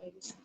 Enough.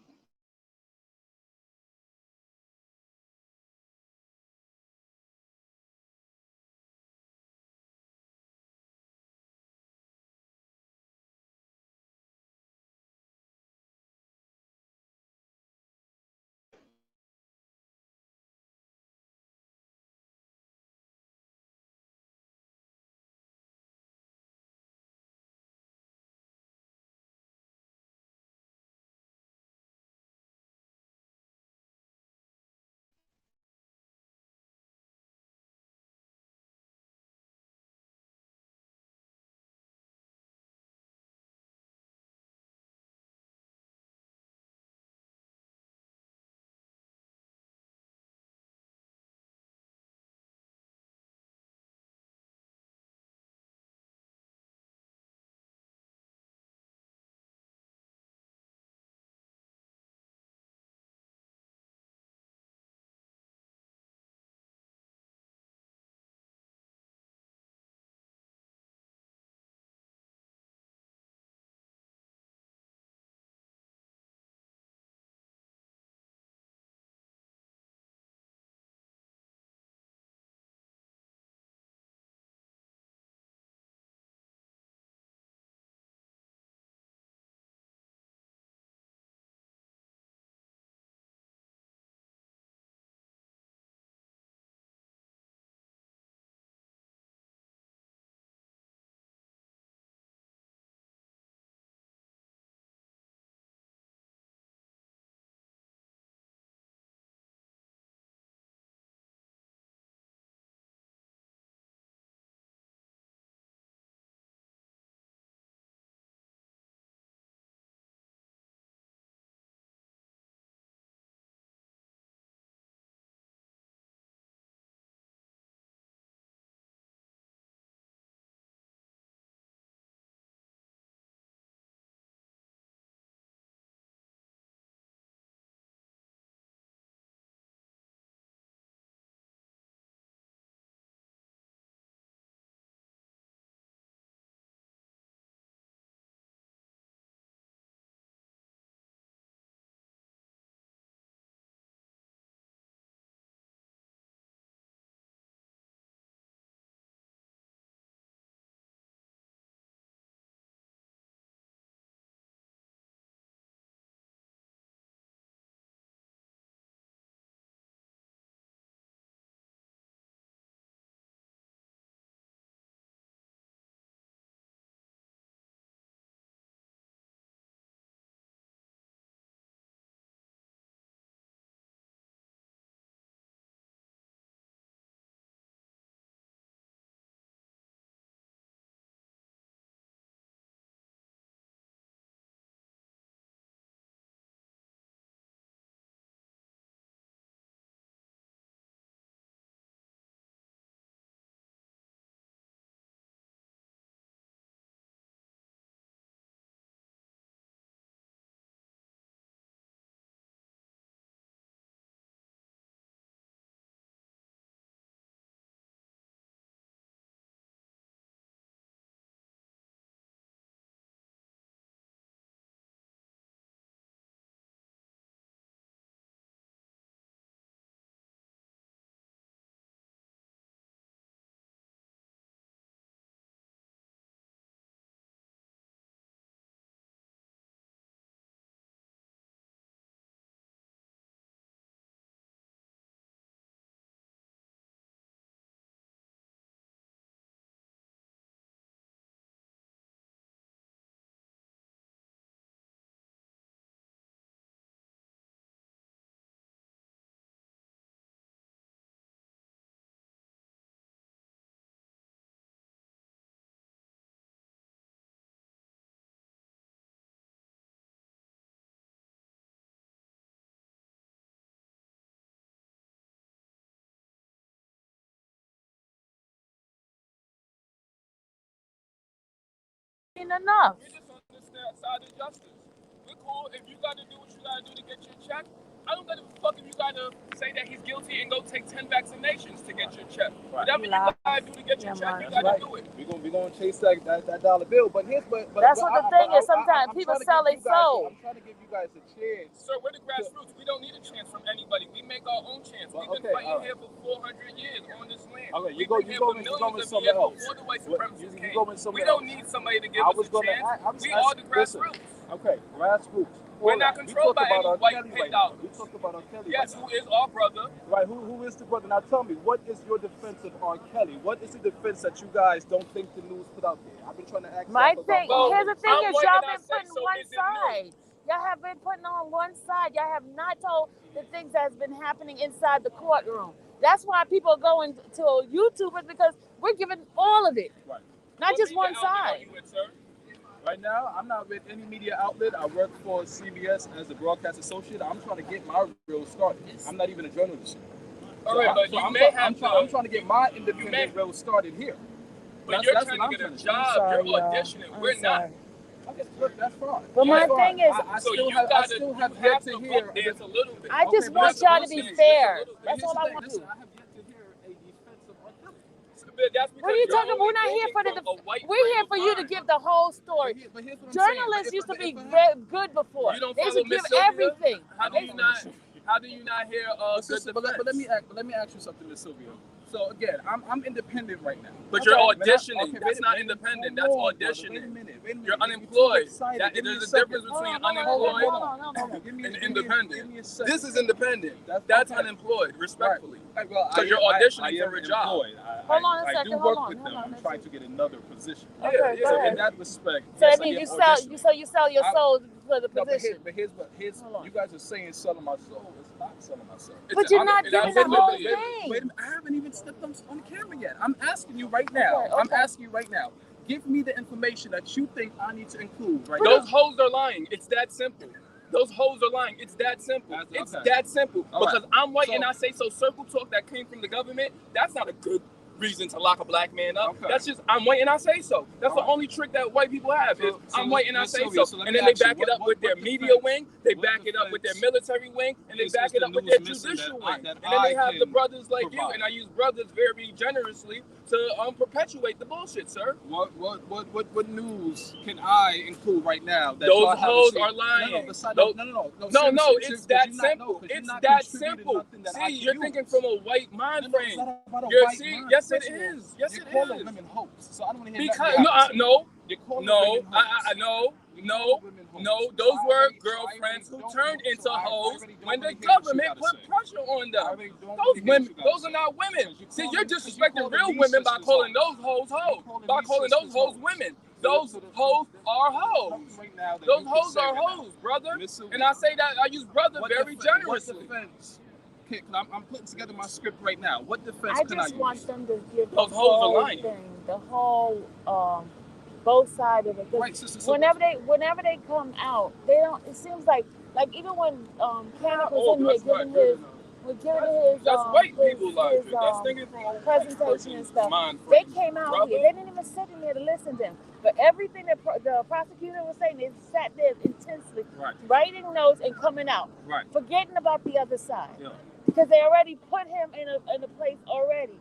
We just on this side of justice. We're cool. If you got to do what you got to do to get your check, I don't give a fuck if you gotta say that he's guilty and go take 10 vaccinations to get your check. Whatever you gotta do to get your check, you gotta do it. We're gonna chase that dollar bill. But here's that's what the thing is. Sometimes people sell their soul. I'm trying to give you guys a chance. Sir, we're the grassroots. We don't need a chance from anybody. We make our own chance. We've been fighting here for 400 years on this land. Okay, you go with something else. Before the white supremacists came. We don't need somebody to give us a chance. We are the grassroots. Okay, grassroots. We're not controlled by any white paid dollars. We talked about R. Kelly. Yes, who is our brother. Right, who is the brother? Now tell me, what is your defense of R. Kelly? What is the defense that you guys don't think the news put out there? I've been trying to ask my thing, here's the thing is y'all been putting one side. Y'all have been putting on one side. Y'all have not told the things that's been happening inside the courtroom. That's why people are going to YouTubers, because we're giving all of it. Right. Not just one side. Right now, I'm not with any media outlet. I work for CBS as a broadcast associate. I'm trying to get my reel started. I'm not even a journalist. All right, but I'm trying to get my independent reel started here. But you're trying to get a job. You're auditioning. We're not. Okay, look, that's fine. But my thing is, I still have yet to hear. I just want y'all to be fair. That's all I want to do. What are you talking about? We're not here for we're here for you to give the whole story. Journalists used to be good before. They used to give everything. How do you not hear good defense? But let me ask you something, Miss Sylvia. So again, I'm independent right now. But you're auditioning. That's not independent. That's auditioning. You're unemployed. There's a difference between unemployed and independent. This is independent. That's unemployed, respectfully. Because you're auditioning for a job. Hold on a second. I do work with them. I'm trying to get another position. Okay, so in that respect, so that means you sell your soul for the position. But here's you guys are saying selling my soul. It's not selling my soul. But you're not doing the whole thing. Wait a minute, I haven't even stepped on camera yet. I'm asking you right now. Okay. I'm asking you right now. Give me the information that you think I need to include right now. Those hoes are lying. It's that simple. Those hoes are lying. It's that simple. It's that simple. Because I'm white and I say so. Circle talk that came from the government, that's not a good reason to lock a black man up. That's just, I'm white and I say so. That's the only trick that white people have is I'm white and I say so. And then they back it up with their media wing, they back it up with their military wing, and they back it up with their judicial wing. And then they have the brothers like you, and I use brothers very generously to perpetuate the bullshit, sir. What news can I include right now? That those hoes are lying. No, it's that simple. It's that simple. See, you're thinking from a white mind frame. Yes, it is. Yes, it is. You're calling women hoes, so I don't want to hear that. No. Those were girlfriends who turned into hoes when the government put pressure on them. Those are not women. See, you're disrespecting real women by calling those hoes hoes, by calling those hoes women. Those hoes are hoes. Those hoes are hoes, brother. And I say that I use brother very generously. I'm putting together my script right now. What defense can I use? I just want them to give the whole thing, the whole both sides of it. Right, sister, whenever they come out, they don't. It seems like even when Kenneth was in here giving his that's white people logic. That's thinking from presentation and stuff. They came out here. They didn't even sit in there to listen to him. But everything that the prosecutor was saying, they sat there intensely, writing notes and coming out, forgetting about the other side. Yeah. Because they already put him in a place already.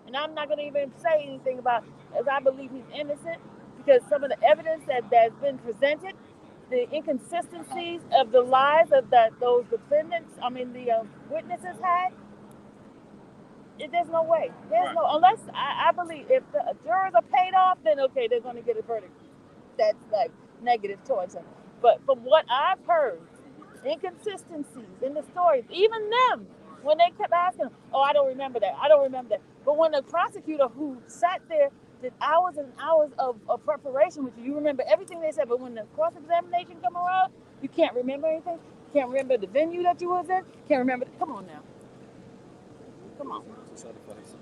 And I'm not going to even say anything about, as I believe he's innocent, because some of the evidence that's been presented, the inconsistencies of the lies of those defendants, the witnesses had, there's no way. Unless I believe if the jurors are paid off, then okay, they're going to get a verdict that's like negative towards them. But from what I've heard, inconsistencies in the stories, even them, when they kept asking, I don't remember that. But when the prosecutor who sat there did hours and hours of preparation with you remember everything they said. But when the cross-examination come around, you can't remember anything. You can't remember the venue that you was in. Can't remember. Come on now. Come on.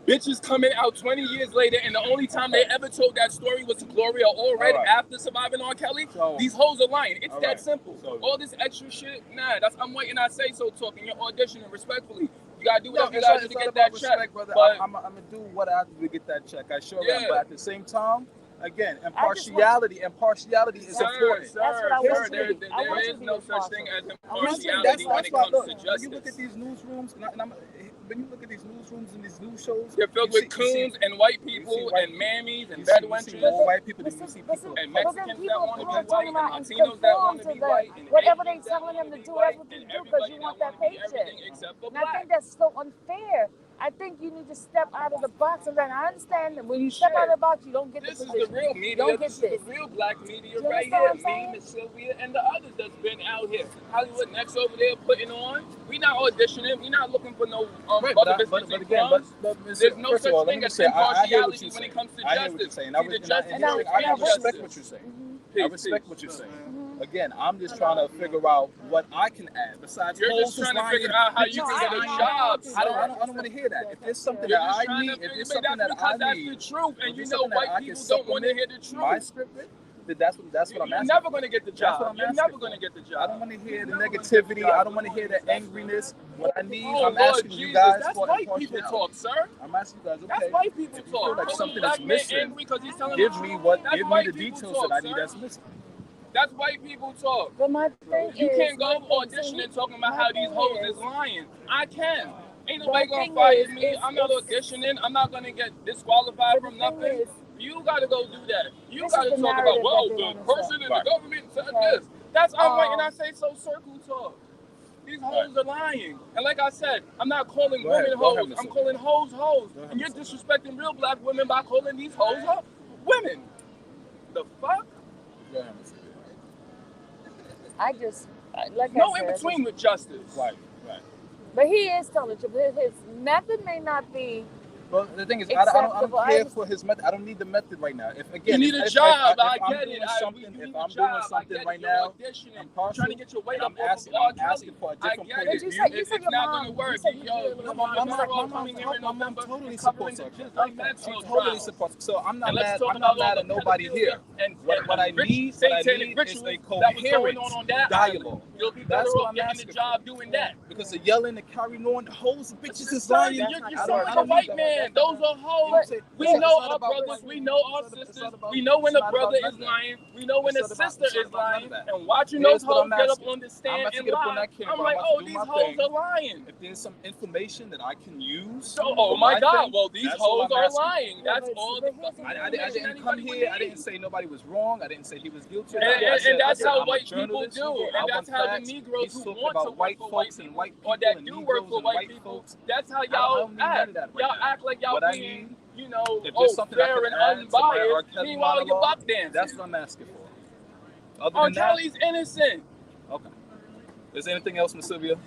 Bitches coming out 20 years later, and the only time they ever told that story was to Gloria Allred after surviving R. Kelly. These hoes are lying. It's that simple. All this extra shit, that's I'm white and I say so talking. You're auditioning respectfully. You gotta do whatever you gotta do to get that check. Brother. I'm gonna do what I have to do to get that check. I sure am. But at the same time, Again, impartiality is important. That's what I want you to do. There is no such thing as impartiality when it comes to justice. When you look at these newsrooms, when you look at these newsrooms and these news shows, they're filled with coons and white people and mammies and bedwenches. More white people than you see people. And Mexicans that want to be white and Latinos that want to be white. Whatever they're telling them to do, that's what they do because you want that paycheck. And I think that's so unfair. I think you need to step out of the box, and I understand that when you step out of the box, you don't get the position. This is the real media. This is the real black media right here. Me, Miss Sylvia, and the others that's been out here. Hollywood Next over there putting on. We not auditioning. We not looking for no there's no such thing as impartiality when it comes to justice. I respect what you're saying. I respect what you're saying. Again, I'm just trying to figure out what I can add besides. You're just trying to figure out how you can get a job. I don't want to hear that. If there's something that I need, if there's something that I need, that's the truth, and you know white people don't want to hear the truth. My script, that's what I'm asking. You're never going to get the job. You're never going to get the job. I don't want to hear the negativity. I don't want to hear the angriness. What I need, I'm asking you guys for white people talk, sir. I'm asking you guys. Okay. That's white people talk. Feel like something is missing. Give me the details that I need that's missing. That's white people talk. But my thing you can't go auditioning talking about how these hoes is lying. I can. Ain't nobody gonna fire me. I'm not auditioning. I'm not gonna get disqualified from nothing. You gotta go do that. You gotta talk about, well, the person in the government said this. That's I'm and I say so circle talk. These hoes are lying. And like I said, I'm not calling women hoes. I'm calling hoes hoes. And you're disrespecting real black women by calling these hoes women. The fuck? I just like no I said, in between with justice. Right. But he is telling the truth. His method may not be. Well, the thing is, I don't care for his method. I don't need the method right now. You need a job. I get it. If I'm doing something right now, I'm trying to get your weight up. I'm asking for a different point of view. It's not going to work. I'm totally supportive. So I'm not mad at nobody here. What I need is a coherent dialogue. You'll be better off getting the job doing that. Because the yelling and carrying on, the hoes, the bitches is lying. You're sounding like a white man. Those are hoes. We know our brothers. We know our sisters. We know when a brother is lying. We know when a sister is lying. And watching those hoes get up on the stand and lie, I'm like, oh, these hoes are lying. If there's some information that I can use. Oh my God. Well, these hoes are lying. That's all. I didn't come here. I didn't say nobody was wrong. I didn't say he was guilty. And that's how white people do. And that's how the Negroes who want to work for white people or that do work for white people, that's how y'all act. Y'all act like y'all being, fair and unbiased. Meanwhile, you buck dancing. That's what I'm asking for. R. Kelly's innocent. Okay. Is there anything else, Miss Sylvia?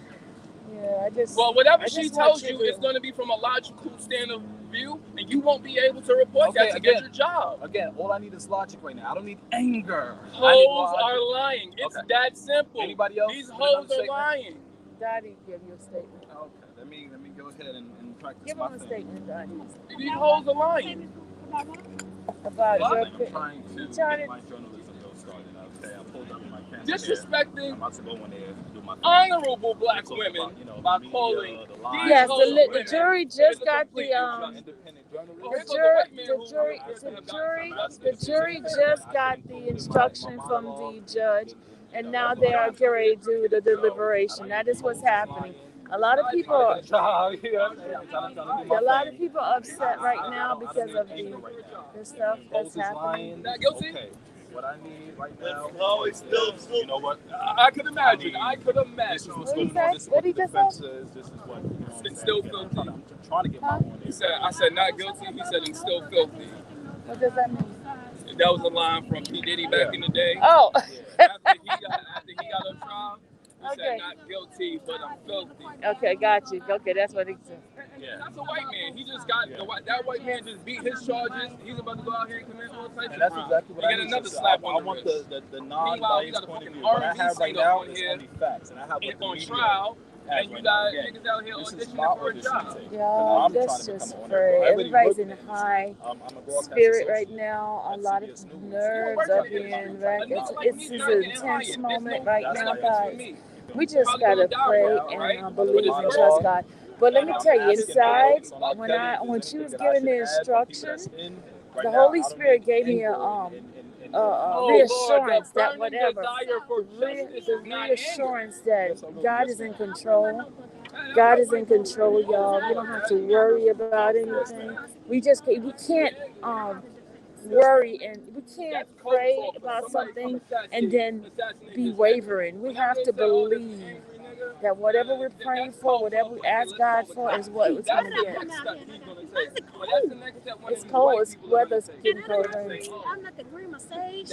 Yeah, Well, whatever she tells you is going to be from a logical stand of view, and you won't be able to report that to get your job. Again, all I need is logic right now. I don't need anger. Hoes are lying. It's that simple. Anybody else? These hoes are lying. Daddy, give you a statement. Okay, let me go ahead and practice give my him a thing. statement, Daddy. These hoes are lying. About I'm trying to get my journalism started. Okay, I pulled up my pen. Disrespecting I'm about to go in there and do my thing. honorable black women by calling. Yes, the jury just got the jury just got the instruction from the judge, and now they are getting ready to do the deliberation. That is what's happening. A lot of people are upset right now because of the stuff that's happening. Not guilty? Okay. What I need right now. No, it's still. You know what? I could imagine. This is what's going on. This is what the defense says. This is what. It's still filthy. I'm trying to get my one. I said not guilty. He said it's still filthy. What does that mean? That was a line from P. Diddy back in the day. Oh. After he got on trial, he said not guilty, but I'm filthy. Okay, got you. Okay, that's what he said. Yeah. That's a white man. He just got that white man just beat his charges. He's about to go out here and commit all types of crimes. Exactly what I get another slap on the want wrist. the non-biased point of view. What I have right now is only facts, and I have on trial. And you got niggas out here auditioning for a job. Y'all, that's just for everybody's in high spirit right now. A lot of nerves are being racked. It's an intense moment right now, guys. We just gotta pray and believe and trust God. But let me tell you, inside, when she was giving the instructions, The Holy Spirit gave me a reassurance that whatever, reassurance that God is in control. God is in control, y'all. We don't have to worry about anything. We can't worry and we can't pray about something and then be wavering. We have to believe that whatever we're praying for, whatever we ask God for, is what it's going to get. It's cold. It's weather's getting cold. I'm not the green massage.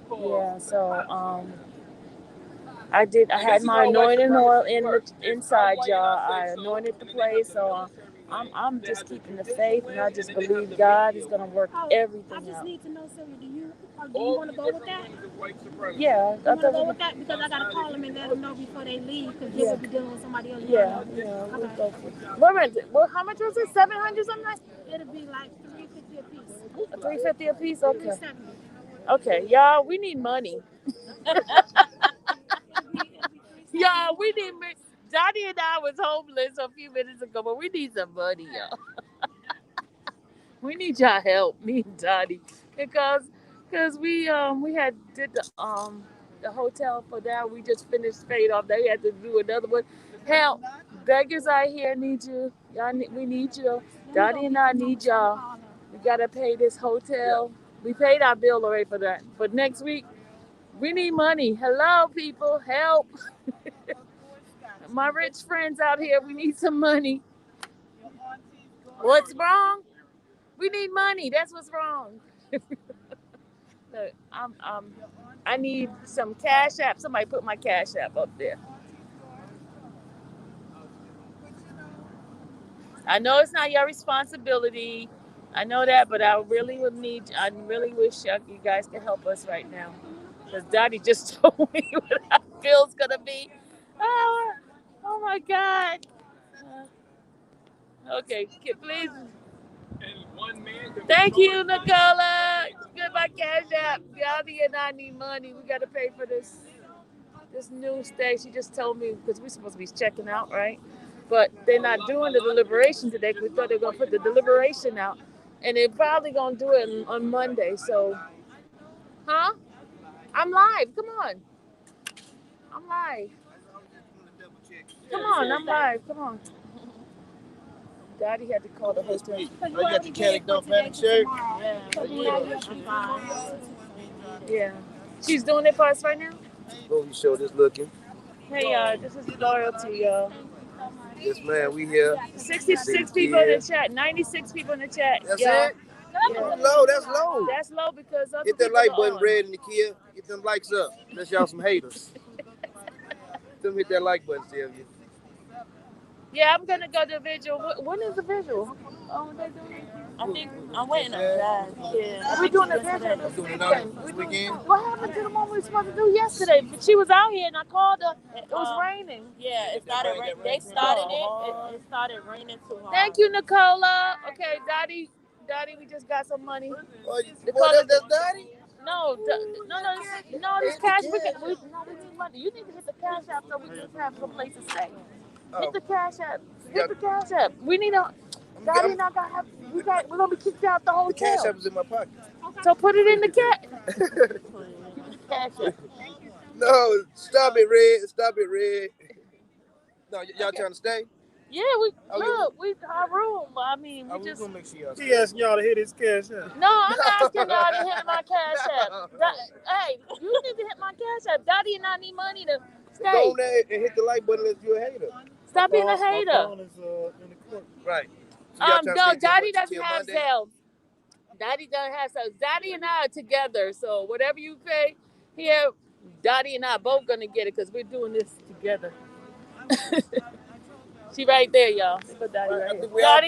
Yeah. So I had my anointing oil inside, y'all. I anointed the place, so I'm just keeping the faith, and I just believe God is gonna work everything out. I just need to know, Sylvia, do you want to go with that? Yeah, I want to go with that because I gotta call them and let them know before they leave because they will be dealing with somebody else. Yeah, we'll go for it. Well, how much was it? 700 something? It'll be like $350 a piece. $350 a piece? Okay. Okay, y'all, we need money. Y'all, we need money. Johnny and I was homeless a few minutes ago, but we need some money, y'all. We need y'all help, me and Johnny, because we had did the hotel for that. We just finished paid off. They had to do another one. Hell, beggars out here need you. We need you. Johnny and I need y'all. We gotta pay this hotel. We paid our bill already for that. But next week, we need money. Hello, people, help. My rich friends out here, we need some money. What's wrong? We need money. That's what's wrong. Look, I need some cash app. Somebody put my cash app up there. I know it's not your responsibility. I know that, but I really wish you guys could help us right now. Because Daddy just told me what our bill's gonna be. Oh my God. Okay, please. Thank you, Nicola. Get my cash app. Yadi and I need money. We gotta pay for this new stay. She just told me because we're supposed to be checking out, right? But they're not doing the deliberation today. We thought they were gonna put the deliberation out, and they're probably gonna do it on Monday. So, huh? I'm live. Come on. I'm live. Come on, I'm live. Come on. Daddy had to call the hotel. You got the Cadillac Dump Panic shirt? Yeah. She's doing it for us right now? Oh, you show this looking. Hey, y'all. This is loyalty, y'all. Yes, man. We here. 66 people in the chat. 96 people in the chat. That's y'all. it? Yeah. Low. That's low. That's low because other Hit that like button red in the Kia. Get them likes up. Unless y'all some haters. Them hit that like button, Sylvia. Yeah, I'm gonna go to the visual. When is the visual? Oh, they doing? I think I'm waiting on that. Yeah. Are we doing the visual this weekend? What happened to the one we were supposed to do yesterday? But she was out here and I called her. It was raining. Yeah, it started raining. They started it. It started raining too hard. Thank you, Nicola. Okay, Daddy, we just got some money. Nicola, that's Daddy? No, this cash. We need money. You need to hit the cash app so we can have some place to stay. Hit the cash app. Hit the cash app. We need a. Daddy and I got. We're gonna be kicked out the hotel. The cash app is in my pocket. So put it in the cash app. No, stop it, Red. Stop it, Red. No, y'all trying to stay? Yeah, we our room. I mean, we just. Make sure y'all he asking y'all to hit his cash app. No, I'm asking y'all to hit my cash app. Hey, you need to hit my cash app. Daddy and I need money to stay. Go on there and hit the like button if you're a hater. Stop being a hater. My phone is in the court. Right. So no, Daddy doesn't have sales. Daddy doesn't have sales. Daddy and I are together. So whatever you pay here, Daddy and I are both gonna get it because we're doing this together. She right there, y'all. Put Daddy right here. I think we all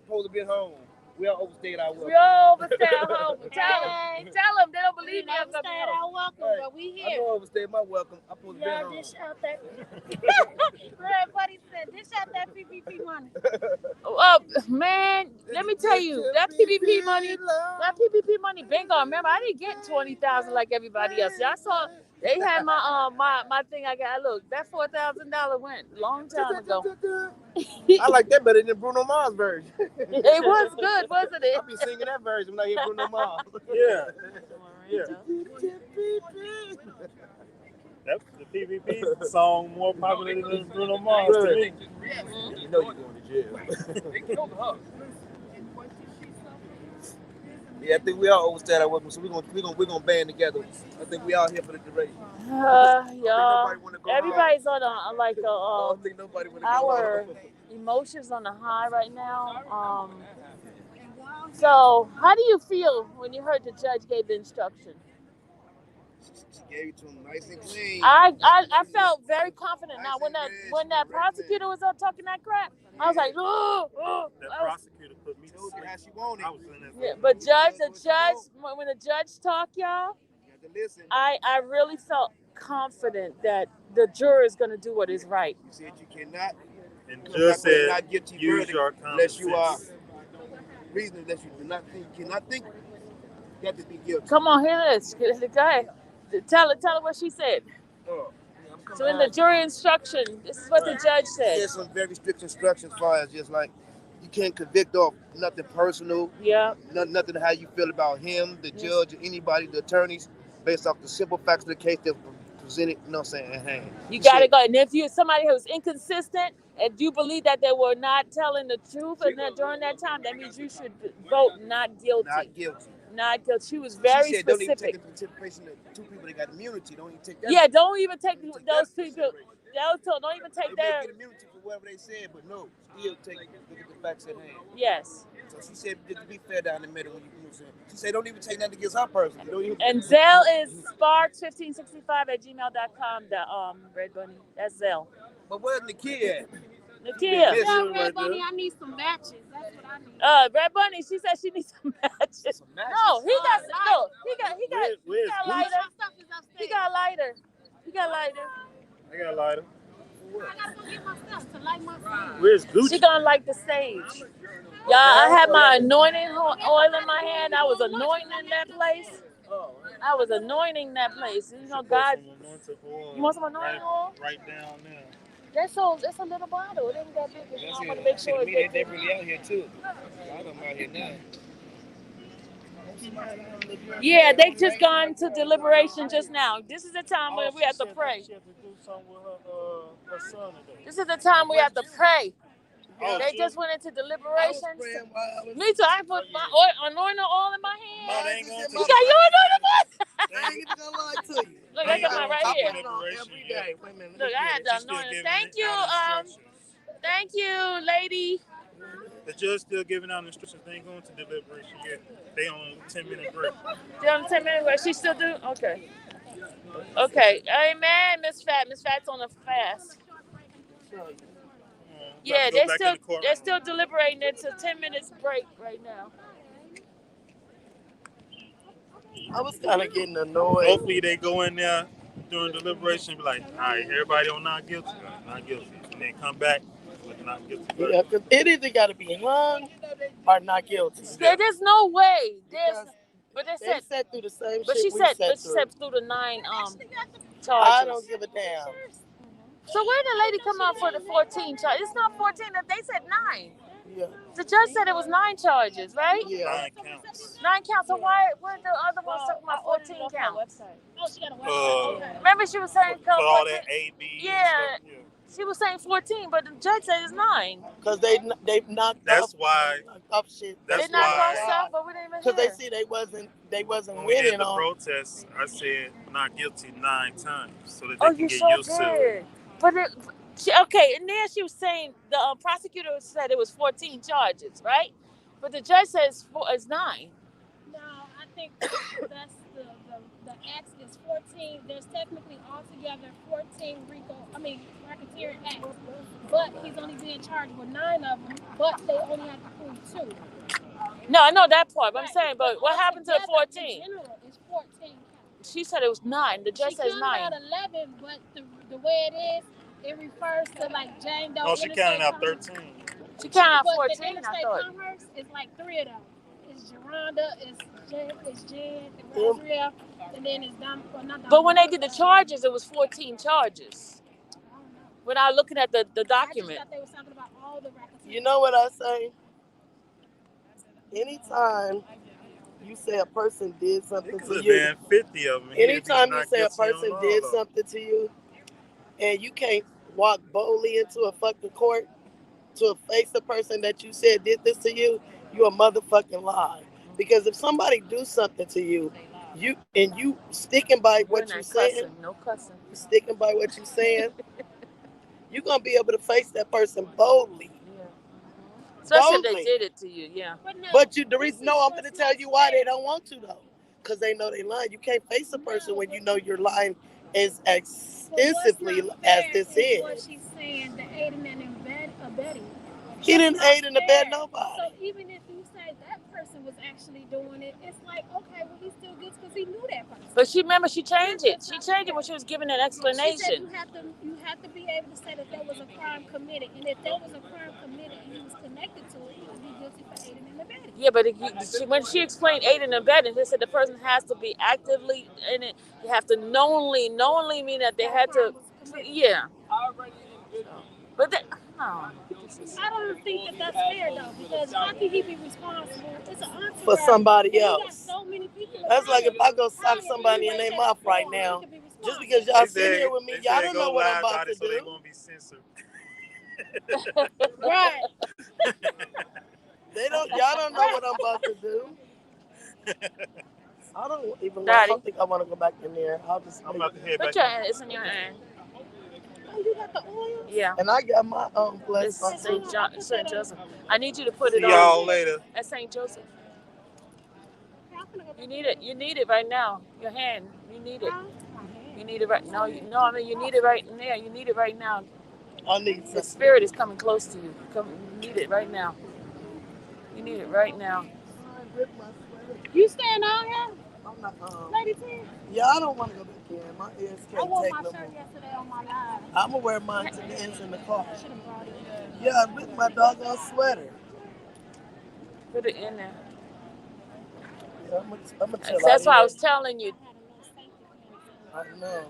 supposed to be at home. We all overstayed our welcome. We all overstayed our welcome. Tell them they don't believe me. I'm gonna be our welcome, but we here. I know I overstayed my welcome. I'm supposed to be at home. Dish out that. Red Buddy said, dish out that PPP money. Oh man, let me tell you, that PPP money been gone. Remember, I didn't get $20,000 like everybody else. I saw They had my thing. I got look. That $4,000 went long time ago. I like that better than Bruno Mars version. It was good, wasn't it? I be singing that version when I hear Bruno Mars. Yeah. That's the PvP song more popular than Bruno Mars to me. You know you're going to jail. They killed her. Yeah, I think we all overstayed our welcome, so we're gonna band together. I think we all here for the duration. Y'all, everybody's on I don't think nobody wanna our emotions on the high right now. So how do you feel when you heard the judge gave the instruction? She gave it to him nice and clean. I felt very confident. Now when that prosecutor was up talking that crap, I was like, That prosecutor put me to sleep. How she wanted. I was in that. Yeah, but when the judge talked, y'all, I really felt confident that the juror is going to do what is right. You said you cannot. And just said not get use your common unless you are sense. reasoning, unless you do not think, cannot think. You have to be guilty. Come on, hear this. Go ahead. Tell her what she said. So in the jury instruction, this is what the judge said. There's some very strict instructions as far as just like you can't convict off nothing personal. Yeah. Nothing how you feel about him, the judge, or anybody, the attorneys, based off the simple facts of the case that presented, you know what I'm saying, at hand. You gotta go. And if you're somebody who's inconsistent and you believe that they were not telling the truth and during that time, that means you should vote not guilty. Not guilty. Not guilty. She was very she said, specific. Don't even take into consideration the two people that got immunity. Don't even take that. Yeah, don't even take those people. Don't even take they their. Get immunity for whatever they said, but no, still look at the facts at hand. Yes. So she said, just be fair down the middle when you know what I'm saying. She said, don't even take nothing against her person. And Zelle is sparks1565@gmail.com. The Red Bunny. That's Zelle. But where's Nakia at? Nakia. Red Bunny, I need some matches. That's what I need. Red Bunny, she said she needs some matches. No, he got lighter. He got lighter. I got a lighter. I gotta go get my stuff to light my phone. Where's Gucci? She gonna light the stage. Y'all, I had my anointing oil in my hand. I was anointing that place. I was anointing that place. You know, God. You want some anointing oil? Right down there. It's a little bottle. It ain't that big. I want to make sure it's they're really out here too. A lot of them out here now. Yeah, they just gone to deliberation just now. This is the time where we have to pray. She had to do something with her son today. This is the time we have to pray. They just went into deliberations. Me too. I put my anointing oil in my hand. No, they ain't gonna You got your anointing oil? They ain't even gonna lie to you. Look, I got mine right here. Every day. Wait a minute. Look, I had the anointing. Thank you, lady. The judge still giving out instructions. They ain't going to deliberation yet. They on 10-minute break. They on 10-minute break. She still do? Okay. Amen, Miss Fat. Miss Fat's on a fast. Yeah, they're still deliberating. It's a 10 minutes break right now. I was kind of getting annoyed. Hopefully they go in there during deliberation and be like, all right, everybody on not guilty. Not guilty. And then come back with not guilty. Yeah, because it either got to be hung or not guilty. There's no way. But they said through the same but shit she said through the 9 charges. I don't give a damn. So where did the lady come out for the 14 charges? It's not 14. They said 9. Yeah. The judge said it was 9 charges, right? Yeah. 9 counts. 9 counts. So why were the other ones talking about 14 counts? Oh, she got a website. Remember she was saying for all that A, B. Yeah. She was saying 14, but the judge said it's 9. Because they knocked off shit. They knocked off stuff, but we didn't even hear. Because they see they wasn't when we winning had the on protests, I said not guilty 9 times so that they can get used to it. But and then she was saying the prosecutor said it was 14 charges, right? But the judge says it's 9. No, I think that's the acts is 14. There's technically altogether 14 racketeering acts, but he's only being charged with 9 of them. But they only have to prove 2. No, I know that part. But I'm saying, but what happened to the 14? In general, it's 14 counts. She said it was 9. The judge says 9. She counted out 11, but the way it is, it refers to like Jane Doe. No, she counted out 13. She counted out but 14. The interstate commerce is like 3 of them. it's Geronda, it's Jen, it's Azria, and then it's Dom. Well, not Dom. But when they did the charges, it was 14 charges. Without looking at the document. I just thought they were talking about all the racketeers. You know what I say? Anytime you say a person did something to you, 50 of them. Anytime you say a person did something to you, and you can't walk boldly into a fucking court to face the person that you said did this to you, you a motherfucking lie. Because if somebody do something to you, you sticking by what you saying, no cussing, sticking by what you saying, you're gonna be able to face that person boldly. Yeah. Especially if they did it to you, yeah. But the reason, I'm going to tell you why they don't want to though, because they know they lying. You can't face a person when you know you're lying as extensively as this is. What she's saying, the aiding and abetting. He didn't aid and abet nobody. So even if you say that person was actually doing it, it's like, okay, well, he still gets because he knew that person. But she changed it. She changed it when she was giving an explanation. She said you have to be able to say that there was a crime committed, and if there was a crime committed and he was connected to it, he would be guilty for aiding and abetting. Yeah, but when she explained aiding and abetting, they said the person has to be actively in it. You have to knowingly mean that they had to. Yeah. But I don't think that that's fair though, because how can he be responsible? It's an entourage for somebody else. Got so many people. That's like if I go sock somebody in their mouth right now, just because y'all sit here with me, y'all don't know what I'm about to do. They won't be censored. Right. Y'all don't know what I'm about to do. I don't think I want to go back in there. I'm about to head back. Put your hand. It's in your hand. Oh, you got the oil? Yeah. And I got my own blessed St. Joseph. I need you to put it on. See y'all later. At St. Joseph. You need it. You need it right now. Your hand. You need it. You need it right now. No, I mean you need it right in there. You need it right now. I need the spirit is coming close to you. You need it right now. You need it right now. You staying on here? I'm not. Lady T? Yeah, I don't want to go back in. My ears can't take no more. I wore my shirt yesterday on my live. I'm going to wear mine to dance in the car. I should have brought it. Yeah, with my doggone sweater. Put it in there. Yeah, I'm gonna tell That's why I was telling you. I know.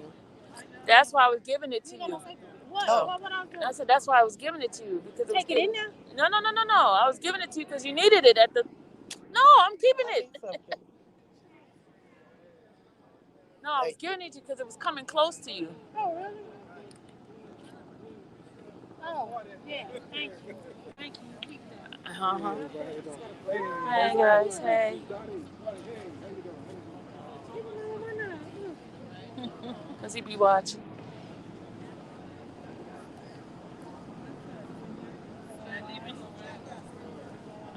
That's why I was giving it to you. What? Oh. What I'm doing? I said that's why I was giving it to you because take it in there. No. I was giving it to you because you needed it at the. No, I'm keeping it. No, I was giving it to you because it was coming close to you. Oh, really? Oh, yeah. Thank you. Thank you. Keep that. Hey guys. Hey. Because he be watching.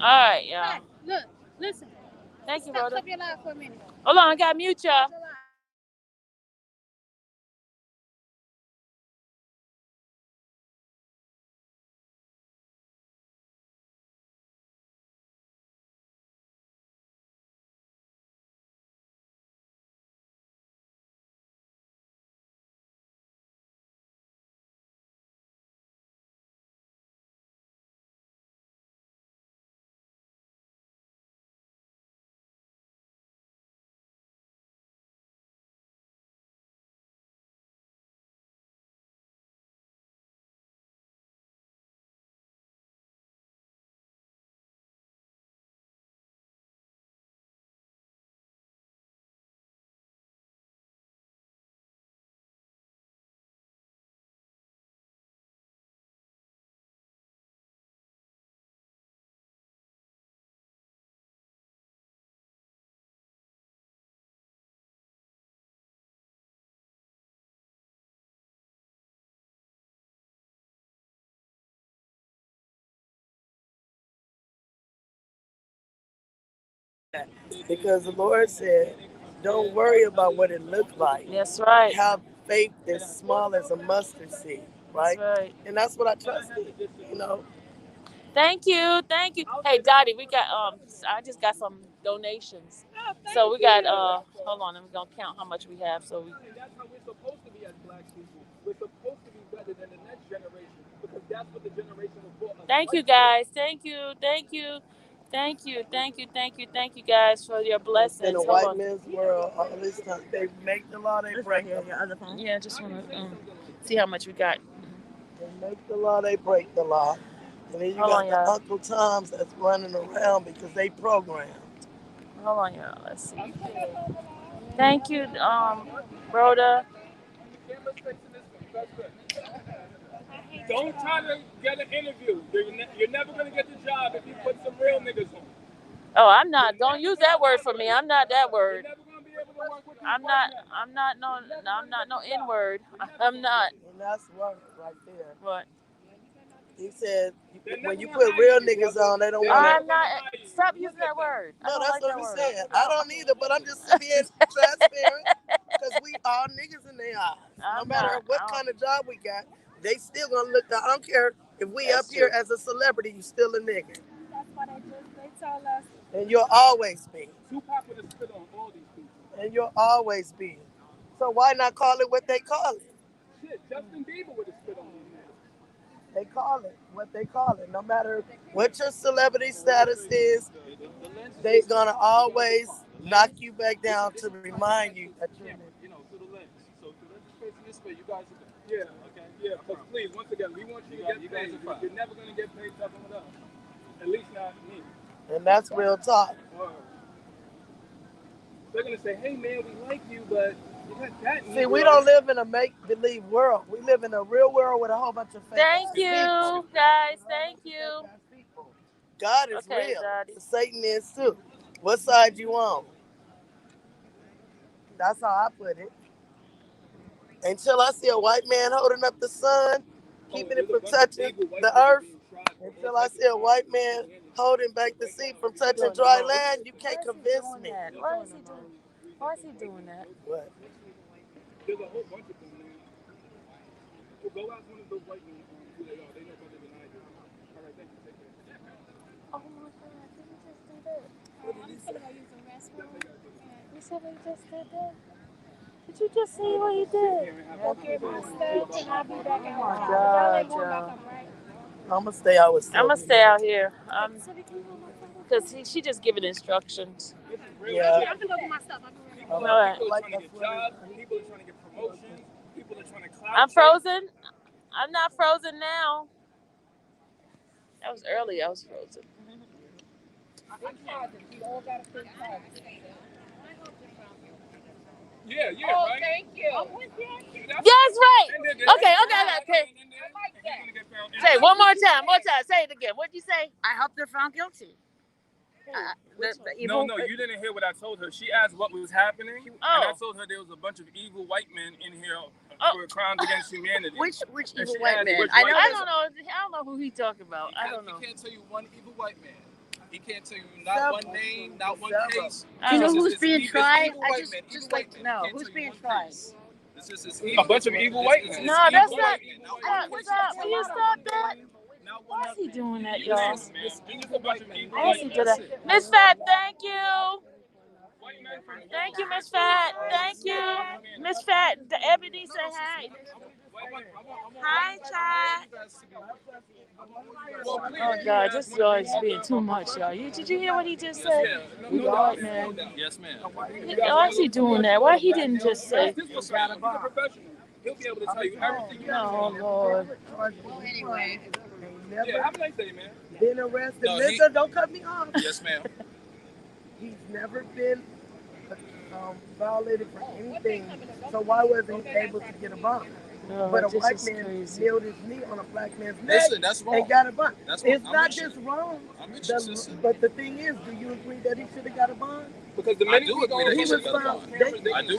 All right, y'all. Hey, look, listen. Thank you, brother. Stop your live for a minute. Hold on, I got to mute y'all. Because the Lord said, don't worry about what it looked like. That's right. Have faith as small as a mustard seed, right? That's right. And that's what I trusted, Thank you. Hey, Dottie, we got I just got some donations. So we got hold on, I'm gonna count how much we have. So that's how we're supposed to be as black people. We're supposed to be better than the next generation because that's what the generation before us. Thank you guys. Thank you. Thank you, guys, for your blessings. In a white man's world, all this time, they make the law, they break the law. Yeah, I just want to see how much we got. They make the law, they break the law. And then you Hold got on, the y'all. Uncle Toms that's running around because they programmed. Hold on, y'all. Let's see. Thank you, Rhoda. Don't try to get an interview. You're never gonna get the job if you put some real niggas on. Oh, I'm not. Don't use that word for me. I'm not that word. You're never gonna be able to work with I'm not no N word. I'm not. And that's work right there. What? He said, when you put real niggas on, they don't want to. I'm not. Stop using that word. No, that's what I'm saying. I don't either, but I'm just being transparent because we all niggas in their eyes. No matter what kind of job we got, they still gonna look. I don't care if we up here as a celebrity, you still a nigga. That's why they told us. And you'll always be. Tupac would have spit on all these people. And you'll always be. So why not call it what they call it? Shit, Justin Bieber would have spit on these niggas. They call it what they call it. No matter what your celebrity status is, they're gonna always knock you back down to remind you that you're a nigga. You know, through the lens. So through the facing this way, you guys are good. Yeah. Okay. Yeah. Because please, once again, we want you to get paid. You're never gonna get paid something with us. At least not me. And that's real talk. They're gonna say, "Hey man, we like you, but you got that." See, we don't live in a make-believe world. We live in a real world with a whole bunch of fake Thank you, guys. Thank you. God is real. Satan is too. What side you on? That's how I put it. Until I see a white man holding up the sun, keeping it from touching the earth, until I see a white man holding back the sea from touching dry land, you can't convince me. Why is he doing? Why is he doing that? What? There's a whole bunch of them, man. Well, go ask one of those white men who they are. They know better than I do. All right, thank you. Take care. Oh my God! Did he just do that? I'm gonna go use the restroom. You said he just did that? Did you just see what he did? Go get my stuff and I'll be back out. God, y'all. I'm gonna stay out with Sylvia. I'm gonna stay out here. Cause she just giving instructions. Yeah. I'm gonna go get my stuff. All right. People are trying to get jobs. People are trying to get promotions. People are trying to clout. I'm frozen. I'm not frozen now. That was early. I was frozen. Yeah, Oh, right? thank you. Yes, right. Okay. Say it one more time. Say it again. What'd you say? I hope they're found guilty. No, you didn't hear what I told her. She asked what was happening, and I told her there was a bunch of evil white men in here for crimes against humanity. Which And evil she white asked man? which I white don't know. I don't know who he's talking about. I don't know. He can't tell you one evil white man. He can't tell you not one name, not one case. Do you know who's It's being evil tried? white I men, just evil like white to men. know Can't who's tell you being one tried. case. This is A bunch of evil white men. No, that's not. What's up? Will you stop that? Why is he doing that, y'all? Why is he doing that? Miss Fat, thank you. Thank you, Miss Fat. Thank you. Miss Fat, Ebony, say hi. Hi, Chad. Oh, God, this is always being too much, y'all. Did you hear what he just said? We white man. Yes, ma'am. Why is he doing that? Why he didn't just say, He'll be able to tell you everything. no, Lord. Well, anyway. Yeah, have a nice day, man. Been arrested. No, Listen, don't cut me off. Yes, ma'am. He's never been violated for anything. So why wasn't he able to get a bond? No, But a this white is man crazy. kneeled his knee on a black man's neck Listen, that's wrong. and got a bond. That's wrong. It's not just wrong. I'm with you, sister. But the thing is, do you agree that he should have got a bond? Because the I minute do agree that he should have got a bond.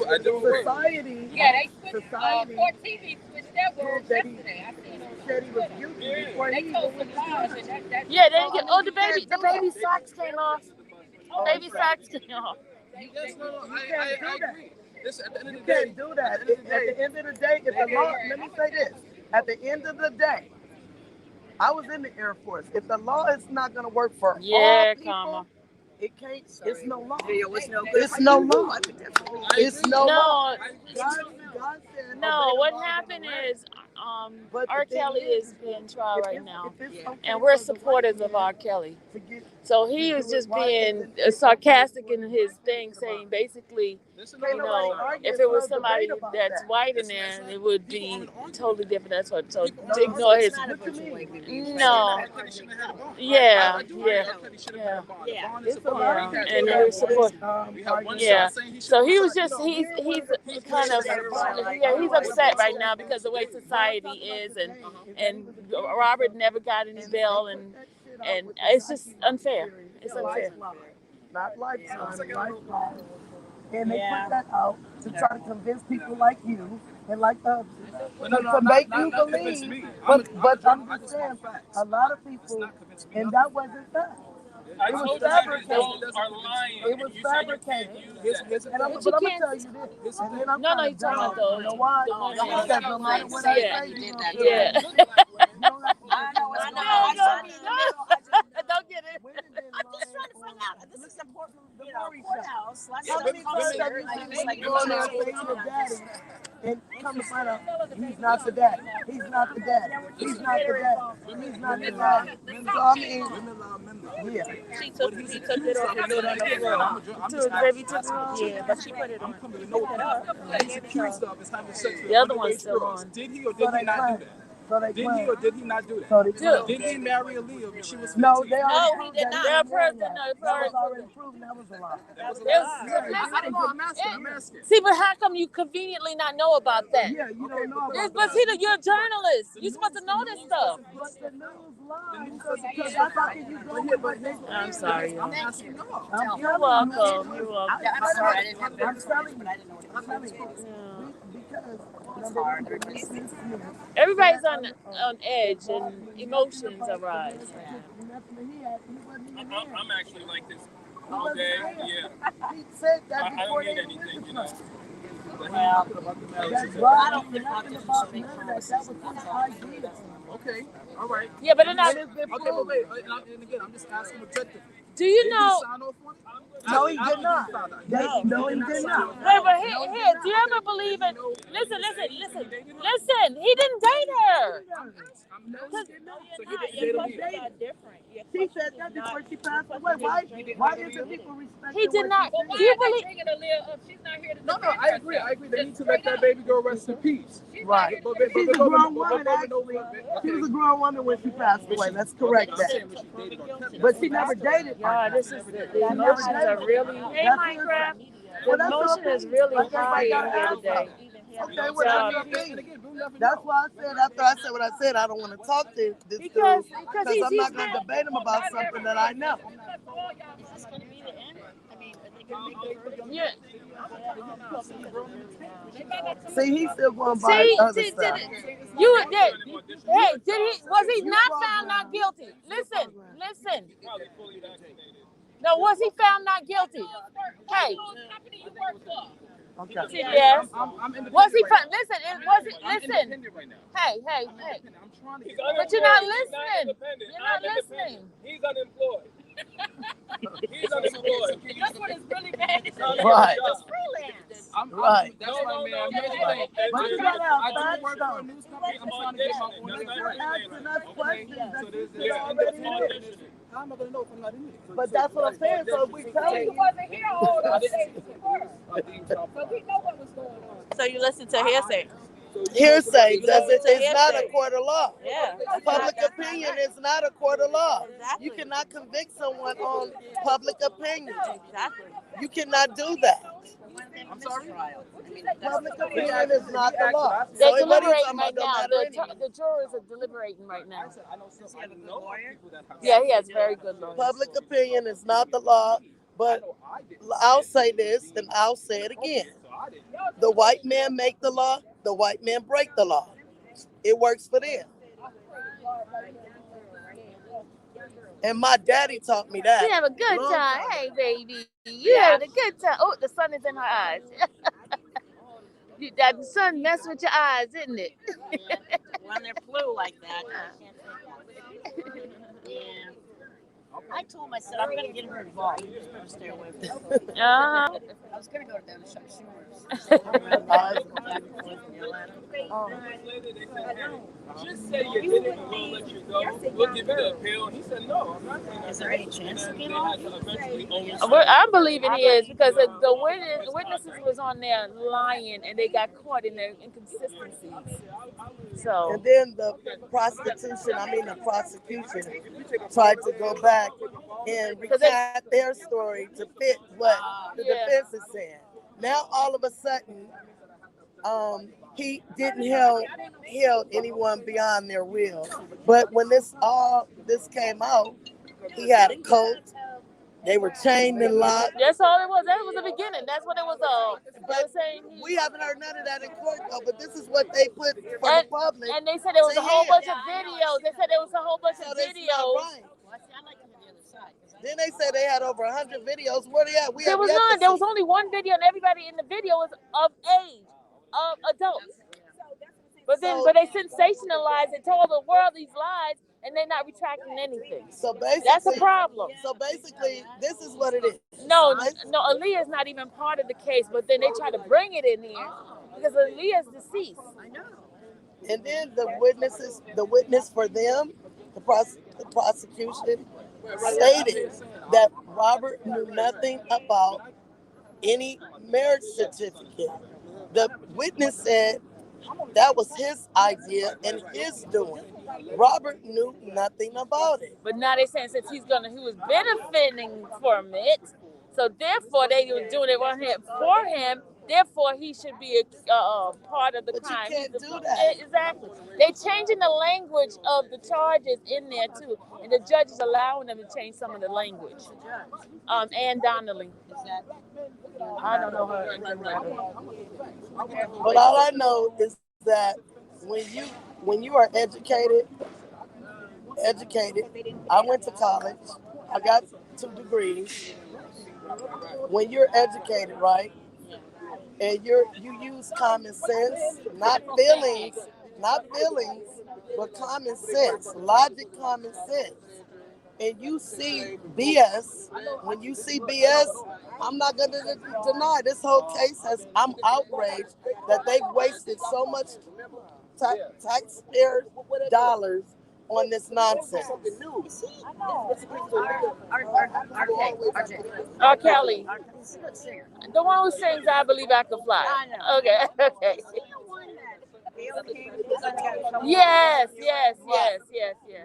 I do agree. Society. Yeah, they switched. Society. Court TV switched their words That he yesterday. I seen them. said he was guilty before They he told even some went to lies, jail. and that's Yeah, they get. Oh, the baby socks came off. Baby socks came off. Yes, no, I agree. Listen, at the end of You the day, can't do that. At the end of the day, if the law, let me say this. At the end of the day, I was in the Air Force. If the law is not going to work for all people, it can't. It's no law. It's no law. It's no law. God said, No, what happened is R. Kelly is being tried right now, and we're supporters of R. Kelly. So he was just being sarcastic in his thing, saying basically, you know, if it was somebody that's white in there, it would be totally different. That's what. So to ignore his. No. Yeah. And they were support. Yeah. So he was just he's kind of he's upset right now because the way society is, and Robert never got any bail, and it's just unfair. It's unfair. Not lifetime, lifelong. And they put that out to try to convince people like you and like others to make you believe. But I'm just saying, a lot of people, and that wasn't fact. It was fabricated. It was fabricated. And I'm gonna tell you this. And then I'm No, you're talking about those. You know why? Because no matter what I say, you don't Don't get it. I'm just trying to find out. This is important. You know, courthouse. How many times have you seen go on there and say your daddy, and come to find out he's not the daddy. He's not the daddy. He's not the daddy. He's not the daddy. So I mean, yeah. He took it off and put it on the floor. Baby took it off. Yeah, but she put it on. He's accused of is having sex with the other one's still on. Did he or did he not do that? Did he or did he not do that? So they do. Did he marry Aaliyah when she was 15? No, he did That not. was already proven that was a lie. I'm asking. See, but how come you conveniently not know about that? Yeah, you don't know about But see, you're a journalist. You're supposed to know this stuff. But the news lies. Because I thought you go with what they said. I'm sorry. I'm asking y'all. You're welcome. You're welcome. I'm sorry, I didn't have the I'm telling you. but I didn't know what it was. Because number one, Everybody's on edge and emotions arise. I'm actually like this all day. Yeah. He said that I before don't they need anything, you know. Well, that's right. I don't think about that was his idea. Okay, all right. Yeah, but they're not. Okay, but wait. And again, I'm just asking objectively. Do you Did know? he sign off on it? No, he did not. No, he did not. Wait, but here, do you ever believe it? Listen. He didn't date her. She said that before she passed away. Why isn't people respect? He did not. Do you believe? No, I agree. They need to let that baby girl rest in peace. Right. She's a grown woman, actually. She was a grown woman when she passed away. Let's correct that. But she never dated. This is the emotions are really. Hey, Minecraft. The emotion is really high here today. Okay, well, that's why I said after I said what I said, I don't want to talk to this dude because I'm not going to debate him about something that I know. Yeah. See, he's still going by other stuff. Hey, was he not found not guilty? Listen. No, was he found not guilty? Hey. Okay. Yes. Was he found? Listen. Right now. Hey. I'm trying to But you're not listening. You're not listening. He's unemployed. He's unemployed. That's what it's really bad. Right. It's freelance. Right. That's why, man. But you gotta have I do facts, work for a though. news company. I'm trying to get my own You're asking us questions that you there's already know. How am I going to know if I'm not in it? But that's what I'm saying. So if we tell He you. wasn't here all those days before. But we know what was going on. So you listen to hearsay. Hearsay is not a court of law. Yeah. Public opinion is not a court of law. Exactly. You cannot convict someone on public opinion. Exactly. You cannot do that. I'm sorry? Public opinion is not the law. They're So what are you deliberating talking right about? now. Don't matter anyway. The jurors are deliberating right now. I know people that have. Yeah, he has very good lawyers. Public opinion is not the law, but I'll say this and I'll say it again. The white man make the law, the white man break the law. It works for them. And my daddy taught me that. You have a good time. Hey, baby. You had a good time. Oh, the sun is in her eyes. That sun messed with your eyes, didn't it? When they're blue like that. Yeah. I told him, I said, I'm going to get her involved. You just better stay away from her. Uh-huh. I was going to go down to Chuck Schumer's. Just say you did it and we'll let you go. We'll give you the appeal. He said, no, I'm not doing that. Is there any chance of getting I believe it is because the witnesses was on there lying and they got caught in their inconsistencies. So and then the prosecution tried to go back and recant their story to fit what the defense is saying. Now all of a sudden, he didn't held anyone beyond their will. But when this came out, he had a coat. They were chained and locked. That's all it was. That was the beginning. That's what it was. But we haven't heard none of that in court though. But this is what they put for the public. And they said there was a whole bunch of videos. They said there was a whole bunch of videos. Right. Then they said they had over 100 videos. Where they at? There was none. There was only one video, and everybody in the video was of age, of adults. But they sensationalized and told the world these lies, and they're not retracting anything. So basically, that's a problem. So basically, this is what it is. No, Aaliyah is not even part of the case, but then they try to bring it in here because Aaliyah is deceased. I know. And then the witness for them, the prosecution stated that Robert knew nothing about any marriage certificate. The witness said that was his idea and his doing. Robert knew nothing about it. But now they're saying since he was benefiting from it, so therefore they were doing it for him. Therefore, he should be a part of the crime. You can't do that. Exactly. They're changing the language of the charges in there too, and the judge is allowing them to change some of the language. Ann Donnelly. I don't know her. But all I know is that when you are educated, I went to college. I got 2 degrees. When you're educated, right? And you use common sense, not feelings, but common sense, logic, common sense. And you see BS, when you see BS, I'm not going to deny this whole case I'm outraged that they've wasted so much taxpayer dollars on this nonsense. R. Kelly. The one who sings I Believe I Can Fly. I know. Okay. Yes.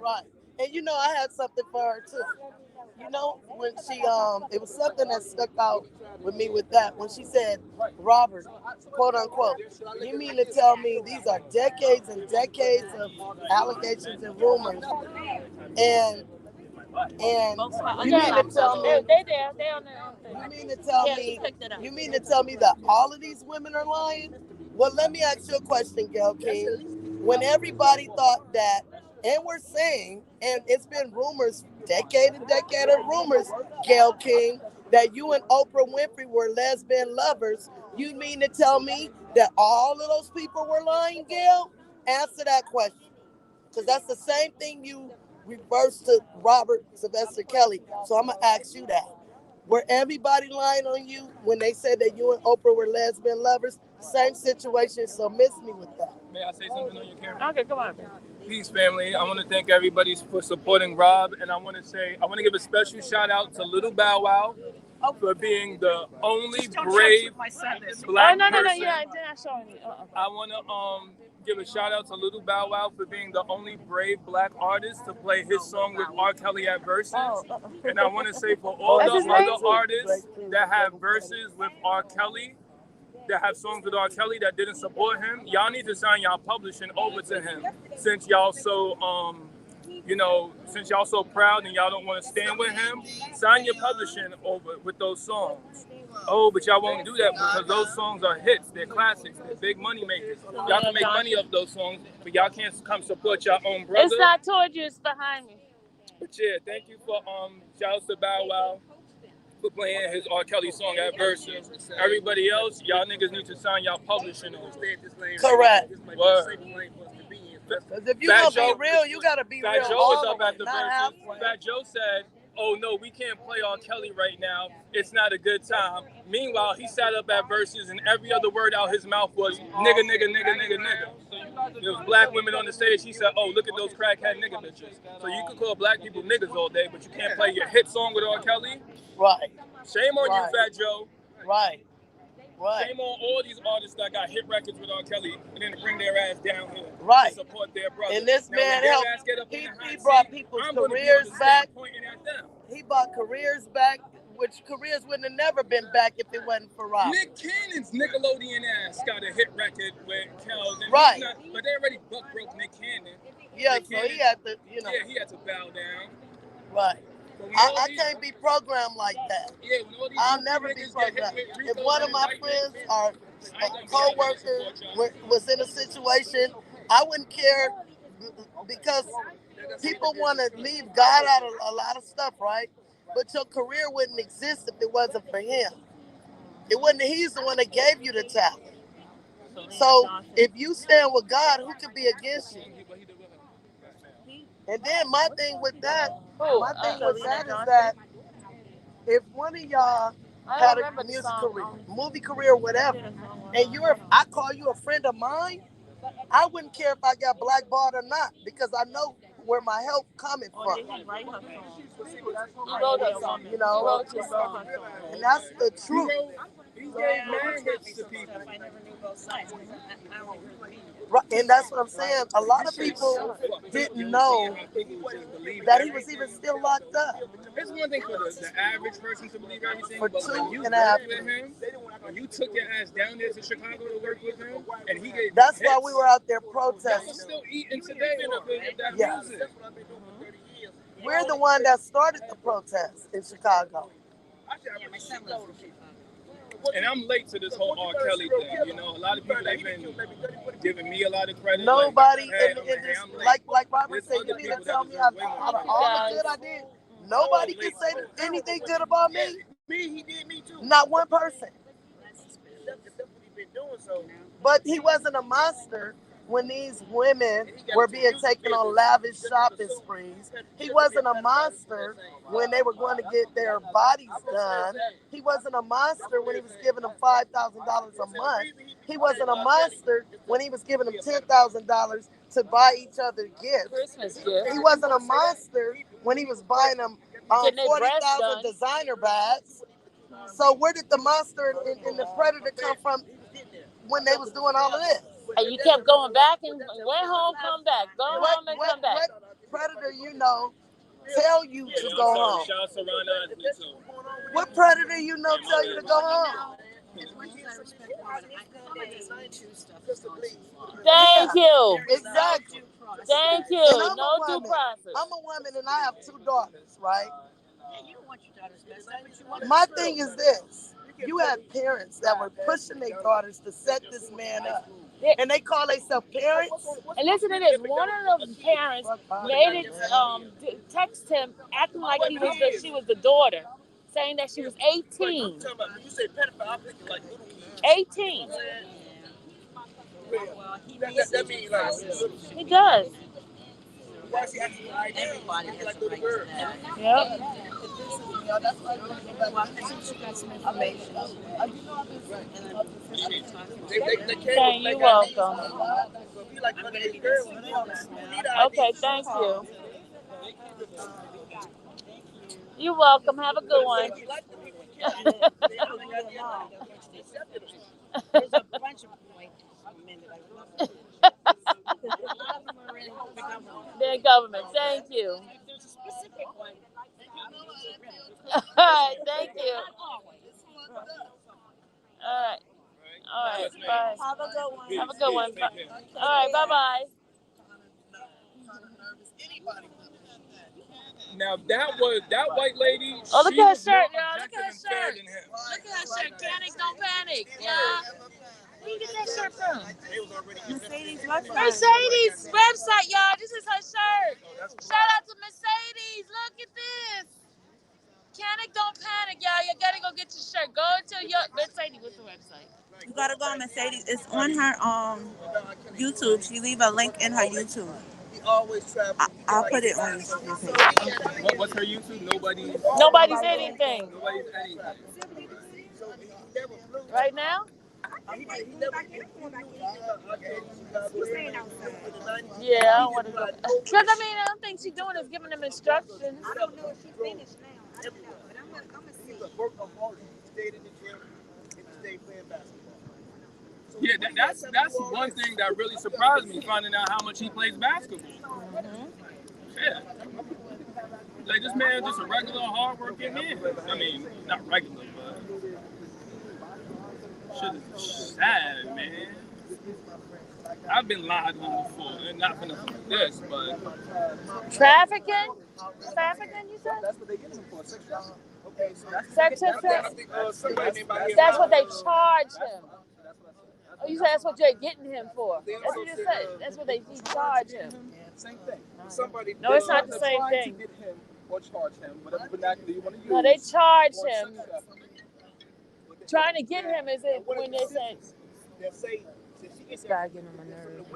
Right. And I had something for her too. When she it was something that stuck out with me with that when she said, Robert, quote unquote, you mean to tell me these are decades and decades of allegations and rumors, and you mean to tell me that all of these women are lying? Well, let me ask you a question, Gail King. When everybody thought that, and we're saying, and it's been rumors, decade of rumors, Gail King, that you and Oprah Winfrey were lesbian lovers, you mean to tell me that all of those people were lying, Gail? Answer that question. Because that's the same thing you reversed to Robert Sylvester Kelly. So I'm going to ask you that. Were everybody lying on you when they said that you and Oprah were lesbian lovers? Same situation, so miss me with that. May I say something on your camera? Okay, come on. Peace, family. I want to thank everybody for supporting Rob, and I want to give a special shout out to Little Bow Wow for being the only brave black person. No, yeah, I'm not showing you. I want to give a shout out to Little Bow Wow for being the only brave black artist to play his song with R. Kelly at verses. And I want to say for all the other artists that have verses with R. Kelly, that have songs with R. Kelly that didn't support him, y'all need to sign y'all publishing over to him. Since y'all so since y'all so proud and y'all don't want to stand with him, sign your publishing over with those songs. Oh, but y'all won't do that because those songs are hits, they're classics, they're big money makers. Y'all can make money off those songs, but y'all can't come support your own brother. It's not towards you, it's behind me. But yeah, thank you for shout out to Bow Wow for playing his R. Kelly song at verses. Everybody else, y'all niggas need to sign y'all publishing over. Correct. Because if you gonna be real, you gotta be Fat real. Joe was up at the verses. Fat Joe said oh no, we can't play R. Kelly right now. It's not a good time. Meanwhile, he sat up at Versus and every other word out his mouth was nigga, nigga, nigga, nigga, nigga. There was black women on the stage. He said, oh, look at those crackhead nigga bitches. So you can call black people niggas all day, but you can't play your hit song with R. Kelly? Right. Shame on you, Fat Joe. Right. Right. Shame on all these artists that got hit records with R. Kelly and then bring their ass down here to support their brother. And this man helped. He brought people's careers back. He brought careers back, which careers wouldn't have never been back if it wasn't for Rob. Nick Cannon's Nickelodeon ass got a hit record with Kells. Right. But they already broke Nick Cannon. Yeah, Nick so Cannon, he had to, Yeah, he had to bow down. Right. I can't be programmed like that. Yeah, I'll never be programmed. If one of my friends or co-workers was in a situation, I wouldn't care because people want to leave God out of a lot of stuff, right? But your career wouldn't exist if it wasn't for him. It wouldn't. He's the one that gave you the talent. So if you stand with God, who could be against you? And then my thing with that is that if one of y'all had a music career, movie career, whatever, and I call you a friend of mine, I wouldn't care if I got blackballed or not because I know where my help coming from. You know, and that's the truth. Right, and that's what I'm saying. A lot of people didn't know that he was even still locked up. It's one thing for the average person to believe everything, for but when you worked with him, when you took your ass down there to Chicago to work with him, and he gave that's why we were out there protesting. Y'all still eating today with that music. We're the one that started the protest in Chicago. And I'm late to this whole R. Kelly thing. You know, a lot of people have been giving me a lot of credit. Nobody, like Robert said, you need to tell me out of all the good I did, nobody can say anything good about me. He did me too. Not one person. So. But he wasn't a monster when these women were being taken on lavish shopping sprees. He wasn't a monster when they were going to get their bodies done. He wasn't a monster when he was giving them $5,000 a month. He wasn't a monster when he was giving them $10,000 to buy each other gifts. Christmas gifts. He wasn't a monster when he was buying them 40,000 designer bags. So where did the monster and the predator come from when they was doing all of this? And you kept going back and went home, come back. Go home and come back. What predator tell you to go home? What predator tell you to go home? Thank you. Exactly. Thank you. No due process. I'm a woman and I have 2 daughters, right? My thing is this. You had parents that were pushing their daughters to set this man up. And they call themselves parents. And listen to this. One of the parents made it text him acting like she was the daughter, saying that she was 18. 18. He does. Yep. Okay, you're welcome. Okay, thank you. You're welcome. Have a good one. There's a bunch of Their government. Thank you. All right. Thank you. All right. All right. Bye. Have a good one. Have a good one. All right. Bye-bye. Now that white lady. Oh, look at her shirt, y'all. Look at her shirt. Look at her shirt. Panic, don't panic. Yeah. Where you get that shirt from? Mercedes website. Mercedes website, y'all. This is her shirt. Shout out to Mercedes. Look at this. Panic, don't panic, y'all. You gotta go get your shirt. Go to your Mercedes. What's the website? You gotta go on Mercedes. It's on her YouTube. She leave a link in her YouTube. always travel. I'll put it on your page. What's her YouTube? Nobody's anything. Nobody's anything. Right now? Yeah, I don't want to go. Because, I mean, I don't think she's doing is giving them instructions. I don't know if she's finished now. I don't know, but I'm gonna see. He's a workaholic. He stayed in the gym and stayed playing basketball. Yeah, that's one thing that really surprised me, finding out how much he plays basketball. Yeah. Like, this man just a regular, hard-working man. I mean, not regular, but shit is sad, man. I've been lied on before, and not for nothing like this, but... Trafficking? Trafficking, you said? That's what they get him for, sex trafficking. Okay, so Sex trafficking? That's what they charge him. Oh, you said that's what you're getting him for. That's what you said. That's what they charge him. same thing. No, it's not the same Trying thing. to get him or charge him, whatever vernacular you want to use. No, they charge for him. sex trafficking. Trying to get him is it when they say, this guy getting on my nerves.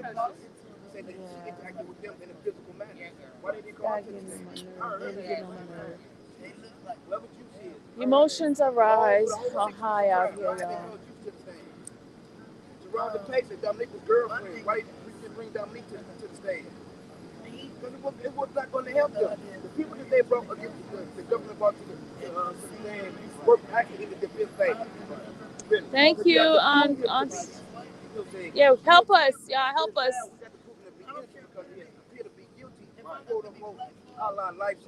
Said that she interacted with them in a physical manner. Why did they This call guy her? getting on my nerves. Really getting on my nerves. What would you see? Emotions arise high out here, y'all. Gerard the patient, Dominique's girlfriend. Why did we just bring Dominique to the stage? Because it was not going to help them. The people that they brought against the government brought to the stand were actually in the defense stage. Thank you. Yeah, help us. Yeah, help us.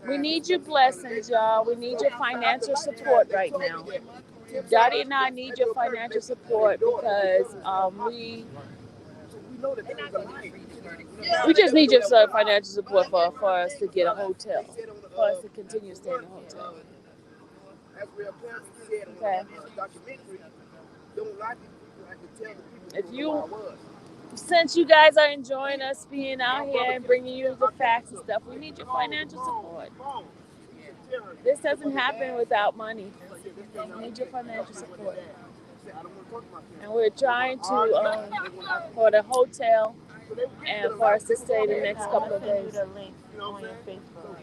We need your blessings, y'all. We need your financial support right now. Dottie and I need your financial support because we just need your financial support for us to get a hotel, for us to continue to stay in a hotel. Okay. If you, since you guys are enjoying us being out here and bringing you the facts and stuff, we need your financial support. This doesn't happen without money. We need your financial support. And we're trying to, for the hotel and for us to stay the next couple of days. The link on your Facebook.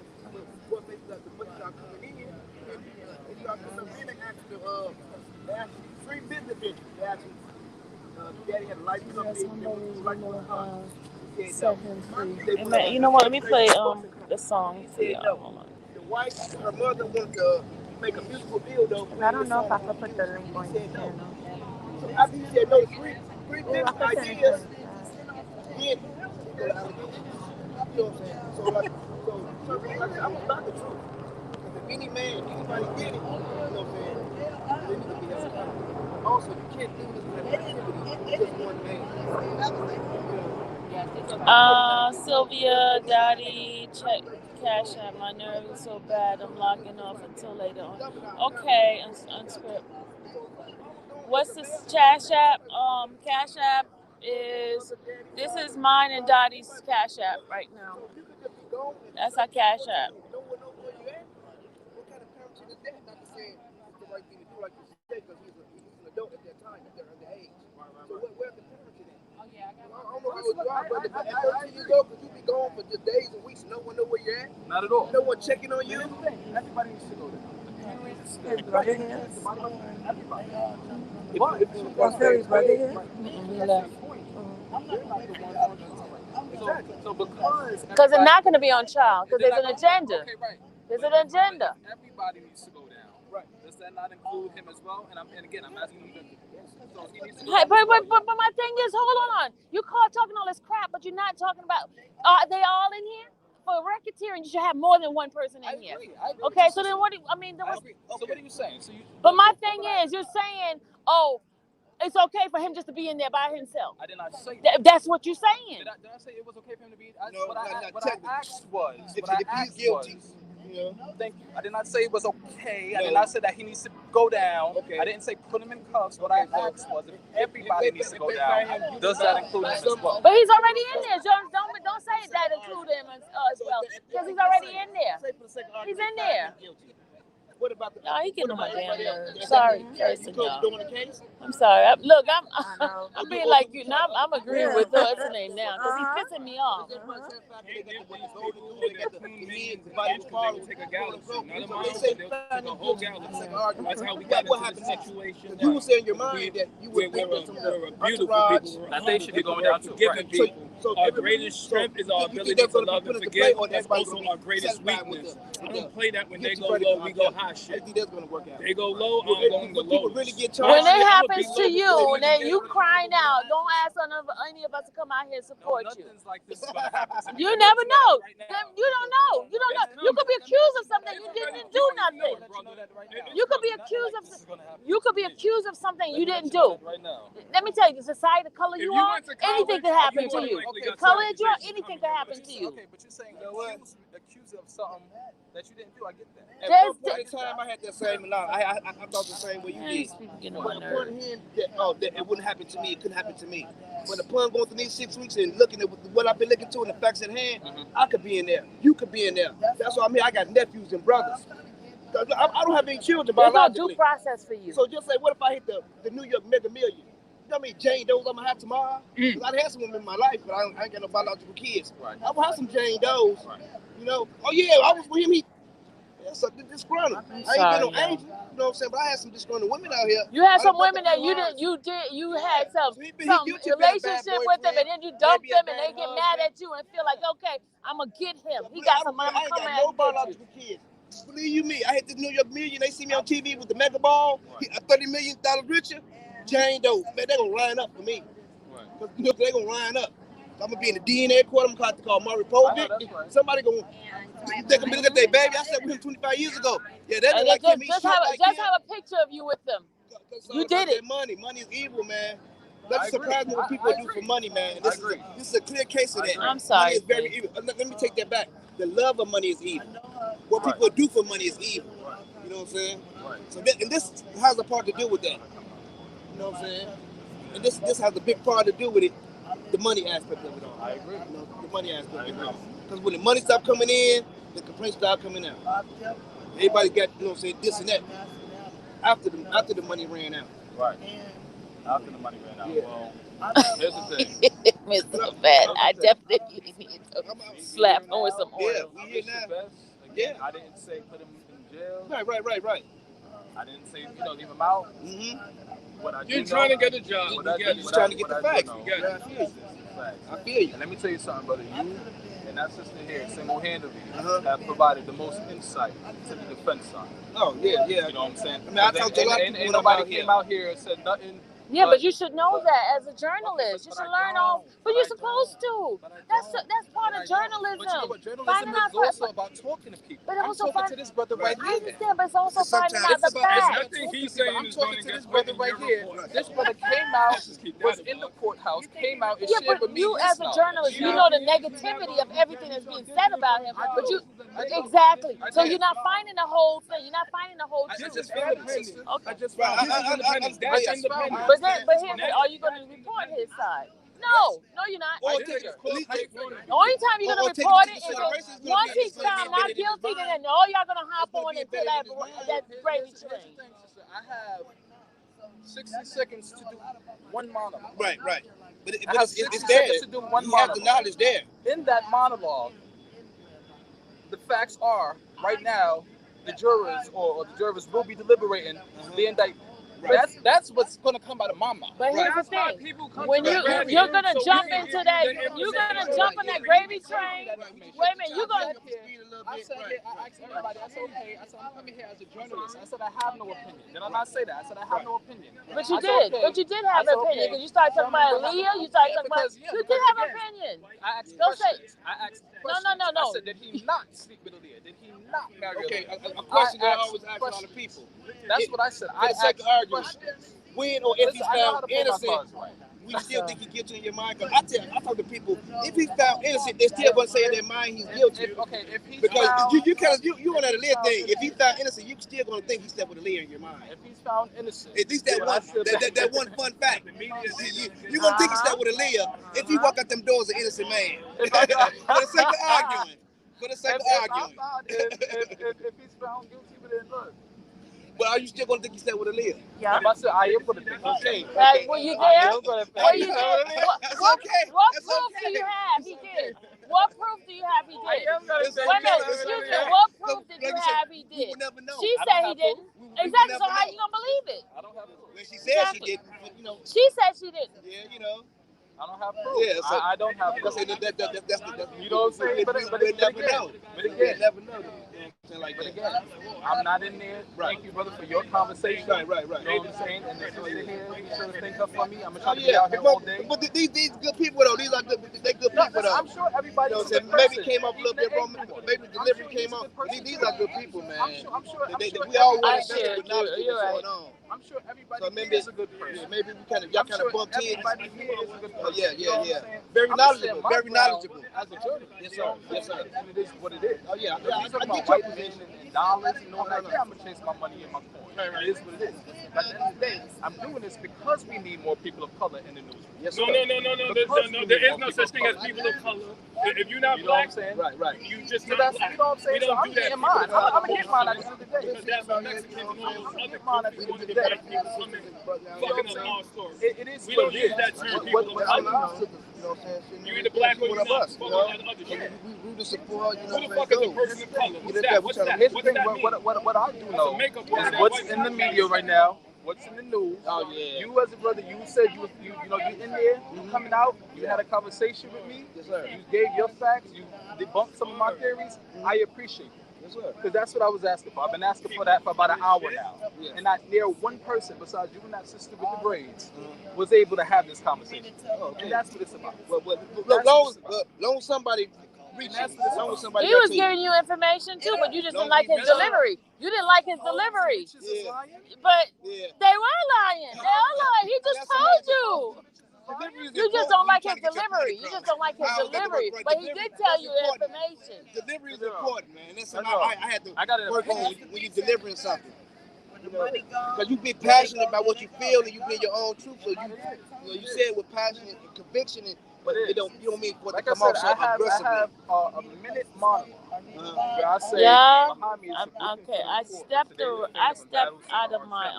Set him free. Amen. You know what? Let me play the song for y'all. Hold on. The wife, her mother wanted to make a musical deal though. I don't know if I could put the link on your channel. So after he said no, three different ideas. Then he got allegations. You know what I'm saying? So like I'm about the truth. Because if any man, anybody did it, you know what I'm saying? They need to be held accountable. Also, you can't do this kind of activity with just one man. Sylvia, Dottie, check Cash App. My nerves are so bad. I'm logging off until later on. Okay, unscript. What's this Cash App? Cash App is, this is mine and Dottie's Cash App right now. That's our Cash App. You be gone for just days and weeks. No one know where you're at. Not at all. No one checking on you. Everybody needs to go there. His brother here? His brother here? He left. So because Because they're not going to be on trial. Because there's an agenda. Okay, right. There's an agenda. Everybody needs to go down. Right. Does that not include him as well? And again, I'm asking you so he needs to go Hey, but my thing is, hold on. You talking all this crap, but you're not talking about, are they all in here? For racketeering, you should have more than one person in here. I agree. Okay, so then what do you, I mean, there was, So what are you saying? but my thing is, you're saying, oh, it's okay for him just to be in there by himself. I did not say that. That's what you're saying. Did I say it was okay for him to be? No, What I asked was, You know? thank you. I did not say it was okay. I did not say that he needs to go down. Okay. I didn't say put him in cuffs. What I asked was if everybody needs to go down, does that include him as well? But he's already in there. Don't say that include him as well. Because he's already in there. He's in there. What about the? No, he getting on my damn everybody else? nerves. Sorry, cursing, You y'all. doing the case? I'm sorry. I'm being like you. Now I'm agreeing with what's her name now because he's pissing me off. Take a galaxy, not a mile, but they'll take a whole galaxy. That's how we got into the situation. You were saying in your mind that you were we're beautiful people. I think should be going down too. Forgiving people. Our greatest strength is our ability to love and forgive. That's also our greatest weakness. I don't play that when they go low, we go high shit. I think that's gonna work out. They go low, I'm going to low. When it happens to you, and then you crying out, don't ask any of us to come out here and support you. Like this is gonna happen to me. You never know. You don't know. You don't know. You could be accused of something you didn't do nothing. You could be accused of something you didn't do. Let me tell you, the society, the color you are, anything could happen to you. The color you are, anything could happen to you. Okay, but you're saying accused of something that you didn't do. I get that. At one point in time, I had that same alarm. I thought the same way you did. But upon hearing that it wouldn't happen to me, it couldn't happen to me. But upon going through these 6 weeks and looking at what I've been looking to and the facts at hand, I could be in there. You could be in there. That's why I'm here. I got nephews and brothers. I don't have any children biologically. There's no due process for you. So just say, what if I hit the New York Mega Million? You know how many Jane Does I'm gonna have tomorrow? I've had some women in my life, but I ain't got no biological kids. Right. I will have some Jane Does. Right. You know? Oh yeah, I was with him. So disgruntled. I ain't been no angel. You know what I'm saying? But I had some disgruntled women out here. You had some women that you had some relationship with them, and then you dump them, and they get mad at you and feel like, okay, I'm gonna get him. He got some money. I'm coming no biological kids. Believe you me, I hit this New York Million. They see me on TV with the mega ball, $30 million richer. Jane Doe, man, they gonna line up for me. Cause you know they gonna line up. I'm gonna be in the DNA court. I'm gonna have to call Maury Povich. Somebody gonna they gonna be looking at their baby. I said with him 25 years ago. Yeah, they like him. Just have a picture of you with them. You did it. Money is evil, man. Doesn't surprise me what people do for money, man. This is a clear case of that. I'm sorry. Money is very evil. Let me take that back. The love of money is evil. What people do for money is evil. You know what I'm saying? So this has a part to do with that. You know what I'm saying? And this has a big part to do with it. The money aspect of it all. I agree. You know, the money aspect of it all. Because when the money stop coming in, the complaints start coming out. Everybody got, you know what I'm saying, this and that. After the money ran out. Right. After the money ran out. Yeah. Well, here's the thing. Mr. Fat, I definitely need to slap him with some oil. Yeah, we here now. Again, I didn't say put him in jail. Right. I didn't say, leave him out. You're trying to get a job. You're trying to get the facts. I feel you. And let me tell you something, brother. You and that sister here, single-handedly, have provided the most insight to the defense side. Oh, yeah. You know what I'm saying? I mean, I talked to a lot of people. Ain't nobody came out here and said nothing. Yeah, but you should know that as a journalist. You should learn all, but you're supposed to. That's part of journalism. But you know what? Journalism is also about talking to people. But I'm also talking to this brother right I here. understand, but it's also finding out the facts. I think he's saying I'm talking to this brother right here. This brother came out, was in the courthouse, came out and shared with me. You as a journalist, you know the negativity of everything that's being said about him. But you exactly. So you're not finding the whole thing. You're not finding the whole truth. I just found it. Okay. I just found it. That's independent. But here's it. Are you going to report his side? No, you're not. The only time you're going to report it is once he's found not guilty, then all y'all going to hop on until that gravy train. I have 60 seconds to do one monologue. Right. But I have 60 seconds to do one you monologue. have the knowledge there. In that monologue, the facts are, right now, the jurors will be deliberating the indictment. That's what's gonna come out of my mouth. But here's the thing: when you're gonna jump into that, you're gonna jump on that gravy train. Wait a minute, you're gonna. I said, I asked everybody. I said, okay. I said, I'm coming here as a journalist. I said, I have no opinion. Did I not say that? I said, I have no opinion. But you did. Okay. But you did have an opinion because you started talking about Aaliyah. You started talking about. You did have an opinion. I asked Don't say. I asked No. I said, did he not sleep with Aaliyah? Did he not marry Aaliyah? Okay, a question that I always ask a lot of people. That's what I said. I asked questions. When or if he's found innocent, we still think he's guilty in your mind. Because I talk to people, if he's found innocent, they still gonna say in their mind he's guilty. If he's because found, you on that Aaliyah thing. If he's found innocent, you still gonna think he slept with Aaliyah in your mind. If he's found innocent, at least that one fun fact. You gonna think he slept with Aaliyah if he walk out them doors an innocent man. For the sake of arguing. If he's found guilty, then look. But are you still gonna think he said with a live? Yeah. I said I am gonna think. Okay. Were you there? Were you there? That's okay. What That's proof okay. do you have he did? What proof do you have he did? It's Wait a minute, okay. excuse me. What proof did you Like I said, have he we did? would never know. She said he didn't. Exactly. So how you gonna believe it? I don't have proof. Well, she said Exactly. she didn't, but you know. She said she didn't. Yeah, you know. I don't have proof. Yeah, so I don't have proof. That's You know what I'm saying? But never know. But again, never know. Like but again, I'm not in there. Thank you, brother, for your conversation. Right. You know what I'm saying? And the sister here, you sure to think up for me. I'm gonna try to Oh, be out here all day. But these good people though, these are good. They good people though. I'm sure everybody. You know what I'm saying? Maybe it came up a little bit wrong. Maybe the delivery came up. These are good people, man. I'm sure. We all want to share. with knowledge of You're what's right. going on. I'm sure everybody So maybe is a good person. Yeah, maybe y'all kind of bumped heads. Everybody here is a good person. Yeah. Very knowledgeable. Very knowledgeable. As a journalist. Yes, sir. Yes, sir. And it is what it is. Oh yeah. I get your position and dollars and all that. Yeah, I'm gonna chase my money in my coin. It is what it is. But at the end of the day, I'm doing this because we need more people of color in the news. Yes, sir. No. There is no such thing as people of color. If you're not black, right. you just So not that's, black. you know what I'm saying? We So don't I'm do that. getting mine. I'm gonna get mine at the end of the day. Because that's what Mexicans and all those other countries want to get black people coming, fucking up our stories. It is We don't what it use is. that term people of color. You either black or you're not. Fuck all that other shit. We root to support, Who the fuck is a person of color? What's that? What's that? Here's the What thing, does that mean? what I do know a makeup is word. what's in the media right now, what's in the news. Oh yeah. You as a brother, you said you know you're in there, you coming out, you had a conversation with me. Yes, sir. You gave your facts, you debunked some of my theories. I appreciate it. Yes, sir. Because that's what I was asking for. I've been asking for that for about an hour now. Yes. And not near one person besides you and that sister with the braids was able to have this conversation. Okay. And that's what it's about. Long somebody reach you. Long somebody He was giving you information too, but you just didn't like his delivery. You didn't like his delivery. Yeah. But Yeah. they were lying. They are lying. He just told you. You just don't like his delivery. You just don't like his delivery. But he did tell you information. Delivery is important, man. That's something I had to work on when you're delivering something. Because you be passionate about what you feel and you be in your own truth. So you say it with passion and conviction, but you don't mean for it to come off so aggressively. I have a minute monologue. Where I say, Yeah. behind me is Okay. I stepped out of my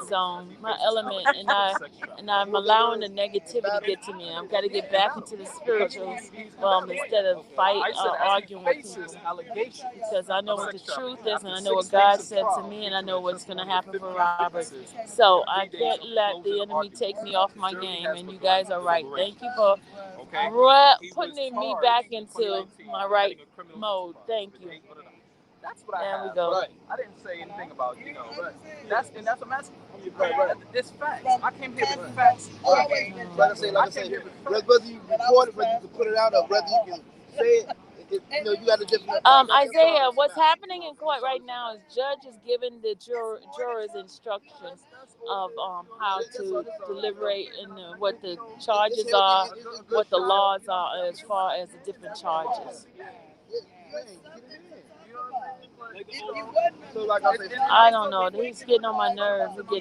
zone, my element, and I'm allowing the negativity to get to me. I've got to get back into the spiritual instead of arguing with people. Because I know what the truth is, and I know what God said to me, and I know what's going to happen for Robert. So I can't let the enemy take me off my game. And you guys are right. Thank you for putting me back into my right mode. Thank you. That's what I There have. we go. Right. I didn't say anything about, but that's what I'm asking. Right. It's facts. I came here with facts. Like I say, whether you record it, whether you can put it out, or whether you can say it, you got to just. Isaiah, what's happening in court right now is judge is giving the jurors instructions of how to deliberate and what the charges are, what the laws are as far as the different charges. I don't know. He's getting on my nerves. He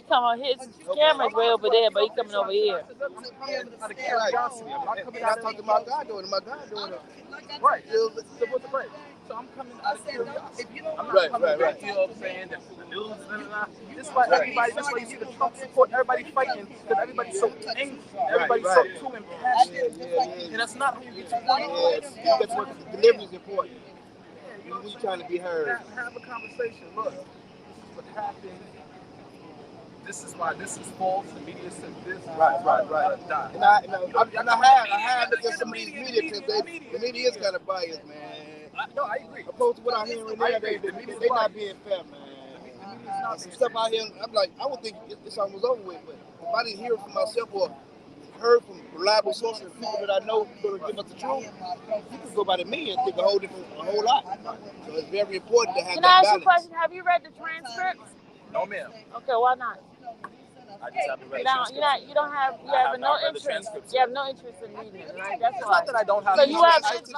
come on. His camera's way over there, but he coming over here. I'm not talking about God doing it. My God doing it. Right. So I'm coming out of curiosity. I'm not coming back, you know what I'm saying? The news, this is why everybody, that's why you see the Trump support, everybody fighting, because everybody's so angry. Everybody's so too impassioned. And that's not who you are. That's what the delivery is important. We're trying to be heard. Have a conversation. Look, this is what happened. This is why this is false. The media said this. Right. And I have looked at some of these media because the media is kind of biased, man. No, I agree. Opposed to what I'm hearing there, they're not being fair, man. Some stuff out here, I'm like, I would think this song was over with, but if I didn't hear it for myself or heard from reliable sources and people that I know going to give us the truth, you could go by the media and think a whole lot. So it's very important to have Can that I ask balance. you a question? Have you read the transcripts? No, ma'am. Okay, why not? I just haven't read You have no interest. You have no interest in reading it, right? That's why. It's not that I don't have. So you have. It's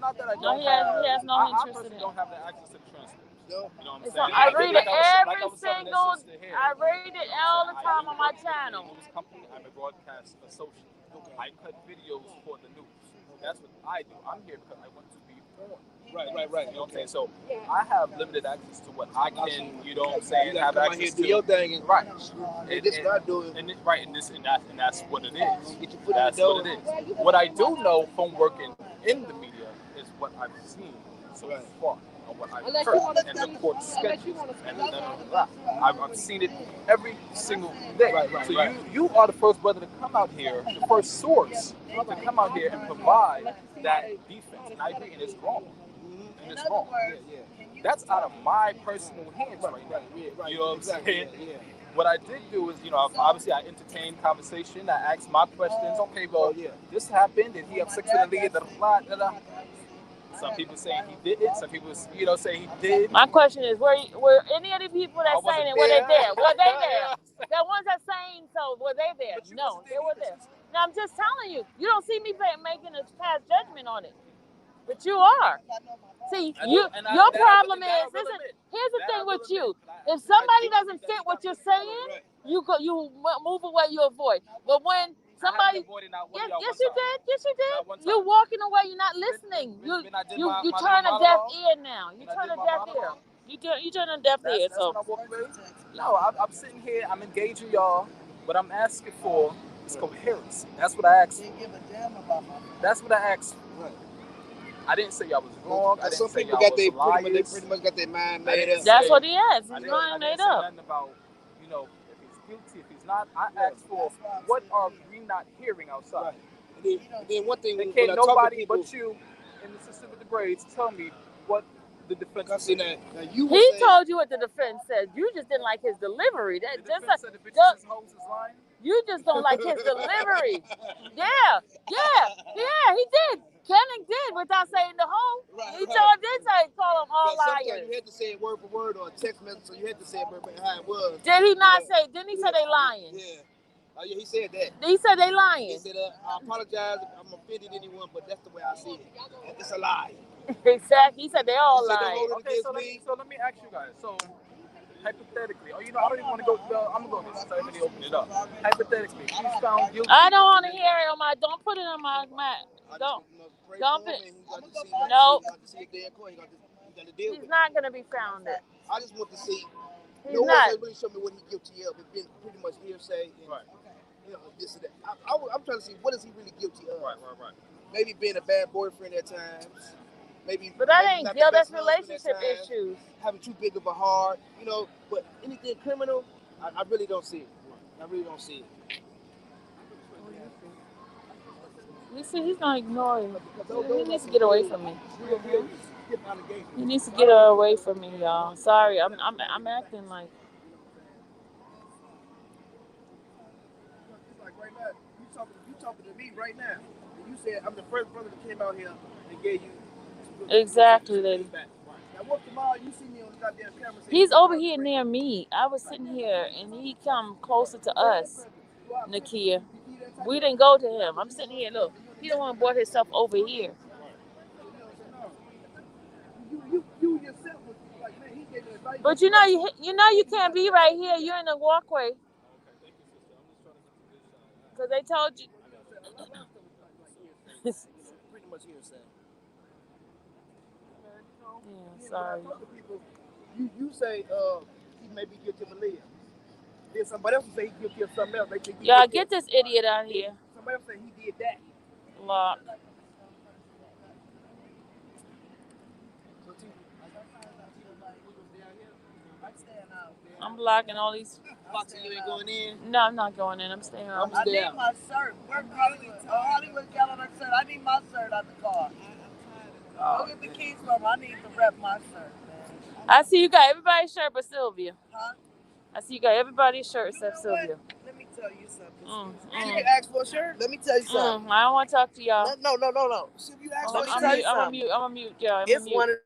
not that I don't No, he has no interest in it. I don't have the access to the transcripts. No. You know what I'm saying? I read it every single. I read it all the time on my channel. I'm a broadcast associate. I cut videos for the news. That's what I do. I'm here because I want to be Right. You know what I'm saying? So I have limited access to what I can, you know what I'm saying, have access to. Do your thing and Right. And this what I do. And that's what it is. That's what it is. What I do know from working in the media is what I've seen so far, and what I've heard, and the court sketches, and I've seen it every single day. So you are the first brother to come out here, the first source to come out here and provide that defense. And I agree, and it's wrong. And it's wrong. That's out of my personal hands right now. You know what I'm saying? What I did do is, obviously I entertained conversation. I asked my questions. Okay, well, this happened. Did he have sex with Aaliyah? Some people saying he didn't. Some people, say he did. My question is, were any of the people that saying it, were they there? Were they there? The ones that saying so, were they there? No, they were there. No, I'm just telling you. You don't see me making a past judgment on it. But you are. See, your problem is, here's the thing with you. If somebody doesn't fit what you're saying, you move away, you avoid. But when somebody, yes you did. You're walking away, you're not listening. You turn a deaf ear now. You turn a deaf ear. You turn a deaf ear. So no, I'm sitting here, I'm engaging y'all. What I'm asking for is coherence. That's what I asked for. That's what I asked for. I didn't say y'all was wrong. I didn't say y'all was liars. They pretty much got their mind made up. That's what he has. His mind made up. Nothing about, if he's guilty, if he's not. I asked for what are we not hearing outside. And then one thing, and can't nobody but you in the system of the grades tell me what the defense said. He told you what the defense said. You just didn't like his delivery. The defense said the bitches hoes is lying. You just don't like his delivery. Yeah, he did. Kenning did without saying the whole. He did call them all liars. Sometimes you had to say it word for word or a text message, so you had to say it how it was. Did he not say? Didn't he say they lying? Yeah. Oh yeah, he said that. He said they lying. He said, I apologize if I'm offended anyone, but that's the way I see it. It's a lie. Exactly. He said they all lying. Okay, so let me ask you guys. So hypothetically, I don't even want to go. I'm gonna go ahead and really open it up. Hypothetically, he's found guilty. I don't want to hear it on my. Don't put it on my mat. Don't it. No. He's not gonna be found. I just want to see. He's not. Really show me what he's guilty of. It's been pretty much hearsay. And, this and that. I'm trying to see what is he really guilty of. Right. Maybe being a bad boyfriend at times. But that ain't guilt. That's relationship issues. Having too big of a heart, But anything criminal, I really don't see it. I really don't see it. You see, he's gonna ignore you. He needs to get away from me. He needs to get away from me, y'all. Sorry, I'm acting like. It's like right now, you talking to me right now. And you said I'm the first brother that came out here and gave you. Exactly, lady. Now what tomorrow you see me on the goddamn camera? He's over here near me. I was sitting here and he come closer to us, Nakia. We didn't go to him. I'm sitting here. Look, he the one brought himself over here. But you can't be right here. You're in the walkway. Because they told you. Pretty much hearsay. Yeah, sorry. You say he may be guilty of Aaliyah. Then somebody else will say he's guilty of something else. Y'all get this idiot out here. Somebody else say he did that. Lock. I'm blocking all these. Foxy, you ain't going in? No, I'm not going in. I'm staying out. I need my shirt. Where's Hollywood got on her shirt? I need my shirt out the car. Go get the keys from her. I need to rep my shirt, man. I see you got everybody's shirt but Sylvia. Huh? I see you got everybody's shirt except Sylvia. Let me tell you something. You can ask for a shirt? Let me tell you something. I don't want to talk to y'all. No. See, if you ask for a shirt, I'm a mute, y'all. It's one of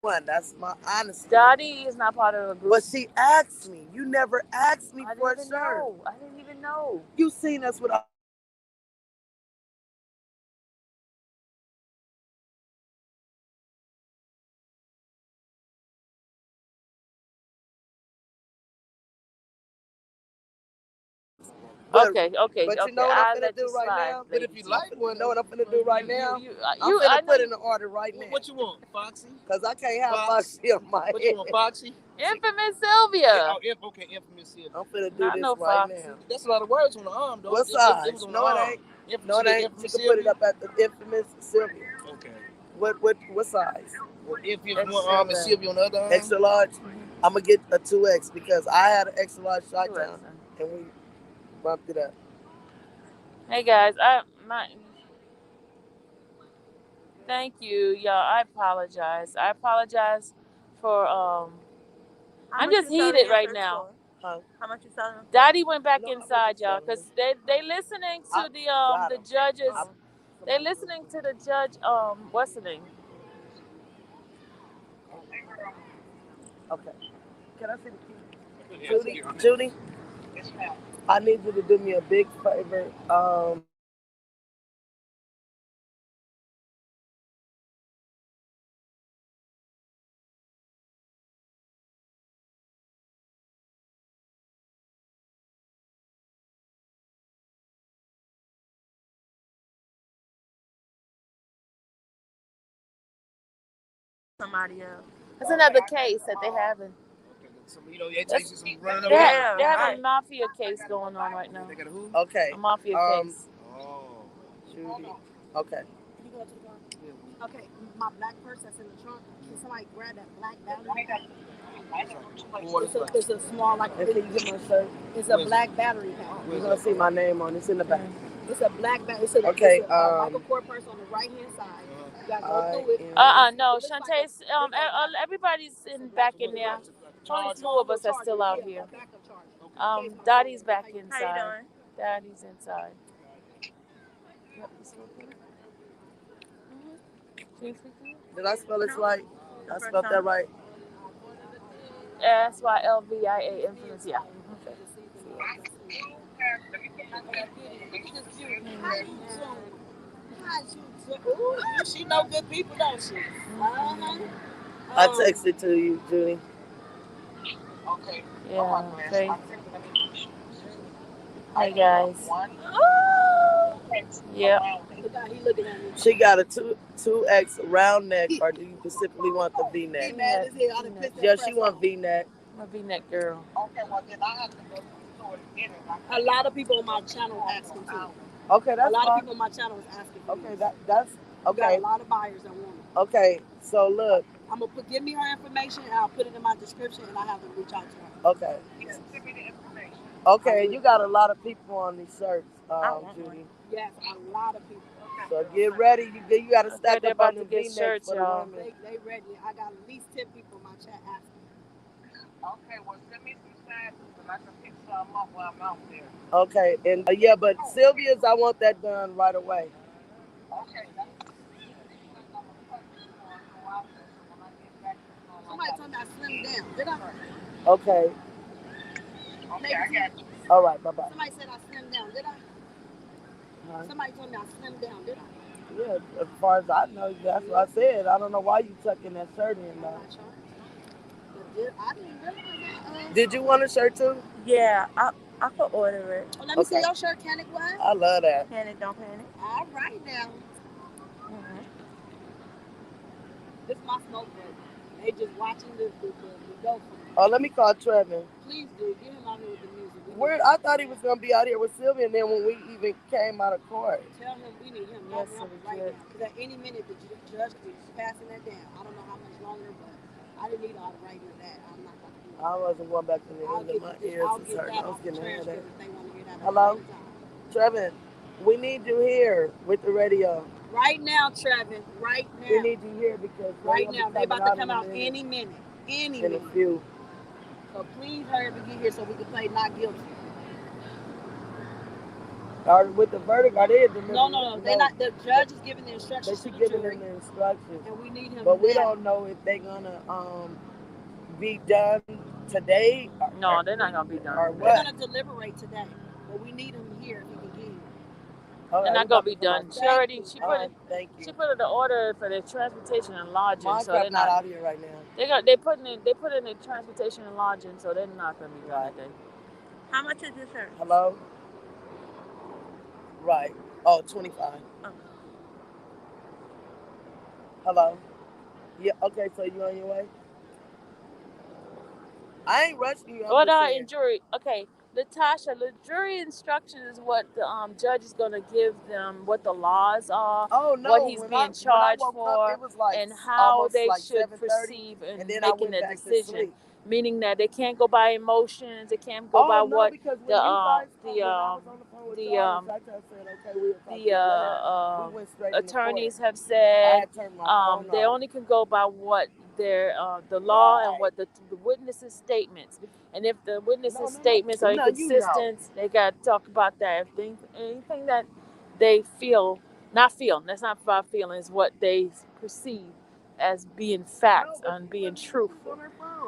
one. That's my honesty. Dottie is not part of a group. But she asked me. You never asked me for a shirt. I didn't even know. You seen us with But, okay. But you know what I'm finna do right now? But if you like one, you know what I'm finna do right now? I'm I finna put know in an order right now. What you want, Foxy? Because I can't have Foxy on my head. What you want, Foxy? Infamous Sylvia. Okay, Infamous Sylvia. I'm finna do Not this no right Foxy. now. That's a lot of words on the arm, though. What size? It was on No, the it arm. ain't. No, it ain't. You can put it up at the Infamous Sylvia. Okay. What size? Well, if it's one arm and Sylvia on the other arm. Extra large. I'm gonna get a 2X because I had an extra large shotgun and we bumped it up. Hey guys, thank you, y'all. I apologize. I apologize for I'm just heated right now. Huh? How much you selling them? Daddy went back inside, y'all, because they listening to the judges. They listening to the judge. What's the name? Okay. Can I see the key? Judy, I need you to do me a big favor. Somebody else. It's another case that they having. So, you know, they take some running They around. have a mafia case going on right now. They got a who? Okay. A mafia case. Oh. Judy. Okay. You go to the car? Okay, my black purse that's in the trunk. Can somebody grab that black battery? It's a small, like, And can you get my shirt? it's a black battery pack. You're gonna see my name on it. It's in the back. It's a black battery. It's a Michael Kors purse on the right hand side. You gotta go through it. No, Shantae's everybody's back in there. Only two of us are still out here. Dottie's back inside. How you doing? Daddy's inside. Did I spell it right? I spelled that right. SYLVIA, infamous, yeah. She know good people, don't she? I texted to you, Judy. Okay. Yeah. Okay. Hi guys. Yep. She got a 2X round neck, or do you specifically want the V-neck? Yeah, she want V-neck. I'm a V-neck girl. Okay, well then I have to go to the store to get it. A lot of people on my channel asking too. Okay, that's a lot of people on my channel is asking for okay, that's okay. Got a lot of buyers that want it. Okay, so look. I'm gonna give me her information and I'll put it in my description and I have them reach out to her. Okay. Yes. Give me the information. Okay, you got a lot of people on these shirts, Judy. Yes, a lot of people. Okay. So get ready. You got to stack up on the V-necks for the women. They ready. I got at least 10 people in my chat asking. Okay, well send me some sizes and I can pick some up while I'm out there. Okay, and yeah, but Sylvia's, I want that done right away. Okay. Somebody told me I slimmed down. Did I? Okay. Okay, I got you. All right, bye-bye. Somebody said I slimmed down. Did I? Huh? Somebody told me I slimmed down. Did I? Yeah, as far as I know, that's what I said. I don't know why you tucking that shirt in though. I didn't realize that. Did you want a shirt too? Yeah, I could order it. Oh, let me see your shirt. Can it what? I love that. Panic, don't panic. All right now. This is my smoke break. They just watching the go. Oh, let me call Trevin. Please do. Get him out here with the music. I thought he was gonna be out here with Sylvia, and then when we even came out of court. Tell him we need him right now. Because at any minute the judge could be passing that down. I don't know how much longer, but I didn't need all the writing of that. I'm not gonna do it. I wasn't going back to the end. My ears is hurting. I was getting a headache. Hello, Trevin. We need you here with the radio. Right now, Trevin. Right now. We need you here because right now they about to come out any minute. Any minute. In a few. So please hurry up and get here so we can play not guilty. With the verdict, are they? No. They're not. The judge is giving the instructions. They're giving them the instructions. And we need him. But we don't know if they're gonna be done today. No, they're not gonna be done. Or what? They're gonna deliberate today, but we need him here if he can get here. They're not gonna be done. She put in the order for their transportation and lodging. So they're not out here right now. They put in the transportation and lodging, so they're not gonna be done today. How much is this shirt? Hello? Right. Oh, 25. Hello? Yeah, okay, so you on your way? I ain't rushing you. What are in jury? Okay, Latasha, the jury instruction is what the judge is going to give them, what the laws are, what he's being charged for, and how they should perceive in making a decision. Meaning that they can't go by emotions, they can't go by what the attorneys have said. They only can go by what their the law and what the witnesses' statements. And if the witnesses' statements are inconsistent, they got to talk about that. If anything that they that's not about feelings, what they perceive as being facts and being truthful.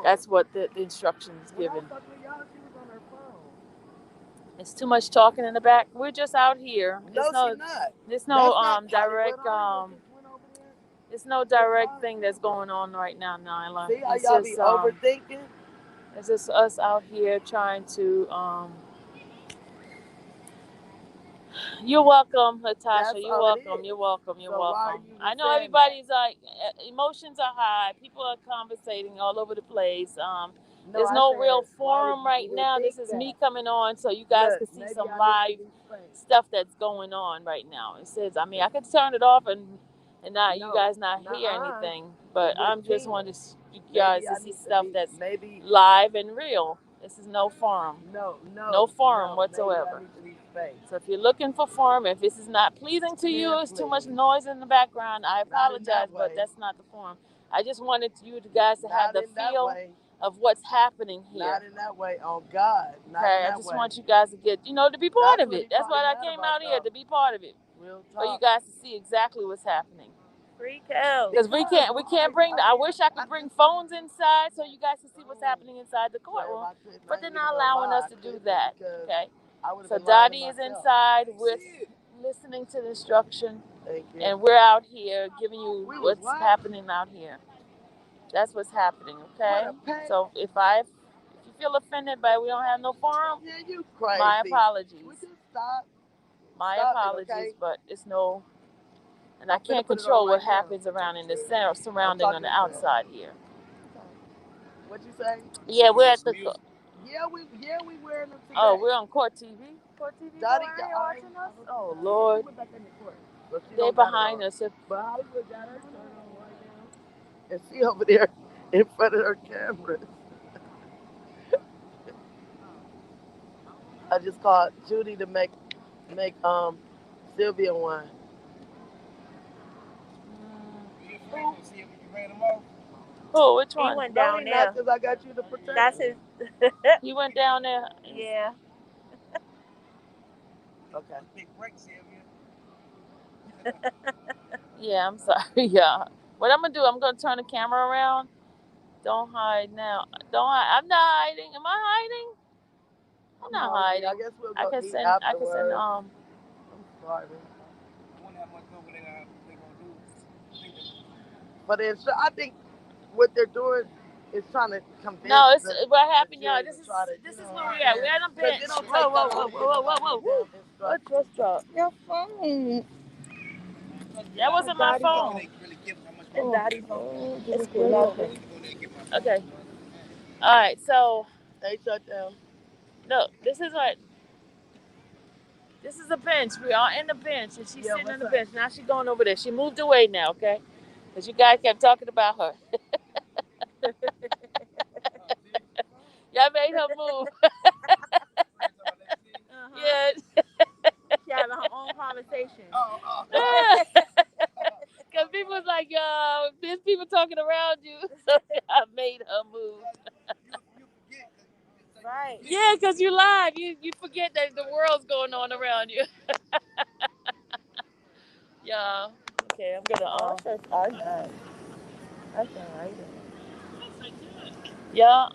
That's what the instruction is given. It's too much talking in the back. We're just out here. There's no direct it's no direct thing that's going on right now, Nyla. See how y'all be overthinking? It's just us out here trying to You're welcome, Latasha. You're welcome. You're welcome. You're welcome. I know everybody's like, emotions are high. People are conversating all over the place. There's no real forum right now. This is me coming on so you guys can see some live stuff that's going on right now. It says, I mean, I could turn it off and not you guys not hear anything, but I'm just wanting you guys to see stuff that's live and real. This is no forum. No forum whatsoever. So if you're looking for forum, if this is not pleasing to you, it's too much noise in the background, I apologize, but that's not the forum. I just wanted you guys to have the feel of what's happening here. Not in that way, on God. Okay, I just want you guys to get, to be part of it. That's why I came out here, to be part of it. For you guys to see exactly what's happening. Because we can't bring. I wish I could bring phones inside so you guys can see what's happening inside the courtroom, but they're not allowing us to do that. Okay. So Dottie is inside with listening to the instruction, and we're out here giving you what's happening out here. That's what's happening. Okay. So if you feel offended by we don't have no forum, my apologies. My apologies, but it's no. And I can't control what happens around in the center, surrounding on the outside here. What you say? Yeah, we're at the. Yeah, we wearing them today. Oh, we're on Court TV. Court TV. Daddy, watching us. Oh Lord. They behind us. But Hollywood got her shirt on right now, and she over there in front of her camera. I just called Judy to make Sylvia one. Oh, which one? He went down there. Because I got you to protect. That's his. He went down there. Yeah. Okay. Yeah, I'm sorry. Yeah. What I'm gonna do? I'm gonna turn the camera around. Don't hide now. Don't hide. I'm not hiding. Am I hiding? I'm not hiding. I guess we'll go I can eat send. afterwards. I'm starving. But I think what they're doing is trying to convince. No, it's what happened, y'all. This is where we at. We're at a bench. Whoa. What's up? Your phone. That wasn't my phone. It's Daddy's phone. It's cool. Okay. All right. So. They shut down. No, this is a bench. We are in the bench, and she's sitting on the bench. Now she's going over there. She moved away now, okay? Because you guys kept talking about her. Y'all made her move. Yeah. She having her own conversation. Because people was like, there's people talking around you. So I made her move. Right. Yeah, because you're live. You forget that the world's going on around you. Yeah. Okay, I'm gonna. That's all right. Yeah.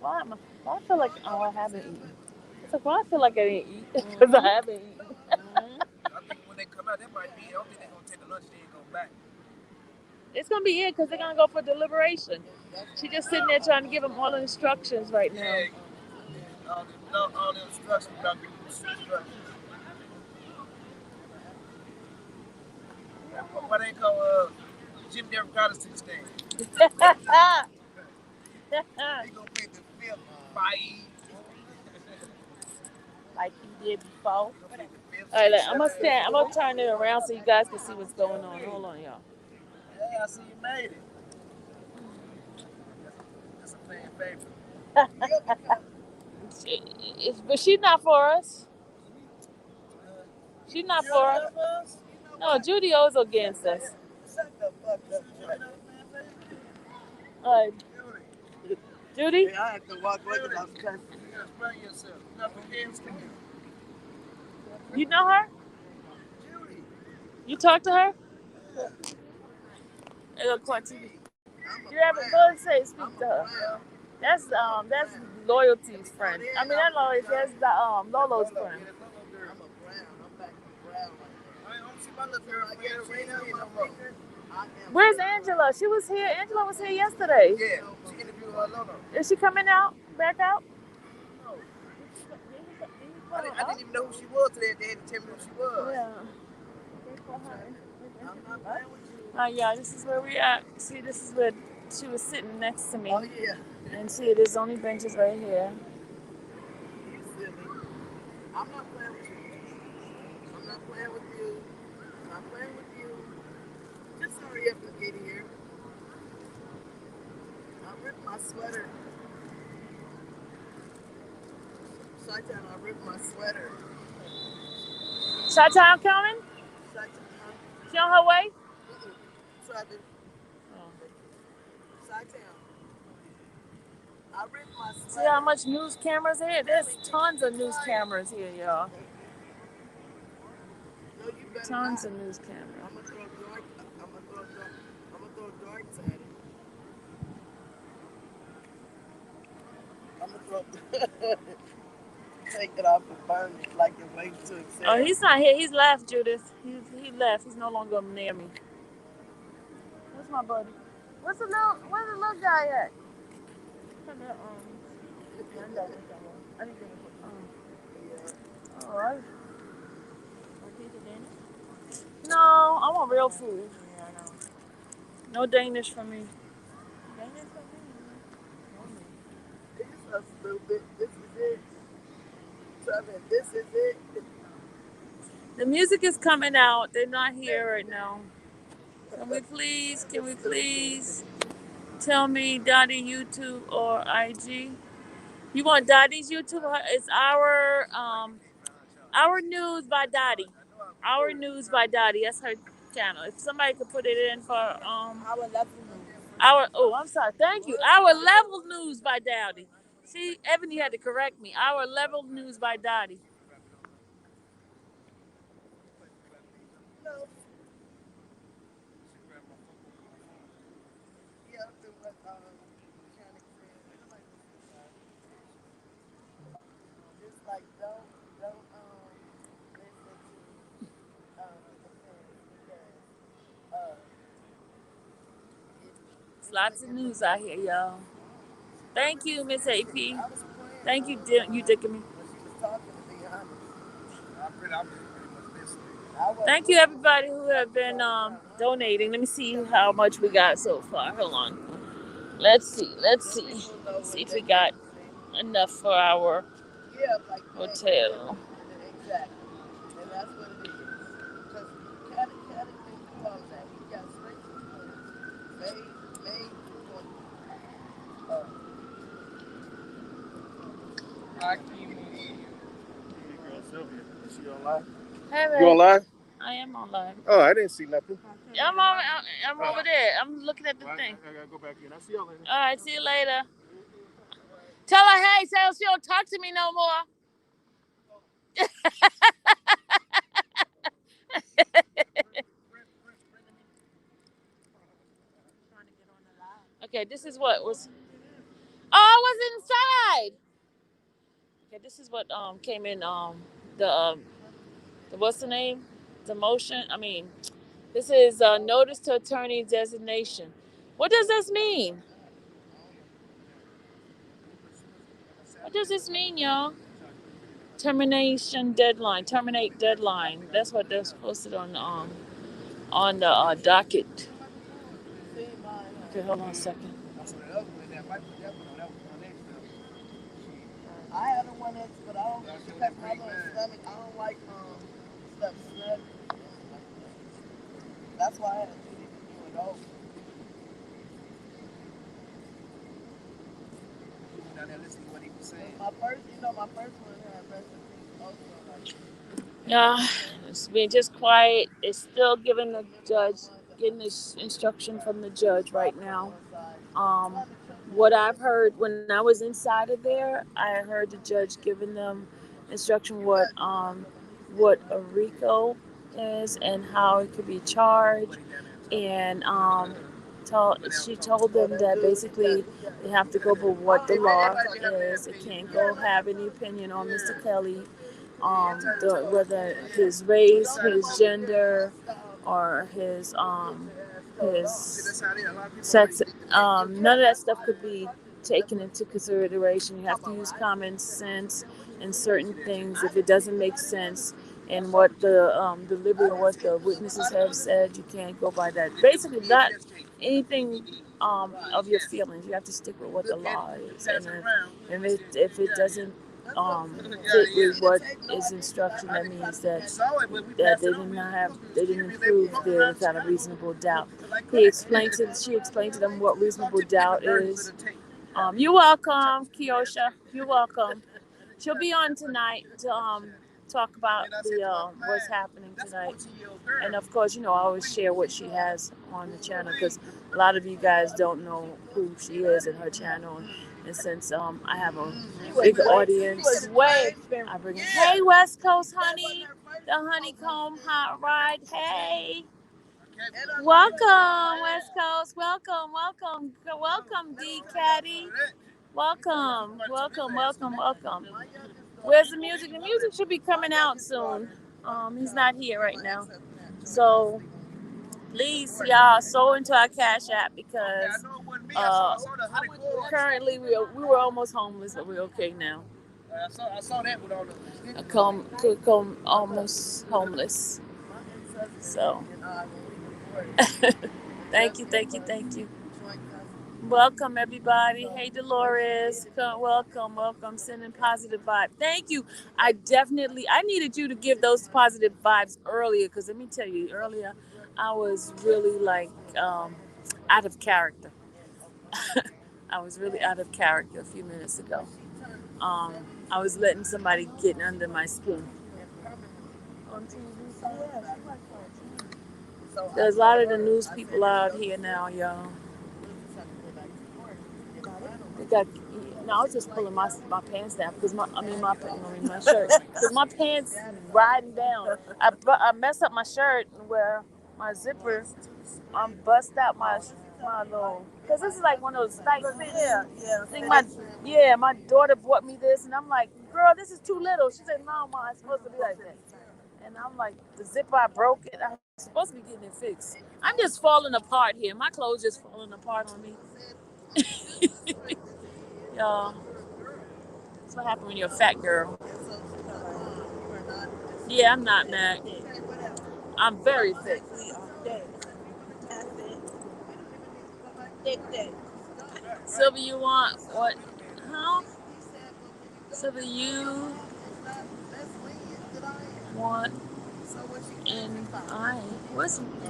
Why I feel like I haven't eaten. It's like why I feel like I didn't eat because I haven't eaten. I think when they come out, that might be. I don't think they're gonna take the lunch. They ain't go back. It's gonna be it because they're gonna go for deliberation. She's just sitting there trying to give them all the instructions right now. Yeah, all the instructions. Got to give them instructions. What they call Jim Derrick Carter's to the stand. He gonna pay the fifth fight. Like he did before. All right, look, I'm gonna turn it around so you guys can see what's going on. Hold on, y'all. Hey, I see you made it. That's a fan favorite. But she's not for us. She's not for us. No, Judy O's against us. Shut the fuck up, Judy? Yeah, I have to walk away because I was cussing. You gotta explain yourself. You got the hands coming. You know her? Judy. You talk to her? Hey, look, TV. You haven't go and say speak to her. That's Loyalty's friend. I mean not Loyalty, that's the Lolo's friend. Where's Angela? She was here. Angela was here yesterday. Yeah, she interviewed Lolo. Is she coming out? Back out? No. I didn't even know who she was today. They had to tell me who she was. Yeah. Yeah, this is where we at. See, this is where she was sitting next to me. Oh, yeah. And see, there's only benches right here. You silly. I'm not playing with you. I'm not playing with you. I'm not playing with you. Just hurry up and get here. I ripped my sweater. Shy-Town, I ripped my sweater. Shy-Town coming? Shy-Town. She on her way? Driving. Shy-Town. I ripped my sweater. See how much news cameras here? There's tons of news cameras here, y'all. No, you better tons not. of news cameras. I'm gonna throw darts at it. I'm gonna take it off and burn it like it waits to accept. Oh, he's not here. He's left, Judith. He left. He's no longer near me. Where's my buddy? Where's the little guy at? I didn't get it. All right. No, I want real food. Yeah, I know. No Danish for me. Danish for me? He's so stupid. This is it. Trevor, this is it. The music is coming out. They're not here right now. Can we please tell me Dottie YouTube or IG? You want Dottie's YouTube? It's our news by Dottie. Our news by Dottie. That's her channel. If somebody could put it in for Our level news. I'm sorry. Thank you. Our level news by Dottie. See, Ebony had to correct me. Our level news by Dottie. Lots of news out here, y'all. Thank you, Miss AP. Thank you, you dicking me. Thank you, everybody who have been donating. Let me see how much we got so far. Hold on. Let's see if we got enough for our hotel. And that's what it is. Because Cat didn't do all of that. He got straight to the point. May 20. Girl Sylvia, is she on live? Hey, you on live? I am on live. Oh, I didn't see nothing. I'm over there. I'm looking at the thing. I gotta go back in. I'll see y'all later. All right, see you later. Tell her, hey, tell her she don't talk to me no more. Okay, this is what was. Oh, I was inside. Okay, this is what came in the what's the name? The motion. This is notice to attorney designation. What does this mean? What does this mean, y'all? Terminate deadline. That's what they're posted on on the docket. Okay, hold on a second. I had the one that's, but I don't because my little stomach. I don't like stuff snug. That's why I had to do it over. Down there listening to what he was saying. My first one had rest in peace also. Yeah, it's being just quiet. It's still giving the judge, getting this instruction from the judge right now. Um, what I've heard when I was inside of there, I heard the judge giving them instruction what a RICO is and how it could be charged, and she told them that basically they have to go by what the law is. They can't go have any opinion on Mr. Kelly, whether his race, his gender, or his sex. None of that stuff could be taken into consideration. You have to use common sense in certain things. If it doesn't make sense, and what the delivery or what the witnesses have said, you can't go by that. Basically, not anything of your feelings. You have to stick with what the law is, and if it doesn't fit with what is instruction, that means that they didn't prove there without a reasonable doubt. She explained to them what reasonable doubt is. You're welcome, Kiosha. You're welcome. She'll be on tonight to talk about the what's happening tonight. And of course, I always share what she has on the channel because a lot of you guys don't know who she is in her channel. And since I have a big audience, I bring in, hey West Coast honey, the honeycomb hot ride. Hey, welcome West Coast, welcome D Caddy, welcome. Where's the music? The music should be coming out soon. He's not here right now, so please, y'all, sow into our Cash App because currently we were almost homeless, but we're okay now. I saw that with all the almost homeless. So thank you. Welcome everybody. Hey Dolores, welcome. Sending positive vibe. Thank you. I needed you to give those positive vibes earlier because let me tell you, earlier I was really like out of character. I was really out of character a few minutes ago. I was letting somebody get under my skin. There's a lot of the news people out here now, y'all. They got. No, I was just pulling my pants down because my shirt because my pants riding down. I messed up my shirt where my zipper. Bust out my little because this is like one of those tight fits. My daughter bought me this and I'm like, girl, this is too little. She said, no, ma, it's supposed to be like that. And I'm like, the zipper, I broke it. I'm supposed to be getting it fixed. I'm just falling apart here. My clothes just falling apart on me. Y'all, that's what happened when you're a fat girl. Yeah, I'm not mad. I'm very thick. Sylvia, you want what? Huh? Sylvia, you want NI?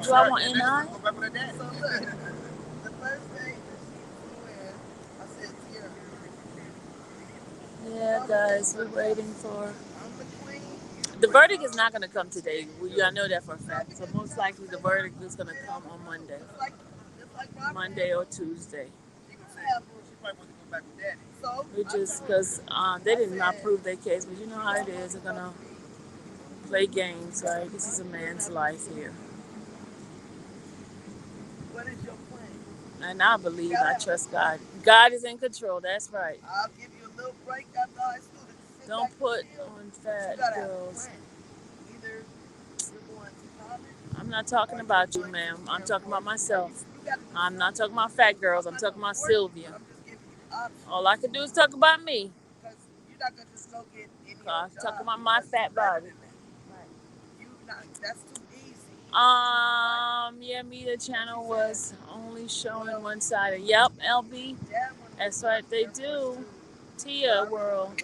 Do I want NI? Yeah, guys, we're waiting for. The verdict is not going to come today. I know that for a fact. So most likely the verdict is going to come on Monday or Tuesday. Which is because they did not prove their case, but you know how it is. They're going to play games, right? This is a man's life here. What is your plan? And I trust God. God is in control, that's right. I'll give you a little break after high school. Don't put on fat girls. Either you're going to college. I'm not talking about you, ma'am. I'm talking about myself. I'm not talking about fat girls. I'm talking about Sylvia. All I can do is talk about me. Because you're not going to just go get any I'm talking about my fat body. That's too easy. Yeah, media channel was only showing one side. Yep, LB. That's what they do. Tia World.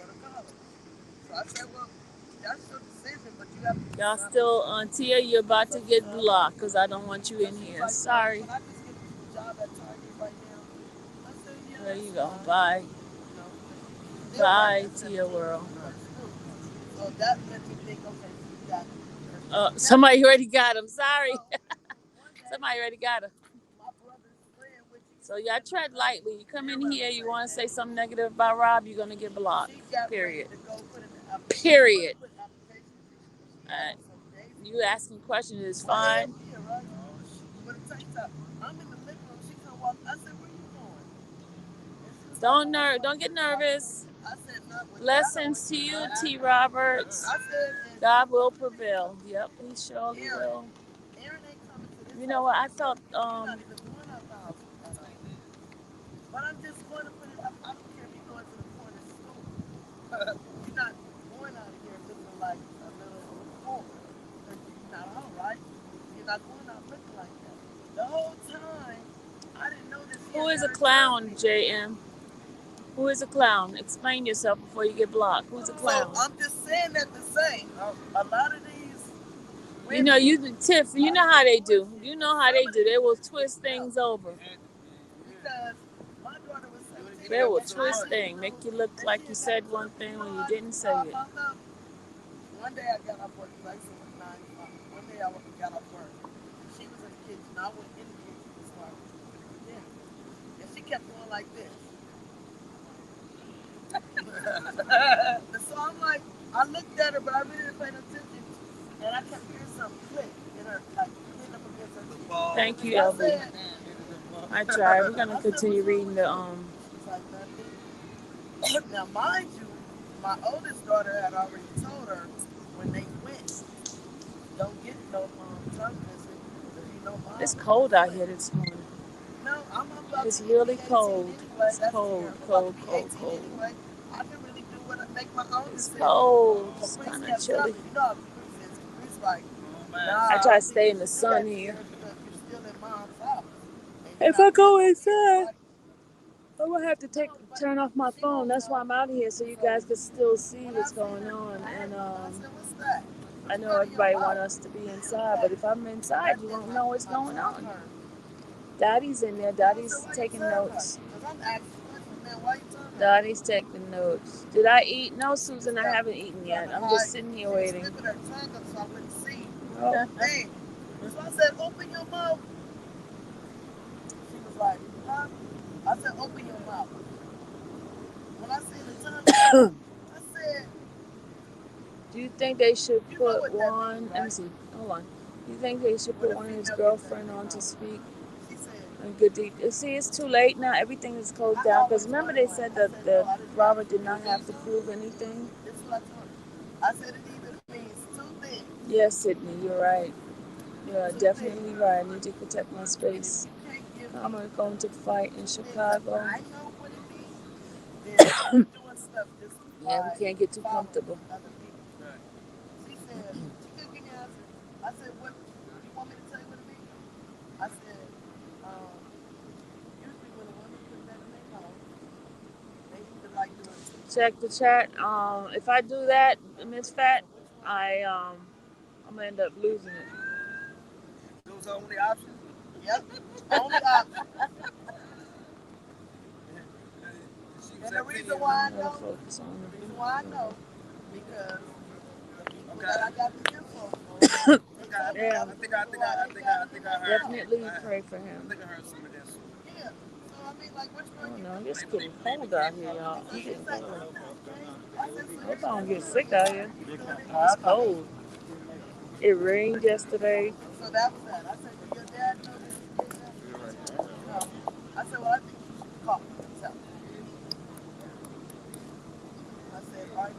Y'all still on Tia? You're about to get blocked because I don't want you in here. Sorry. There you go. Bye. Bye, Tia World. Somebody already got him. Sorry. Somebody already got him. So y'all tread lightly. You come in here, you want to say something negative about Rob, you're going to get blocked. Period. Period. You asking questions is fine. Don't get nervous. Blessings to you, T. Roberts. God will prevail. Yep, he surely will. You know what? I felt But I'm just going to put it up. I don't care if you're going to the corner school. You're not going out of here looking like a little fool. You're not all right. You're not going out looking like that. The whole time, I didn't know this. Who is a clown, JM? Who is a clown? Explain yourself before you get blocked. Who's a clown? So I'm just saying that to say, a lot of these women, you know, Tiff, you know how they do. You know how they do. They will twist things over. Because my daughter was 17. They will twist things, make you look like you said one thing when you didn't say it. One day I got off work, like it was 9 o'clock. One day I got off work. She was in the kitchen. I went in the kitchen to start dinner. And she kept going like this. So I'm like, I looked at her, but I really didn't pay no attention. And I kept hearing something click in her, like, hitting up against her. Thank you, LB. I tried. We're going to continue reading the... Now, mind you, my oldest daughter had already told her when they went, don't get no tongue twisted. It's cold out here this morning. No, it's really cold. Anyway. It's cold. Anyway. I can really do what I make my own It's decision. cold. It's kind of chilly. I try to stay in the sun here. If I go inside, I'm going to have to turn off my phone. That's why I'm out here, so you guys can still see what's going on. And I know everybody wants us to be inside, but if I'm inside, you won't know what's going on. Daddy's in there. Daddy's taking notes. Daddy's taking notes. Did I eat? No, Susan, I haven't eaten yet. I'm just sitting here waiting. Oh. So I said, open your mouth. She was like, huh? I said, open your mouth. When I seen the tongue, I said, do you think they should put one, let me see, hold on. Do you think they should put one of his girlfriend on to speak? Good deed. See, it's too late now. Everything is closed down. Because remember they said that Robert did not have to prove anything? I said it either means two things. Yes, Sydney, you're right. You are definitely right. I need to protect my space. I'm going to fight in Chicago. Yeah, we can't get too comfortable. She said, she couldn't give me an answer. I said, what, you want me to tell you what it means? I said, usually when a woman puts that in their mouth, they either like doing it. Check the chat. If I do that, Miss Fat, I'm gonna end up losing it. Those are only options? Yep. Only options. And the reason why I know, because I got this info. Yeah. I think I heard. Definitely pray for him. I think I heard some of this. Yeah. So I mean, like, which one? Oh no, it's getting cold out here, y'all. I'm getting cold. I hope I don't get sick out here. It's cold. It rained yesterday. So that was that. I said, did your dad know this? No. I said, well, I think you should call himself. I said, RJ.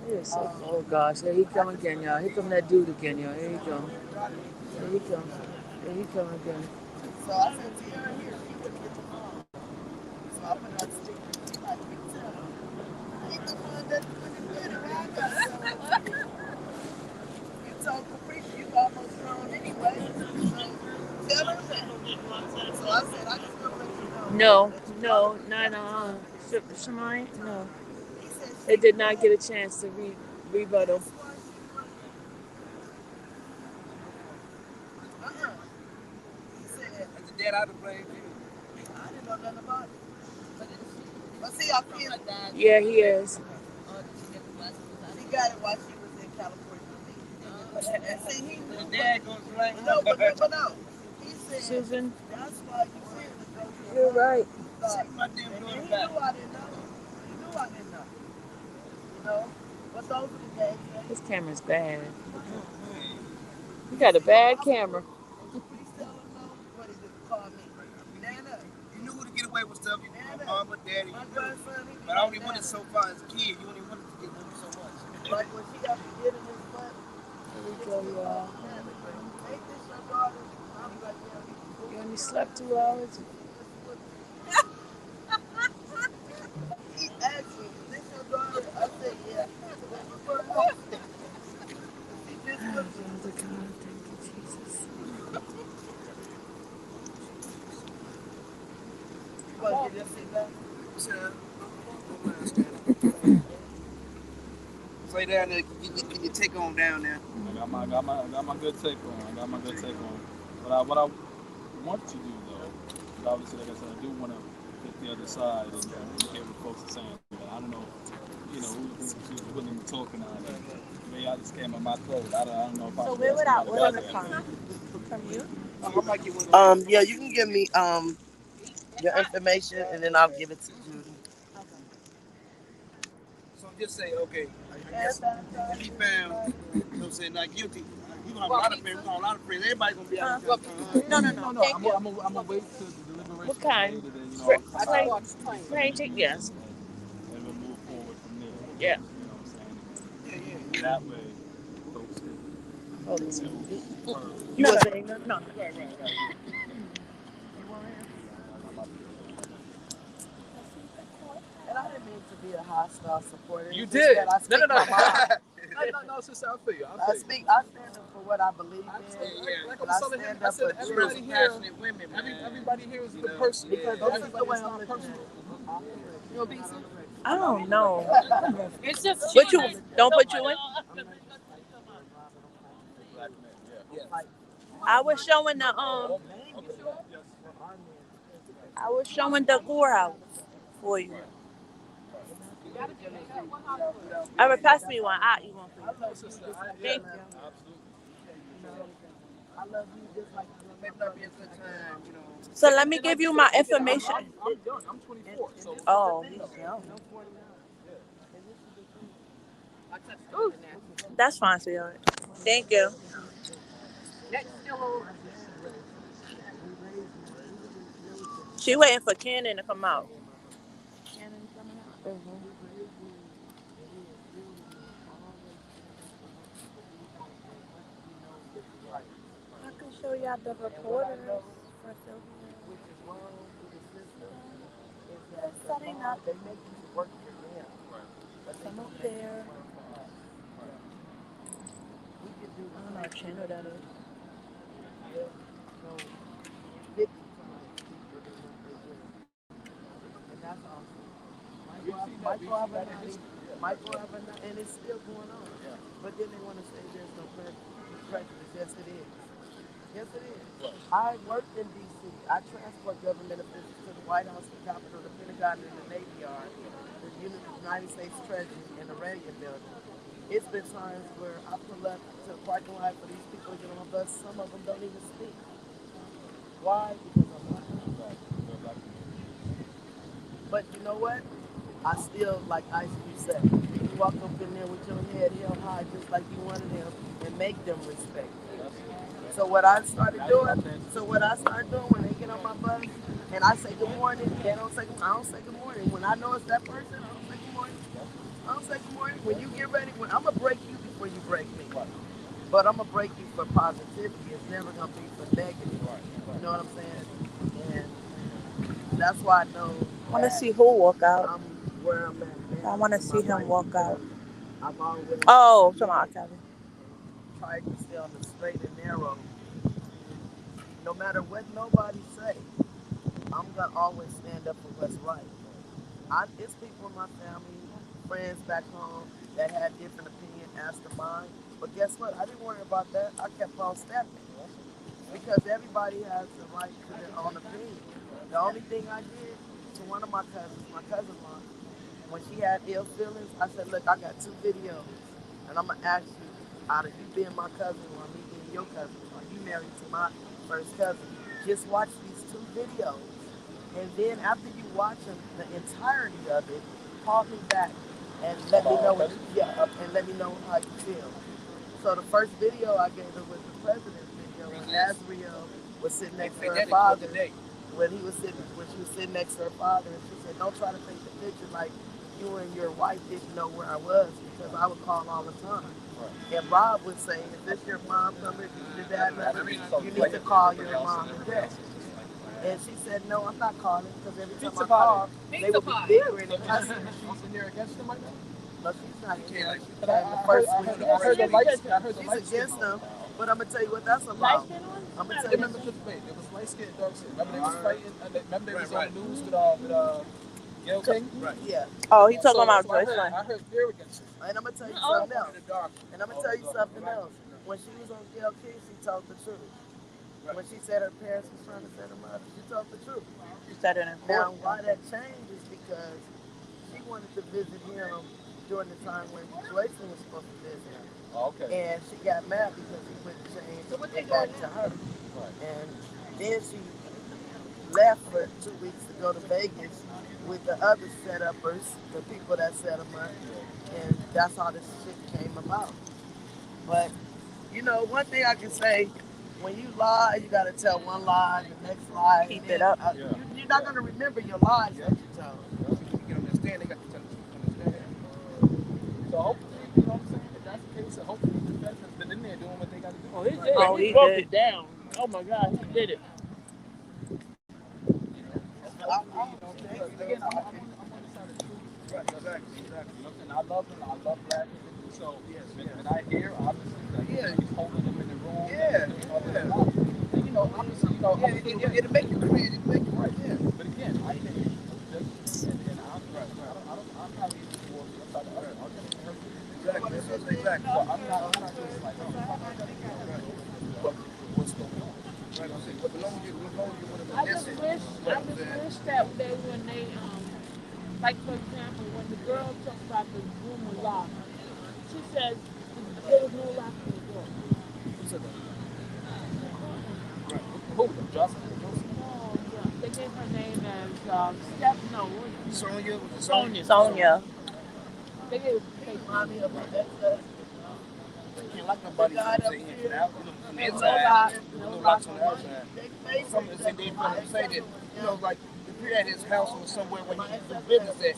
Oh gosh, here he come again, y'all. Here come that dude again, y'all. Here he come. Here he come. Here he come again. So I said, Tierra here, he wouldn't get the phone. So I put it on sticker. He's like, you tell him. I ain't the one that couldn't get it. I got it. You told Caprice, you No, not Shemai. No, they did not get a chance to rebuttal. As a dad, I'd have blamed you. I didn't know nothing about it. But see, I feel Yeah, he is. he got it while she was in California. And see, he knew. Dad goes right. No, but no. He said, Susan, that's why you said you're right. my damn daughter back. He knew I didn't know. He knew I didn't know. You know? But those are the days. This camera's bad. You got a bad camera. What is it called me? Nana. You knew who to get away with stuff. You knew my mama, daddy. My grandson. But I only wanted so far as a kid. You only wanted to get with me so much. Like when she got to get in his butt. There we go, y'all. Ain't this your daughter? I'm like, yeah. You only slept 2 hours? He asked me, is this your daughter? I said, yeah. She just looked at me. Thank you, Jesus. You want to get your seat back? Sure. Lay down there. Get your take on down there. I got my good take on. What I want to do though, obviously, like I said, I do want to hit the other side and hear what folks are saying. But I don't know, who's willing to talk or not. Maybe I just came in my throat. I don't know if I. So where would I order from you? Yeah, you can give me your information and then I'll give it to Judy. So just say, okay, I guess if he found, not guilty, he gonna have a lot of friends. Everybody's gonna be out of No. No. I'm gonna wait till the deliberation. What kind? Plain, yes. And we'll move forward from there. Yeah. You know what I'm saying? Yeah. That way, folks can. You were saying no. Right. And I didn't mean to be a hostile supporter. You did. No, sister, I feel you. I stand up for what I believe in. Like I said, everybody here, everybody here is the person. Because this is the way I'm looking at it. You know, pizza? I don't know. It's just Put you don't put you in. I was showing the courthouse for you. All right, pass me one. I'll eat one for you. Thank you. I love you just like you. Maybe that'll be a good time, So let me give you my information. I'm young. I'm 24. So. Oh, he's young. That's fine, sweetheart. Thank you. She waiting for Cannon to come out. Cannon coming out? Mm-hmm. I can show y'all the reporters for setting up. Some up there. I don't know what channel that is. And it's still going on. But then they want to say there's no prejudice. Yes, it is. Yes, it is. I worked in D.C. I transport government officials to the White House, the Capitol, the Pentagon, and the Navy Yard, the United States Treasury, and the Reagan Building. It's been times where I pull up to the parking lot for these people to get on a bus. Some of them don't even speak. Why? Because I'm not. But you know what? I still, like Ice Cube said, you walk up in there with your head held high just like you one of them and make them respect you. So what I started doing when they get on my bus and I say good morning, I don't say good morning. When I know it's that person, I don't say good morning. When you get ready, I'm going to break you before you break me. But I'm going to break you for positivity. It's never going to be for negative. You know what I'm saying? And that's why I know. I want to see who walk out. I'm where I'm at now. I want to see him walk out. I've always tomorrow, Kevin. Tried to stay on the straight and narrow. No matter what nobody say, I'm gonna always stand up for what's right. It's people in my family, friends back home that had different opinion as to mine. But guess what? I didn't worry about that. I kept on stepping because everybody has the right to their own opinion. The only thing I did to one of my cousin-in-law, when she had ill feelings, I said, look, I got two videos, and I'm gonna ask you, out of you being my cousin or me being your cousin, or you married to my first cousin, just watch these two videos. And then after you watch them, the entirety of it, call me back and let me know and let me know how you feel. So the first video I gave her was the president's video when Azriel was sitting next to her father. When she was sitting next to her father, and she said, "Don't try to take the picture like you and your wife didn't know where I was because I would call all the time." And Rob would say, "Is this your mom number? Your dad number? You need to call your mom and dad." And she said, "No, I'm not calling because every time I call, they will be bickering and cussing." She's in there against him right now? No, she's not here. The first week. I heard the lights. She's against them, but I'm gonna tell you what that's about. I'm gonna tell you. Remember, it was light skinned, dark skin. Remember they was fighting. Remember they was on the news with Gail King. Right. Yeah. Oh, he talking about Joyce. I heard fear against it. And I'm gonna tell you something else. And I'm gonna tell you something else. When she was on Gail King, she told the truth. When she said her parents was trying to set them up, she told the truth. She said it in Now, why that changed is because she wanted to visit him during the time when Joycelyn was supposed to visit him. Okay. And she got mad because he wouldn't change it back to her. And then she left for 2 weeks to go to Vegas with the other set-uppers, the people that set them up. And that's how this shit came about. But, you know, one thing I can say, when you lie, you gotta tell one lie, the next lie. Keep it up. You're not gonna remember your lies that you tell. You can understand, they got to tell the truth. Understand? So hopefully, you know what I'm saying? If that's the case, hopefully the defense has been in there doing what they got to do. Oh, he did. Oh, he broke it down. Oh my God, he did it. Again, I'm on the side of the truth. Right, exactly. And I love him. I love black people. So, when I hear, obviously, he's holding them in the room. And, you know, obviously, it'll make you crazy. It'll make you right. Yeah. But again, I think, and I'm not even for Exactly. So I'm not just like, what's going on? Right, I'm saying, but the longer you want to I just wish that they, when they, like for example, when the girl talks about the room was locked, she says there was no lock on the door. Who said that? Who? Jocelyn? No, they gave her name as Steph. No, Sonia. They gave Mommy of my ex. Can't lock nobody from the inside. No locks on the outside. Some of the things they say that, you know, like if you're at his house or somewhere when he do business at,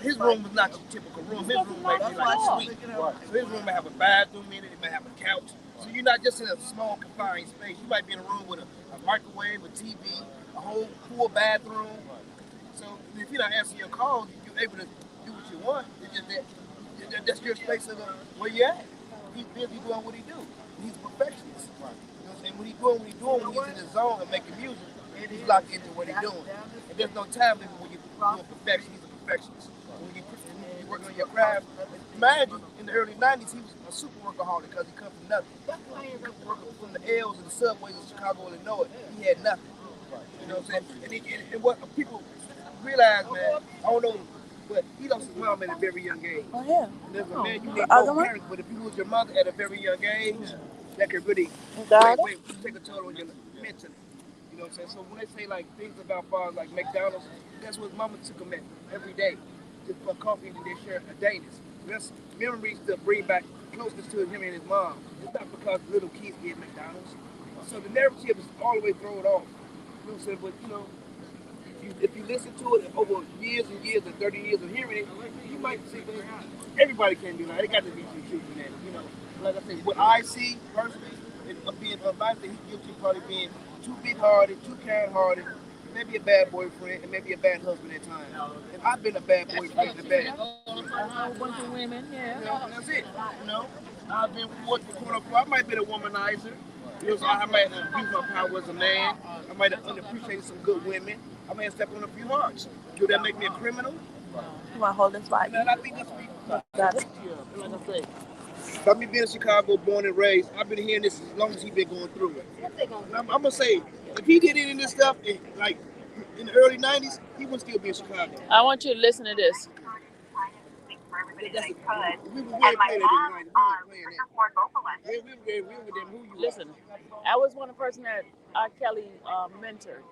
his room was not your typical room. His room might be like a suite. So his room might have a bathroom in it, it might have a couch. So you're not just in a small confined space. You might be in a room with a microwave, a TV, a whole full bathroom. So if you're not answering your calls, you're able to do what you want. It's just that that's your space of where you're at. He's busy doing what he do. He's a perfectionist. You know what I'm saying? When he's in his zone and making music, he's locked into what he's doing. And there's no time limit when you're doing perfection. He's a perfectionist. When you're working on your craft, imagine in the early 90s, he was a super workaholic because he come from nothing. He come from the L's and the subways of Chicago, Illinois. He had nothing. You know what I'm saying? And what people realize, man, I don't know, but he lost his mom at a very young age. Oh, yeah. Man, you need both parents, but if you lose your mother at a very young age, that could really take a toll on you mentally. You know what I'm saying? So when they say like things about fathers like McDonald's, that's what mama took him at every day. Just for coffee and they share a dayness. That's memories to bring back closeness to him and his mom. It's not because little kids get McDonald's. So the narrative is all the way thrown off. You know what I'm saying? But you know, if you listen to it over years and years and 30 years of hearing it, you might see that everybody can do that. It got to be some truth in that. You know, like I say, what I see personally of being unbiased, he's guilty of probably being too big-hearted, too kind-hearted, maybe a bad boyfriend, and maybe a bad husband at times. And I've been a bad boyfriend and a bad husband. A whole bunch of women, You know, and that's it. You know, I've been quote unquote, I might have been a womanizer. You know, so I might abuse my power as a man. I might have underappreciated some good women. I may have stepped on a few hearts. Do that make me a criminal? You want to hold this light? And I think that's what Got it. like I say. By me being in Chicago, born and raised, I've been hearing this as long as he's been going through it. I'm gonna say, if he did any of this stuff, like in the early '90s, he wouldn't still be in Chicago. I want you to listen to this. Listen, I was one person that R. Kelly mentored.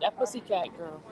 That pussycat girl.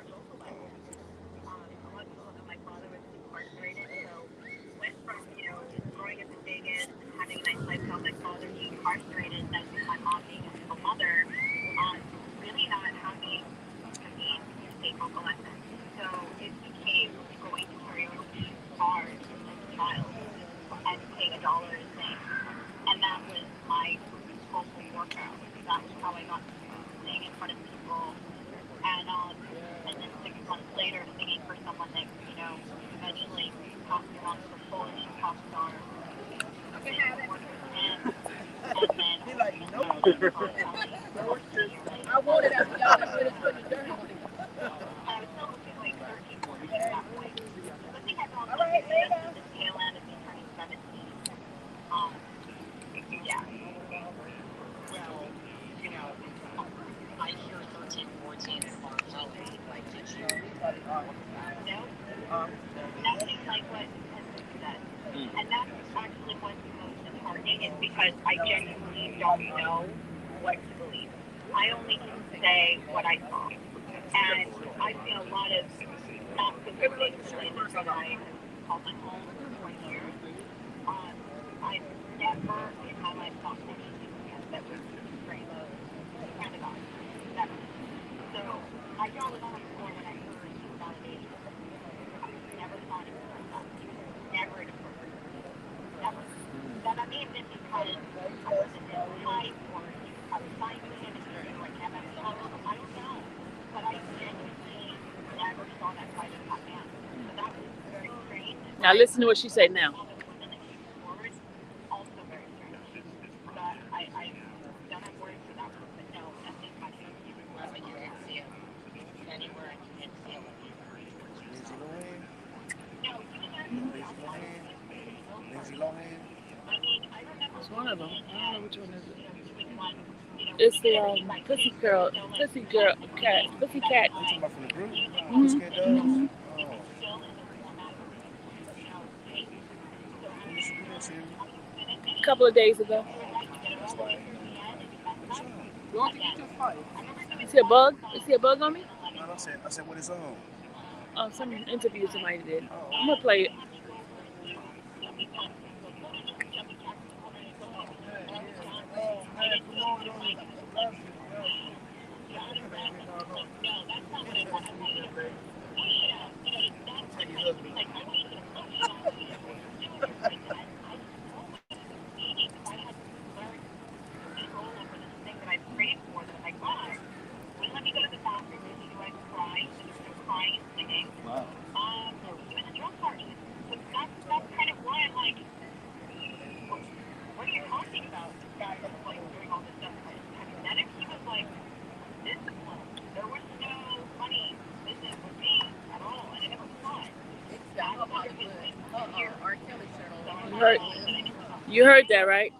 I wanted after y'all to finish putting the dirt on it. All right, later. Because I genuinely don't know what to believe. I only can say what I saw. And I've seen a lot of not so good things related that I have called my home for 20 years. I've never in my life thought anything that was great. Kind of God. Never. So I draw the line for when I heard validation. I never thought it was like that. Never in a person. Never. That I may have been because I wasn't in type or I was scientific and like MSL. I don't know. But I genuinely never saw that side of that man. So that was very strange. Now listen to what she said now. Also very strange. But I don't have words for that one. But no, nothing much. But you didn't see him anywhere and you didn't see him. No, you didn't. Lindsay Lohan. It's one of them. I don't know which one is it. It's the pussy girl, cat, pussy cat. You talking about from the group? Mm-hmm. Pussycat Dolls? Mm-hmm. A couple of days ago. You see a bug? You see a bug on me? No, I said, what is on? Oh, some interview somebody did. I'm gonna play it. You heard that, right?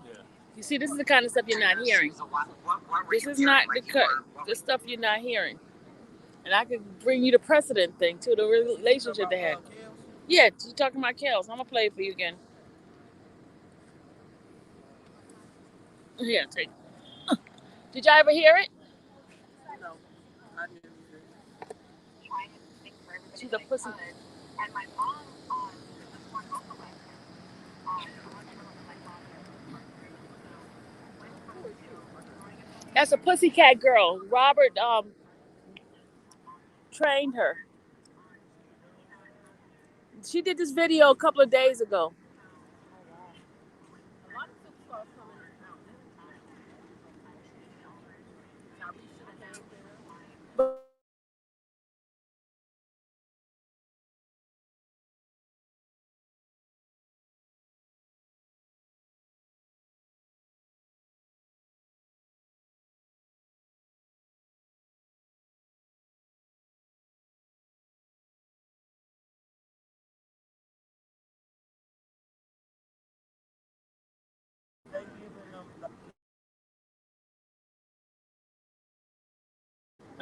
You see, this is the kind of stuff you're not hearing. This is not the stuff you're not hearing. And I could bring you the precedent thing to the relationship they had. Yeah, you're talking about Kels. I'm gonna play it for you again. Yeah, take it. Did y'all ever hear it? No, I didn't. She's a pussy. That's a pussycat girl. Robert trained her. She did this video a couple of days ago.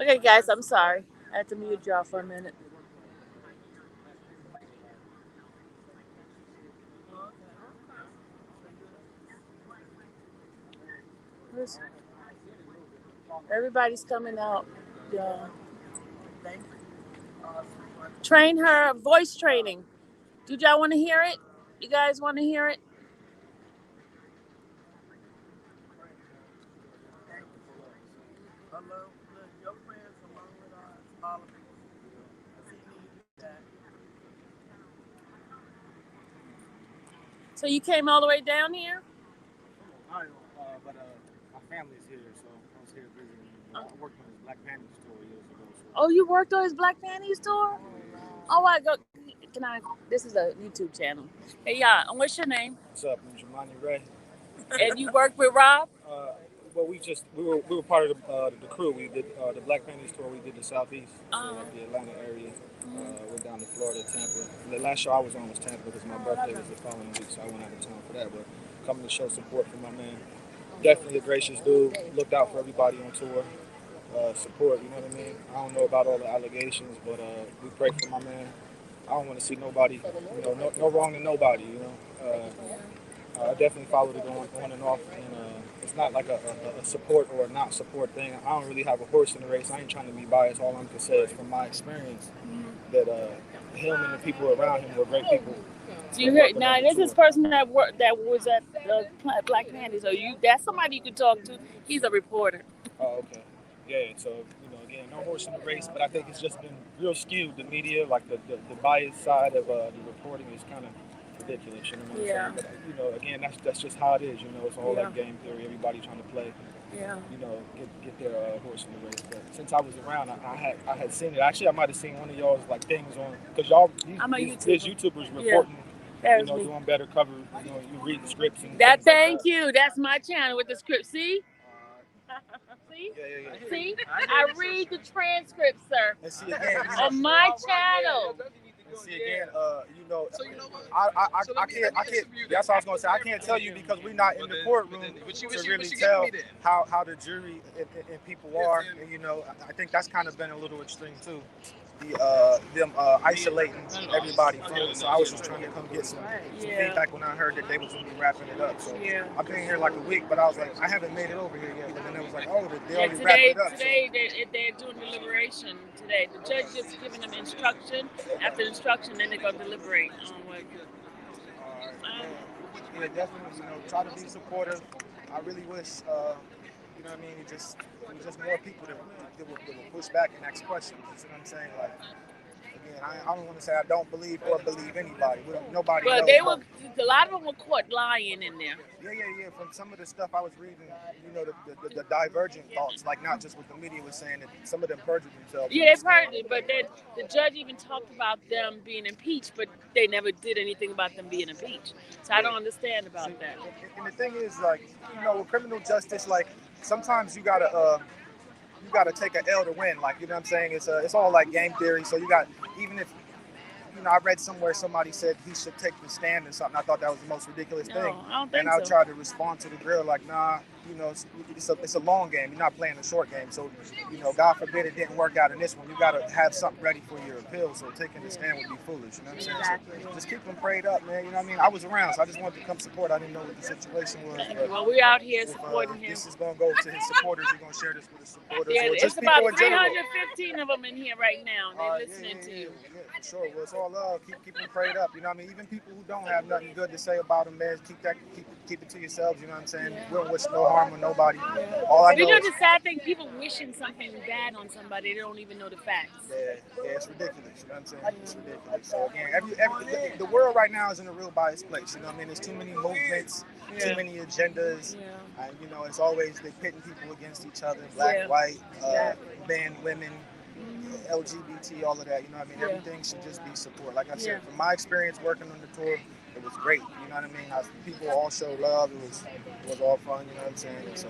Okay, guys, I'm sorry. I had to mute y'all for a minute. Everybody's coming out. Yeah. Train her voice training. Do y'all want to hear it? You guys want to hear it? So you came all the way down here? Ohio, but my family's here, so I was here visiting. I worked on his Black Panties tour years ago. So. Oh, you worked on his Black Panties tour? Oh, I go. Can I? This is a YouTube channel. Hey, y'all. What's your name? What's up, I'm Jemani Ray. And you work with Rob? Well, we were part of the crew. We did the Black Panties tour. We did the Southeast, so the Atlanta area. Went down to Florida, Tampa. The last show I was on was Tampa because my birthday was the following week, so I went out of town for that. But coming to show support for my man. Definitely a gracious dude. Looked out for everybody on tour. Support, you know what I mean? I don't know about all the allegations, but we pray for my man. I don't want to see nobody, you know, no wrong to nobody, you know. I definitely followed it on and off, and it's not like a support or a not support thing. I don't really have a horse in the race. I ain't trying to be biased. All I'm gonna say is from my experience that him and the people around him were great people. So you heard now? This is person that was at the Black Panties. So that's somebody you can talk to. He's a reporter. Oh, okay. Yeah, so, you know, again, no horse in the race, but I think it's just been real skewed. The media, like the biased side of the reporting is kind of ridiculous, you know what I'm saying? But, you know, again, that's just how it is, you know, it's all like game theory, everybody trying to play, you know, get their horse in the race. But since I was around, I had seen it. Actually, I might have seen one of y'all's, like, things on, because there's YouTubers reporting, you know, doing better cover, you know, you read the scripts and thank you. That's my channel with the script. See? See? Yeah. See? I read the transcript, sir. And see again, on my channel. And see again, you know, I can't. That's what I was gonna say. I can't tell you because we're not in the courtroom to really tell how the jury and people are. And you know, I think that's kind of been a little extreme too. Them isolating everybody from it. So I was just trying to come get some feedback when I heard that they was gonna be wrapping it up. So I've been here like a week, but I was like, I haven't made it over here yet. But then it was like, oh, they already wrapped it up. Today they're doing deliberation. Today the judge just giving them instruction. After instruction, then they're gonna deliberate on what. Yeah, definitely. You know, try to be supportive. I really wish. You know what I mean? Just more people that will push back and ask questions. You know what I'm saying? Like, again, I don't want to say I don't believe or believe anybody. Nobody knows. But a lot of them were caught lying in there. Yeah. From some of the stuff I was reading, you know, the divergent thoughts, like not just what the media was saying, that some of them perjured themselves. Yeah, they perjured, but then the judge even talked about them being impeached, but they never did anything about them being impeached. So I don't understand about that. And the thing is, like, you know, with criminal justice, like, sometimes you gotta take an L to win. Like, you know what I'm saying? It's all like game theory. So you got, even if, you know, I read somewhere somebody said he should take the stand or something. I thought that was the most ridiculous thing. I don't think and I tried to respond to the girl like, nah, you know, it's a long game. You're not playing a short game. So, you know, God forbid it didn't work out in this one. You got to have something ready for your appeal. So taking the stand would be foolish. You know what I'm saying? Exactly. So just keep them prayed up, man. You know what I mean? I was around, so I just wanted to come support. I didn't know what the situation was. Well, we're out here supporting him. This is going to go to his supporters. You're going to share this with his supporters. Yeah, or just it's about people in general. 315 of them in here right now. They're listening to you. Yeah, for sure. Well, it's all love. Keep them prayed up. You know what I mean? Even people who don't have nothing good to say about them, man, keep it to yourselves. You know what I'm saying? We don't wish no harm on nobody. All I know. You know the sad thing? People wishing something bad on somebody. They don't even know the facts. Yeah, it's ridiculous. You know what I'm saying? It's ridiculous. So again, the world right now is in a real biased place. You know what I mean? There's too many movements, too many agendas. You know, it's always they're pitting people against each other. Black, white, men, women. LGBT, all of that, you know what I mean? Everything should just be support. Like I said, from my experience working on the tour, it was great. You know what I mean? People all showed love. It was all fun, you know what I'm saying? And so,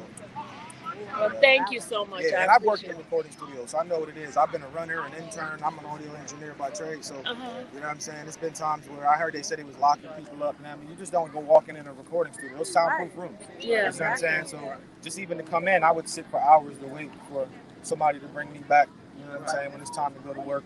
well, thank you so much. Yeah, and I've worked in recording studios, so I know what it is. I've been a runner, an intern. I'm an audio engineer by trade, so you know what I'm saying? It's been times where I heard they said he was locking people up. Now, I mean, you just don't go walking in a recording studio. Those soundproof rooms. You know what I'm saying? So just even to come in, I would sit for hours to wait for somebody to bring me back. You know what I'm saying? When it's time to go to work,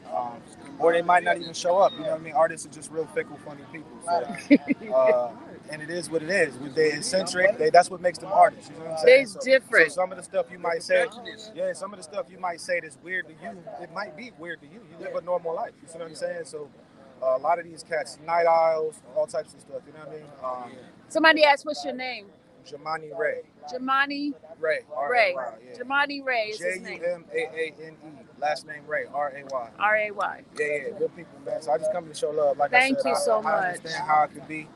or they might not even show up. You know what I mean? Artists are just real fickle, funny people. So, and it is what it is. They're eccentric. That's what makes them artists. You know what I'm saying? They're different. So some of the stuff you might say, some of the stuff you might say that's weird to you, it might be weird to you. You live a normal life. You see what I'm saying? So a lot of these cats, night owls, all types of stuff. You know what I mean? Somebody asked, "What's your name?" Jamani Ray. Jamani Ray. Ray. Yeah. Jamani Ray is his name. Jumaane. Last name Ray. Ray. Ray. Yeah, good people, man. So I just come to show love. Like Thank I said, you so I much. understand how it could be.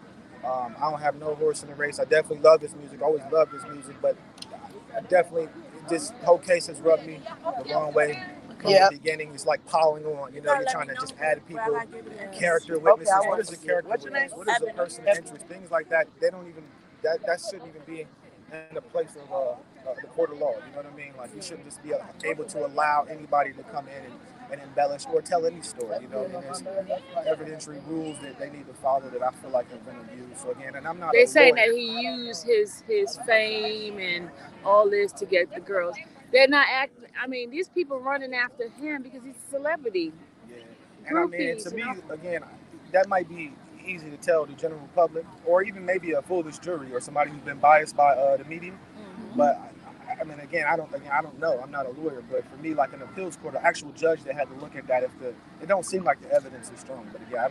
I don't have no horse in the race. I definitely love this music. Always loved this music, but I definitely, this whole case has rubbed me the wrong way. From the beginning, it's like piling on. You know, you're trying to just add people, character witnesses. What is a character witness? What is a person of interest? Things like that. They don't even. That shouldn't even be in the place of the court of law. You know what I mean? Like you shouldn't just be able to allow anybody to come in and embellish or tell any story. You know, I mean, there's evidentiary rules that they need to follow that I feel like have been abused. So again, and I'm not. They're saying that he used his fame and all this to get the girls. They're not acting. I mean, these people running after him because he's a celebrity. Yeah, and I mean, to me, again, that might be easy to tell the general public, or even maybe a foolish jury or somebody who's been biased by the media. Mm-hmm. But I mean, again, I don't know. I'm not a lawyer, but for me, like an appeals court, an actual judge that had to look at that, it don't seem like the evidence is strong. But yeah, I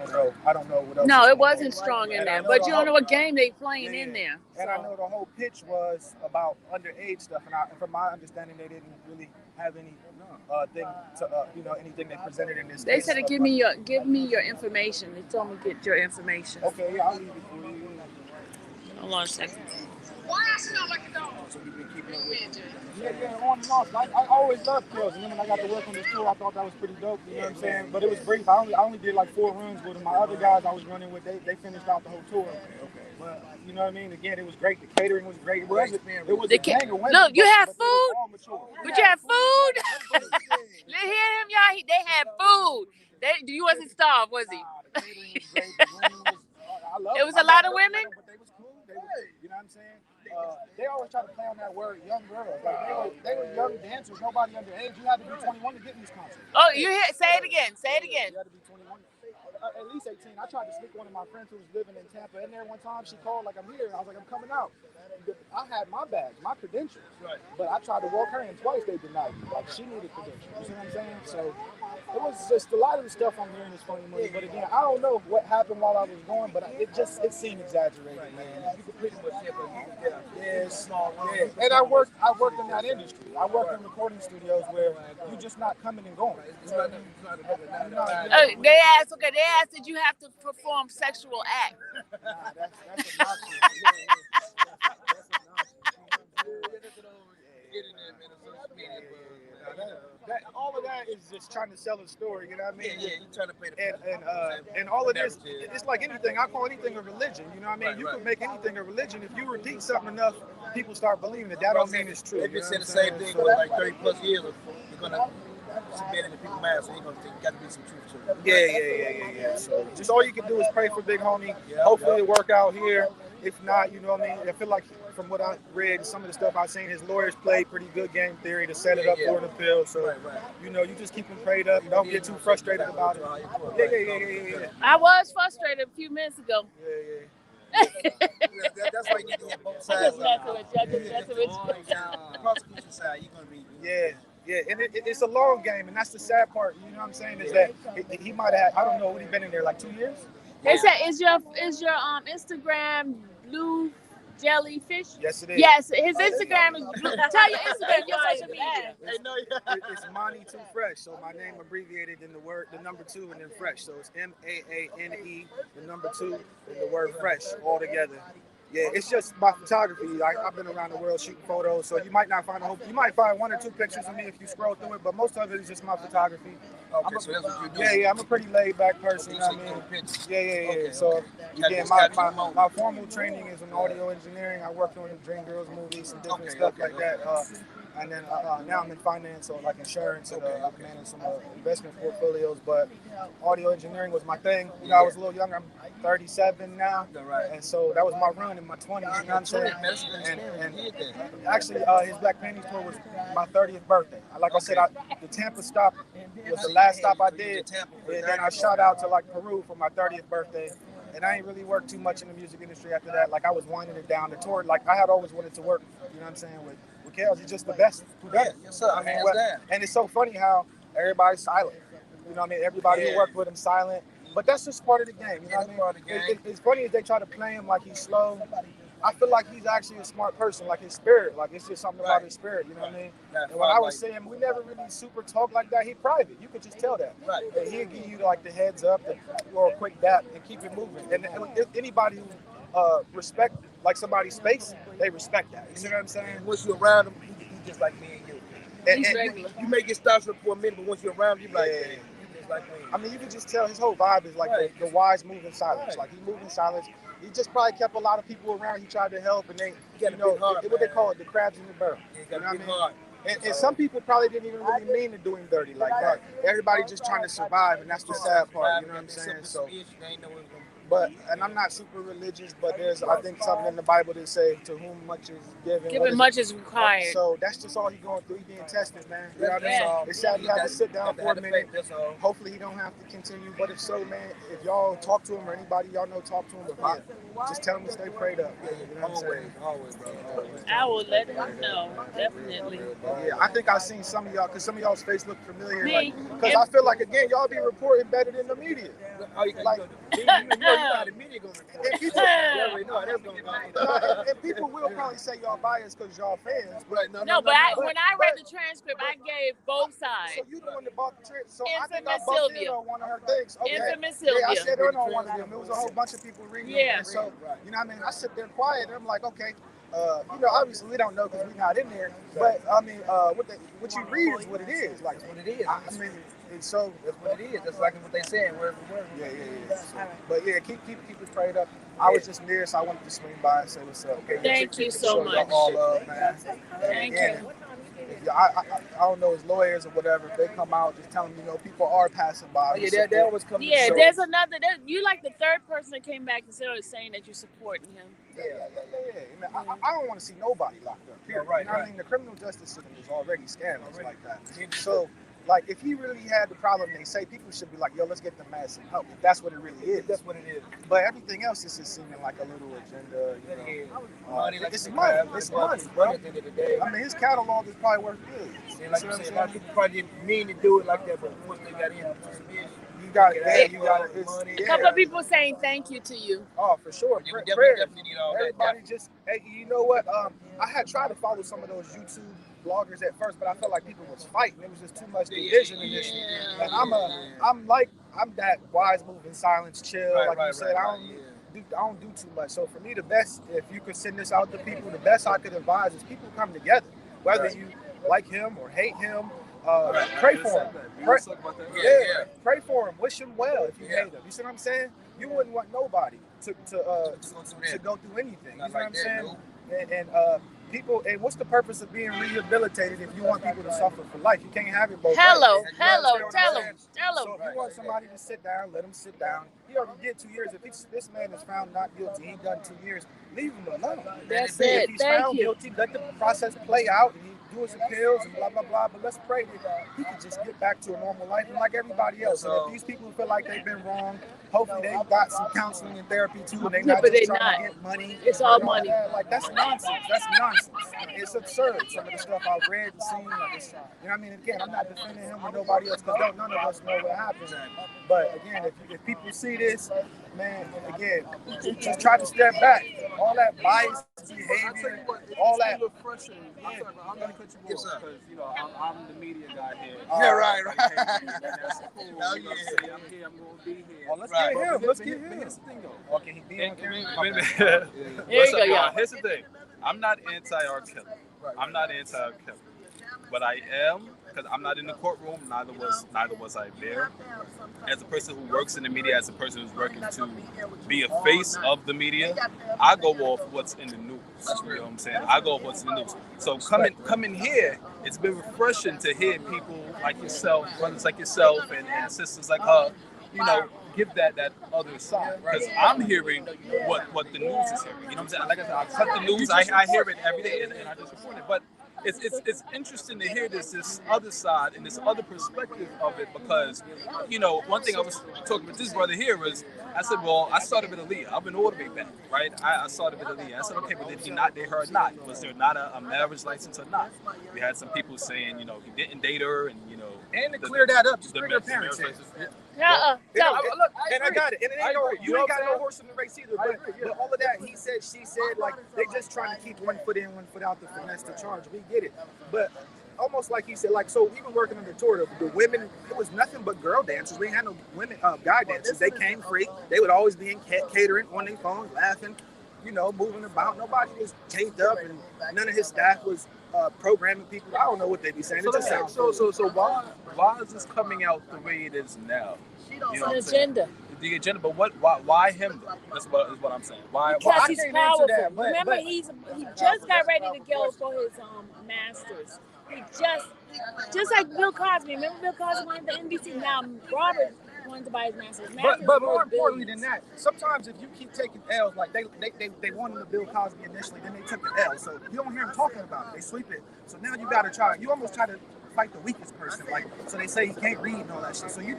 don't know what else. No, it wasn't strong in there. But you don't know what game they playing in there. And I know the whole pitch was about underage stuff, and from my understanding, they didn't really have any thing to anything they presented in this. They said to give me your information. They told me to get your information. Okay, yeah, I'll leave it for you. Hold on a second. Why I smell like a dog? So you've been keeping up with Yeah, on and off. I always loved Kills, and then when I got to work on this tour, I thought that was pretty dope. You know what I'm saying? But it was brief. I only did like 4 runs with them. My other guys I was running with, they finished out the whole tour. Okay. But you know what I mean? Again, it was great. The catering was great. It was a gang of women. No, you had food. But you had food. Let hear him, y'all. They had food. You wasn't starved, was he? It was a lot of women. But they was cool. You know what I'm saying? They always try to play on that word, young girls. Like they were young dancers. Nobody underage. You had to be 21 to get in these concerts. Oh, you hear? Say it again. Say it again. You had to be 21. At least 18. I tried to sneak one of my friends who was living in Tampa in there one time. She called like, I'm here. I was like, I'm coming out. I had my badge, my credentials. Right. But I tried to walk her in twice. They denied me. Like, she needed credentials. You see what I'm saying? So it was just a lot of the stuff I'm hearing is funny money. But again, I don't know what happened while I was going, but it seemed exaggerated, man. You could pretty much get And I worked in that industry. I worked in recording studios where you're just not coming and going. They asked, did you have to perform sexual act? Nah, that's a nonsense. All of that is just trying to sell a story, you know what I mean? Yeah, you're trying to pay the and all of this, it's like anything. I call anything a religion, you know what I mean? You can make anything a religion. If you repeat something enough, people start believing it. That don't mean it's true. They've been saying the same thing for like 30 plus years. You're going to submit into people's minds, so you're going to think got to be some truth to it. Yeah. So just all you can do is pray for Big Homie. Hopefully it work out here. If not, you know what I mean? I feel like from what I read, some of the stuff I've seen, his lawyers played pretty good game theory to set it up for an appeal. So, you know, you just keep him prayed up. Don't get too frustrated about it. Yeah. I was frustrated a few minutes ago. Yeah. That's why you need to have both sides. That's the prosecution side, you're going to be. Yeah, and it's a long game, and that's the sad part. You know what I'm saying? Is that he might have had, I don't know, what he been in there, like 2 years? They said, is your Instagram blue jellyfish? Yes, it is. Yes, his Instagram is blue. Tell your Instagram, your social media. It's Maane 2 Fresh. So my name abbreviated in the number 2 and then fresh. So it's MAANE, the number 2 and the word fresh all together. Yeah, it's just my photography. I've been around the world shooting photos, so you might not find you might find 1 or 2 pictures of me if you scroll through it, but most of it is just my photography. Okay, so that's what you're doing. Yeah, I'm a pretty laid back person. You know what I mean? Yeah. Okay, so again, my formal training is in audio engineering. I worked on the Dreamgirls movies and different stuff like that. And then now I'm in finance or like insurance, and I manage some investment portfolios. But audio engineering was my thing. You know, I was a little younger. I'm 37 now, and so that was my run in my 20s. You know what I'm saying? And actually, his Black Panties tour was my 30th birthday. Like I said, the Tampa stop was the last stop I did, and then I shot out to like Peru for my 30th birthday. And I ain't really worked too much in the music industry after that. Like I was winding it down. The tour, like I had always wanted to work. You know what I'm saying? With Kels, he's just the best who done it. Yes, sir. I mean, and it's so funny how everybody's silent. You know what I mean? Everybody who worked with him silent. But that's just part of the game. You know what I mean? It's funny as they try to play him like he's slow. I feel like he's actually a smart person, like his spirit. Like it's just something about his spirit, you know what I mean? And when I was saying we never really super talk like that, he private. You could just tell that. And he'll give you like the heads up or a quick dap and keep it moving. And anybody who respect like somebody's space, they respect that. You see what I'm saying? Once you're around him, he's just like me and you. And you may get starstruck for a minute, but once you're around him, you're like, hey, you just like me. I mean, you can just tell his whole vibe is like the wise move in silence. Like he moved in silence. He just probably kept a lot of people around. He tried to help, and they, you know, what they call it, the crabs in the barrel. You know what I mean? And some people probably didn't even really mean to do him dirty like that. Everybody just trying to survive, and that's the sad part. You know what I'm saying? So, and I'm not super religious, but there's, I think, something in the Bible that say, to whom much is given, much is required. So that's just all he's going through. He's being tested, man. You know what I mean? It's sad he had to sit down for a minute. Hopefully he don't have to continue. But if so, man, if y'all talk to him or anybody y'all know talk to him, just tell him to stay prayed up. You know what I'm saying? Always, bro. I will let him know, definitely. Yeah, I think I've seen some of y'all, because some of y'all's face look familiar. Because I feel like, again, y'all be reporting better than the media. Like, the media going and people will probably say y'all biased because y'all fans. But when I read the transcript, I gave both sides. So you the one that bought the transcript. So I think Infamous I bought Sylvia. in on one of her things. Okay. Infamous Sylvia. Yeah, I said it on one of them. It was a whole bunch of people reading it. And so, you know what I mean? I sit there quiet and I'm like, okay. You know, obviously we don't know because we're not in there. But I mean, what you read is what it is. Like, what it is. I mean, and so that's what it is. That's like what they saying. Yeah. So, but yeah, keep it prayed up. I was just near, so I wanted to swing by and say what's up. Okay, thank you so much. All love, man. Thank you. I don't know, his lawyers or whatever, if they come out, just tell them, you know, people are passing by. They always come. Yeah, there's another. You like the third person that came back instead of saying that you're supporting him. Yeah. I don't want to see nobody locked up. Period. Right. You know what I mean? The criminal justice system is already scandalous like that. So, like, if he really had the problem, they say people should be like, yo, let's get the mass some help. If that's what it really is. That's what it is. But everything else is just seeming like a little agenda. You know, money, it's money. It's money, bro. At the end of the day. I mean, his catalog is probably worth billions. Like you said, a lot of people probably didn't mean to do it like that, but once they got in, you got it. Money. A couple of people saying thank you to you. Oh, for sure. Yeah, definitely need all everybody that. Just, hey, you know what? I had tried to follow some of those YouTube bloggers at first, but I felt like people was fighting. It was just too much division initially. And I'm that wise move in silence, chill, like you said. I don't do too much. So for me, the best, if you could send this out to people, the best I could advise is people come together. Whether you like him or hate him, pray for him. Pray for him. Wish him well if you hate him. You see what I'm saying? You wouldn't want nobody to go through anything. You know what I'm saying? And people, and what's the purpose of being rehabilitated if you want people to suffer for life? You can't have it both ways. Tell him. So if you want somebody to sit down, let him sit down. He already did 2 years. If this man is found not guilty, he done 2 years. Leave him alone. That's it. If he's found guilty, let the process play out, and he do his appeals and blah blah blah. But let's pray that he can just get back to a normal life like everybody else. And if these people feel like they've been wrong, hopefully they got some counseling and therapy too. And they not just trying to get money. It's all money. Like that's nonsense. That's nonsense. It's absurd. Some of the stuff I've read and seen. Like it's, you know what I mean? Again, I'm not defending him or nobody else because none of us know what happened. But again, if people see this, man, again, just try to step back. All that bias behavior, all that. I'm gonna cut you off because you know I'm the media guy here. Right. That's cool. I'm here. I'm gonna be here. Oh, let's get him. Let's get him. Here's the thing, though. Okay, he be on camera. There you go, y'all. Here's the thing. I'm not anti-R. Kelly. I'm not anti-R. Kelly. But I am, because I'm not in the courtroom, neither was I there. As a person who works in the media, as a person who's working to be a face of the media, I go off what's in the news. You know what I'm saying? I go off what's in the news. So coming here, it's been refreshing to hear people like yourself, brothers like yourself, and sisters like her, give that other side. Because I'm hearing what the news is hearing. You know what I'm saying? Like I said, I cut the news, I hear it every day, and I just report it. But it's interesting to hear this other side and this other perspective of it, because one thing I was talking with this brother here was, I said, well, I started with Aaliyah. I've been all the way back, right? I started with Aaliyah. I said, okay, but did he not date her or not? Was there not a marriage license or not? We had some people saying, he didn't date her, and and to clear that up, just bring her parents in. Look, and I got it. And you ain't got no horse in the race either. But all of that, he said, she said, like, they just trying to keep one foot in, one foot out, the finesse to charge. We get it. But almost like he said, like, so even working on the tour, the women, it was nothing but girl dancers. We ain't had no women, guy dancers. They came free. They would always be in catering on their phones, laughing, moving about. Nobody was taped up, and none of his staff was programming people. I don't know what they be saying. It just sounds so why is this coming out the way it is now? It's an agenda. The agenda, but why him? That's what I'm saying. Why? Because he's powerful. Remember, he just got ready to go for his masters. He just like Bill Cosby. Remember Bill Cosby wanted the NBC. Now Robert wanted to buy his masters. But more importantly than that, sometimes if you keep taking L's, like they wanted to Bill Cosby initially, then they took the L. So you don't hear them talking about it. They sweep it. So now you got to try. You almost try to fight the weakest person. Like, so they say he can't read and all that shit. So he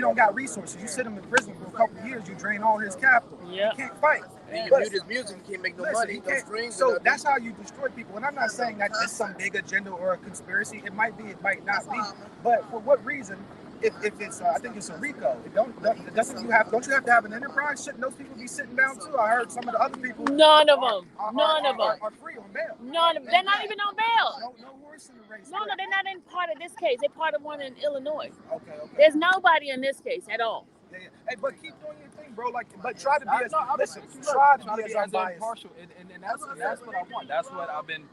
don't got resources. You sit him in prison for a couple of years, you drain all his capital. Yeah. He can't fight. And you mute his music, he can't make no money. So that's how you destroy people. And I'm not saying that it's some big agenda or a conspiracy. It might be, it might not be. But for what reason? If it's, I think it's a RICO. Don't you have to have an enterprise? Shouldn't those people be sitting down too? I heard some of the other people. None of them are free on bail. They're not even on bail. No horse in the race. No, they're not in part of this case. They're part of one in Illinois. Okay. There's nobody in this case at all. Yeah. Hey, but keep doing your thing, bro. Like, but try to be as try to be as impartial, and that's what I want. That's what I've been,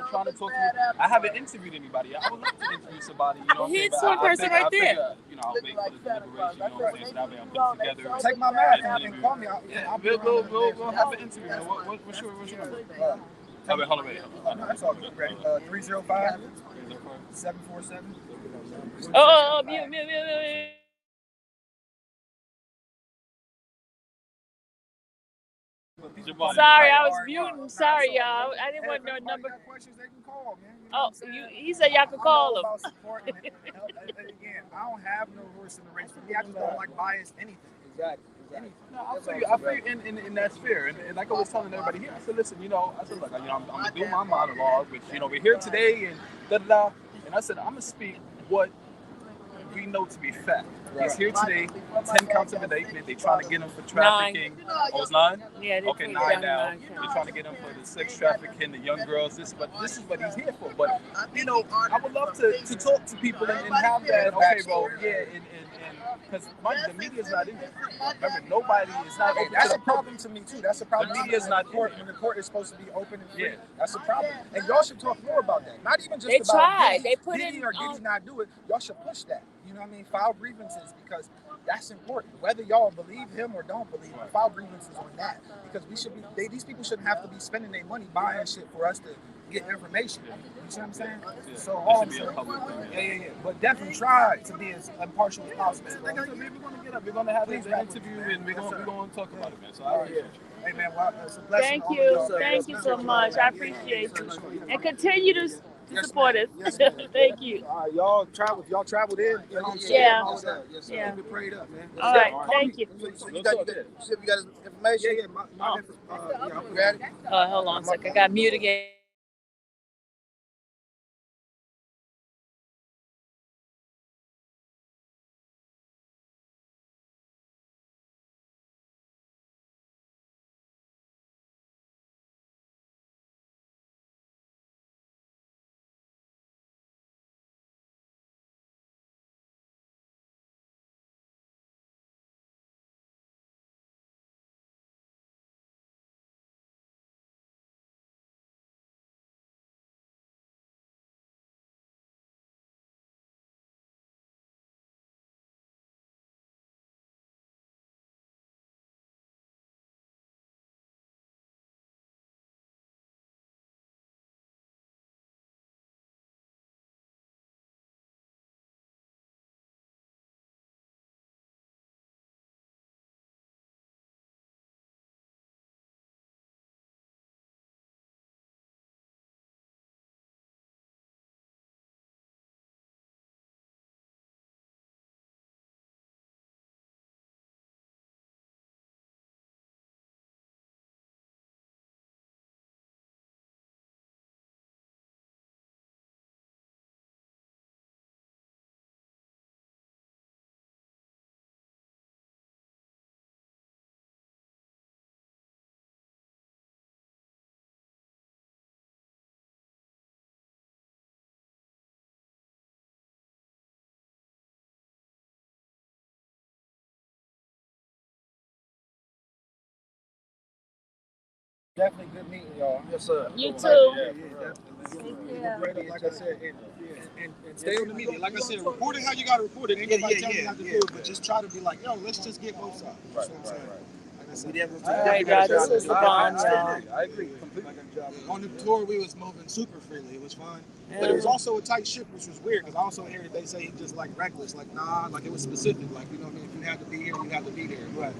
trying to talk to. I haven't interviewed anybody. I would love to interview somebody. He's one person right there. I'll wait for the deliberation. So that way I'll put together. Take my math and call me. We'll have an interview. What's your number? Hold on. That's all good. Ready? 305 747. Oh, mute. Sorry, I was muting. Sorry, y'all. I didn't want no number. Questions they can call, man. Oh, he said y'all could call him. Again, I don't have no horse in the race. For me, I just don't like bias anything. Exactly. No, I feel you, and that's fair. And like I was telling everybody here, I said, listen, I'm gonna do my monologue, which we're here today, and and I said I'm gonna speak what we know to be fact. He's here today, 10 counts of indictment. They trying to get him for trafficking. 9. Oh, it's 9? Yeah. Okay, 9 now. They're trying to get him for the sex trafficking, the young girls. This is what he's here for. But I would love to talk to people and have that. Okay, well, yeah, and because the media's not in there. Remember, nobody is not. That's a problem to me too. That's a problem. The media's not court when the court is supposed to be open and free. Yeah. That's a problem. And y'all should talk more about that. Not even just they about tried. Diddy, they put Diddy in or Diddy not do it. Y'all should push that. You know what I mean? File grievances, because that's important. Whether y'all believe him or don't believe him, file grievances on that, because these people shouldn't have to be spending their money buying shit for us to get information. You see what I'm saying? Yeah. So all I'm saying, yeah. But definitely try to be as impartial as possible. We're gonna get up. We're gonna have an interview, and we're gonna talk about it, man. So I appreciate you. Hey man, well, it's a blessing. Thank you so much. I appreciate you, and continue to support us. Thank you. Y'all traveled in. Yeah. Keep it prayed up, man. All right. Thank you. So you got his information? Yeah. My got it. Hold on a second. I got mute again. definitely good meeting y'all. Yes, sir. You too. Yeah. Like I said, and stay on the media. Like I said, report it how you got to report it. Ain't nobody telling you how to do it, but just try to be like, yo, let's just get both sides. Right. All right, y'all. This was the bond, y'all. I agree completely. On the tour, we was moving super freely. It was fun. But it was also a tight ship, which was weird, because I also hear that they say he just like reckless. Like, nah, like it was specific. Like, you know what I mean? If you had to be here, you had to be there. But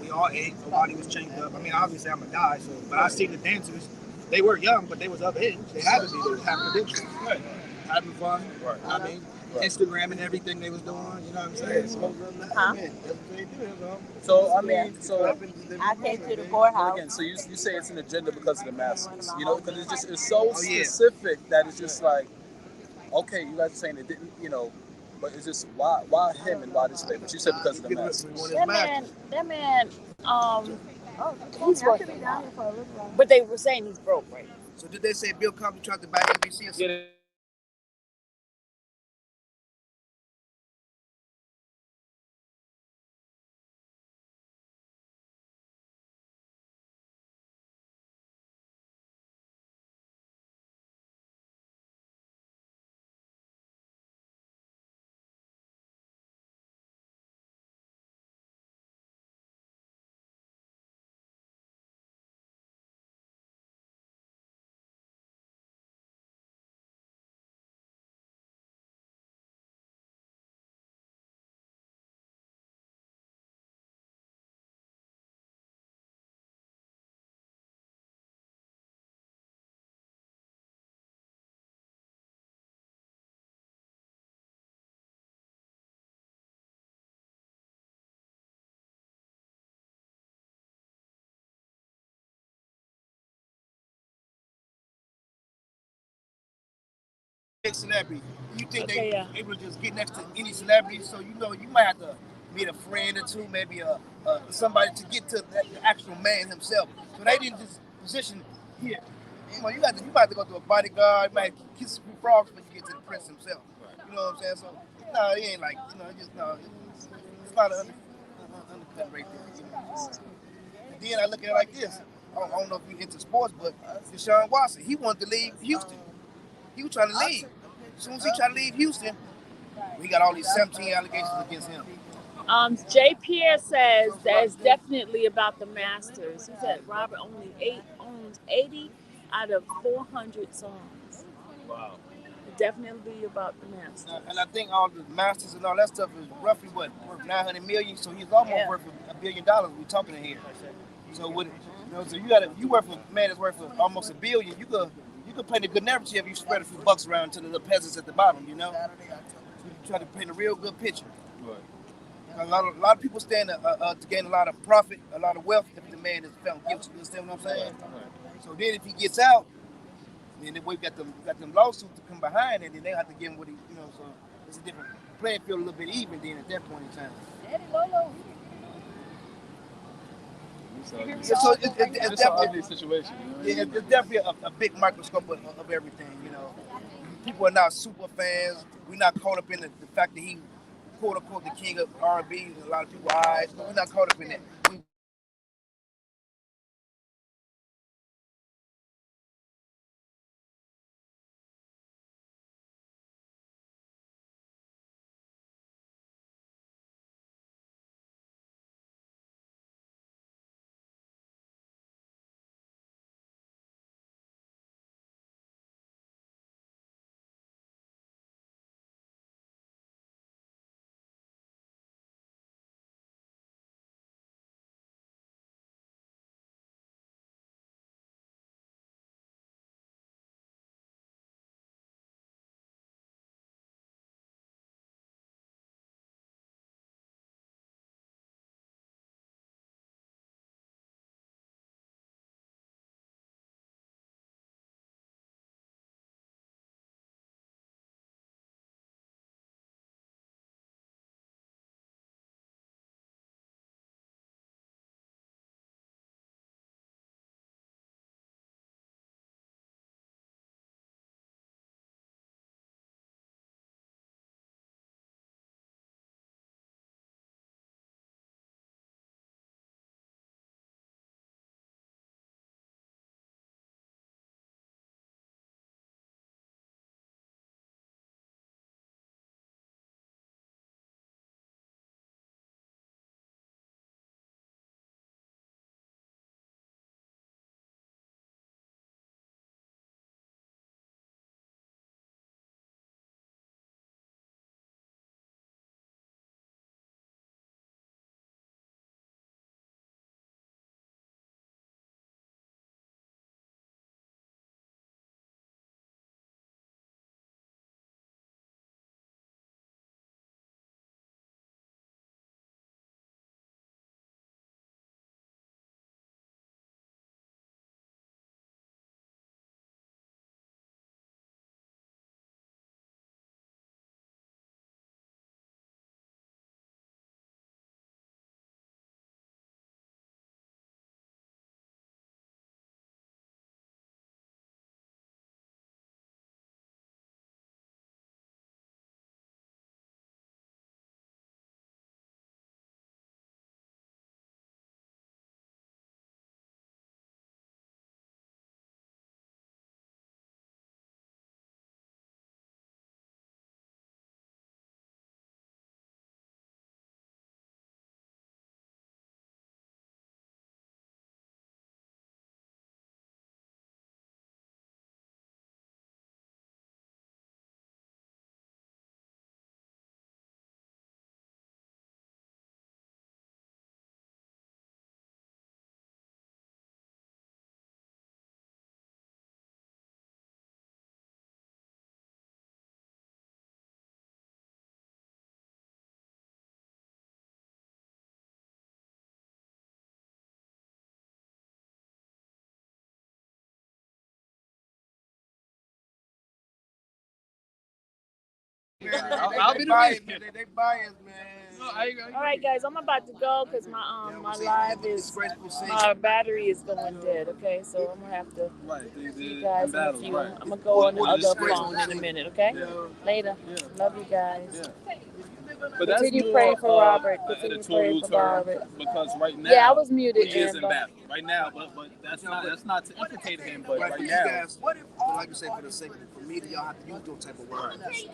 we all ate. Nobody was chained up. I mean, obviously I'm a guy, so, but I seen the dancers. They were young, but they was of age. They had to be there, having addiction. Right. Having fun. Right. I mean, Instagram and everything they was doing, you know what I'm saying? So I mean, I came to the courthouse. again, so you say it's an agenda because of the masses, you know, because it's so specific that it's just like, okay, you guys are saying it didn't, you know, but it's just why him and why this way? But you said because of the masses. That man, he's working now. But they were saying he's broke, right? So did they say Bill Cosby tried to buy NBC or something? Celebrity. You think they able to just get next to any celebrity? So you know you might have to meet a friend or two, maybe somebody to get to the actual man himself. So they didn't just position here. You know, you might have to go to a bodyguard, you might kiss a few frogs when you get to the prince himself. You know what I'm saying? So no, it ain't like it's not an undercut right there. You know? And then I look at it like this. I don't know if we into sports, but Deshaun Watson, he wanted to leave Houston. He was trying to leave. As soon as he tried to leave Houston, we got all these 17 allegations against him. J. Pierre says that it's definitely about the masters. He said Robert owns 80 out of 400 songs. Wow. Definitely about the masters. And I think all the masters and all that stuff is roughly worth 900 million. So he's almost worth $1 billion. We're talking in here. So so you work for a man that's worth almost $1 billion. You could paint a good narrative if you spread a few bucks around to the little peasants at the bottom. You know, you try to paint a real good picture. Right. A lot of people stand to gain a lot of profit, a lot of wealth if the man is found guilty. You understand what I'm saying? Right. So then if he gets out, then we got them lawsuits to come behind, and then they have to give him what he, so it's a different playing field, a little bit even then at that point in time. Daddy Lolo. So it's definitely a situation. Yeah, it's definitely a big microscope of everything. You know, people are not super fans. We're not caught up in the fact that he, quote unquote, the king of R&B in a lot of people's eyes. We're not caught up in that. I'll be the witness. They biased, man. All right, guys, I'm about to go because my my battery is going dead. Okay, so I'm gonna have to see you guys in a few. I'm gonna go on the other phone in a minute. Okay, later. Love you guys. But that's Continue more, praying for Robert. an Continue editorial praying for term Robert. because right now, Yeah, I was muted. he is in Amber. battle right now. But that's not to implicate him. But right you now, guys, like you say, for the sake of the media, y'all have to use those type of words.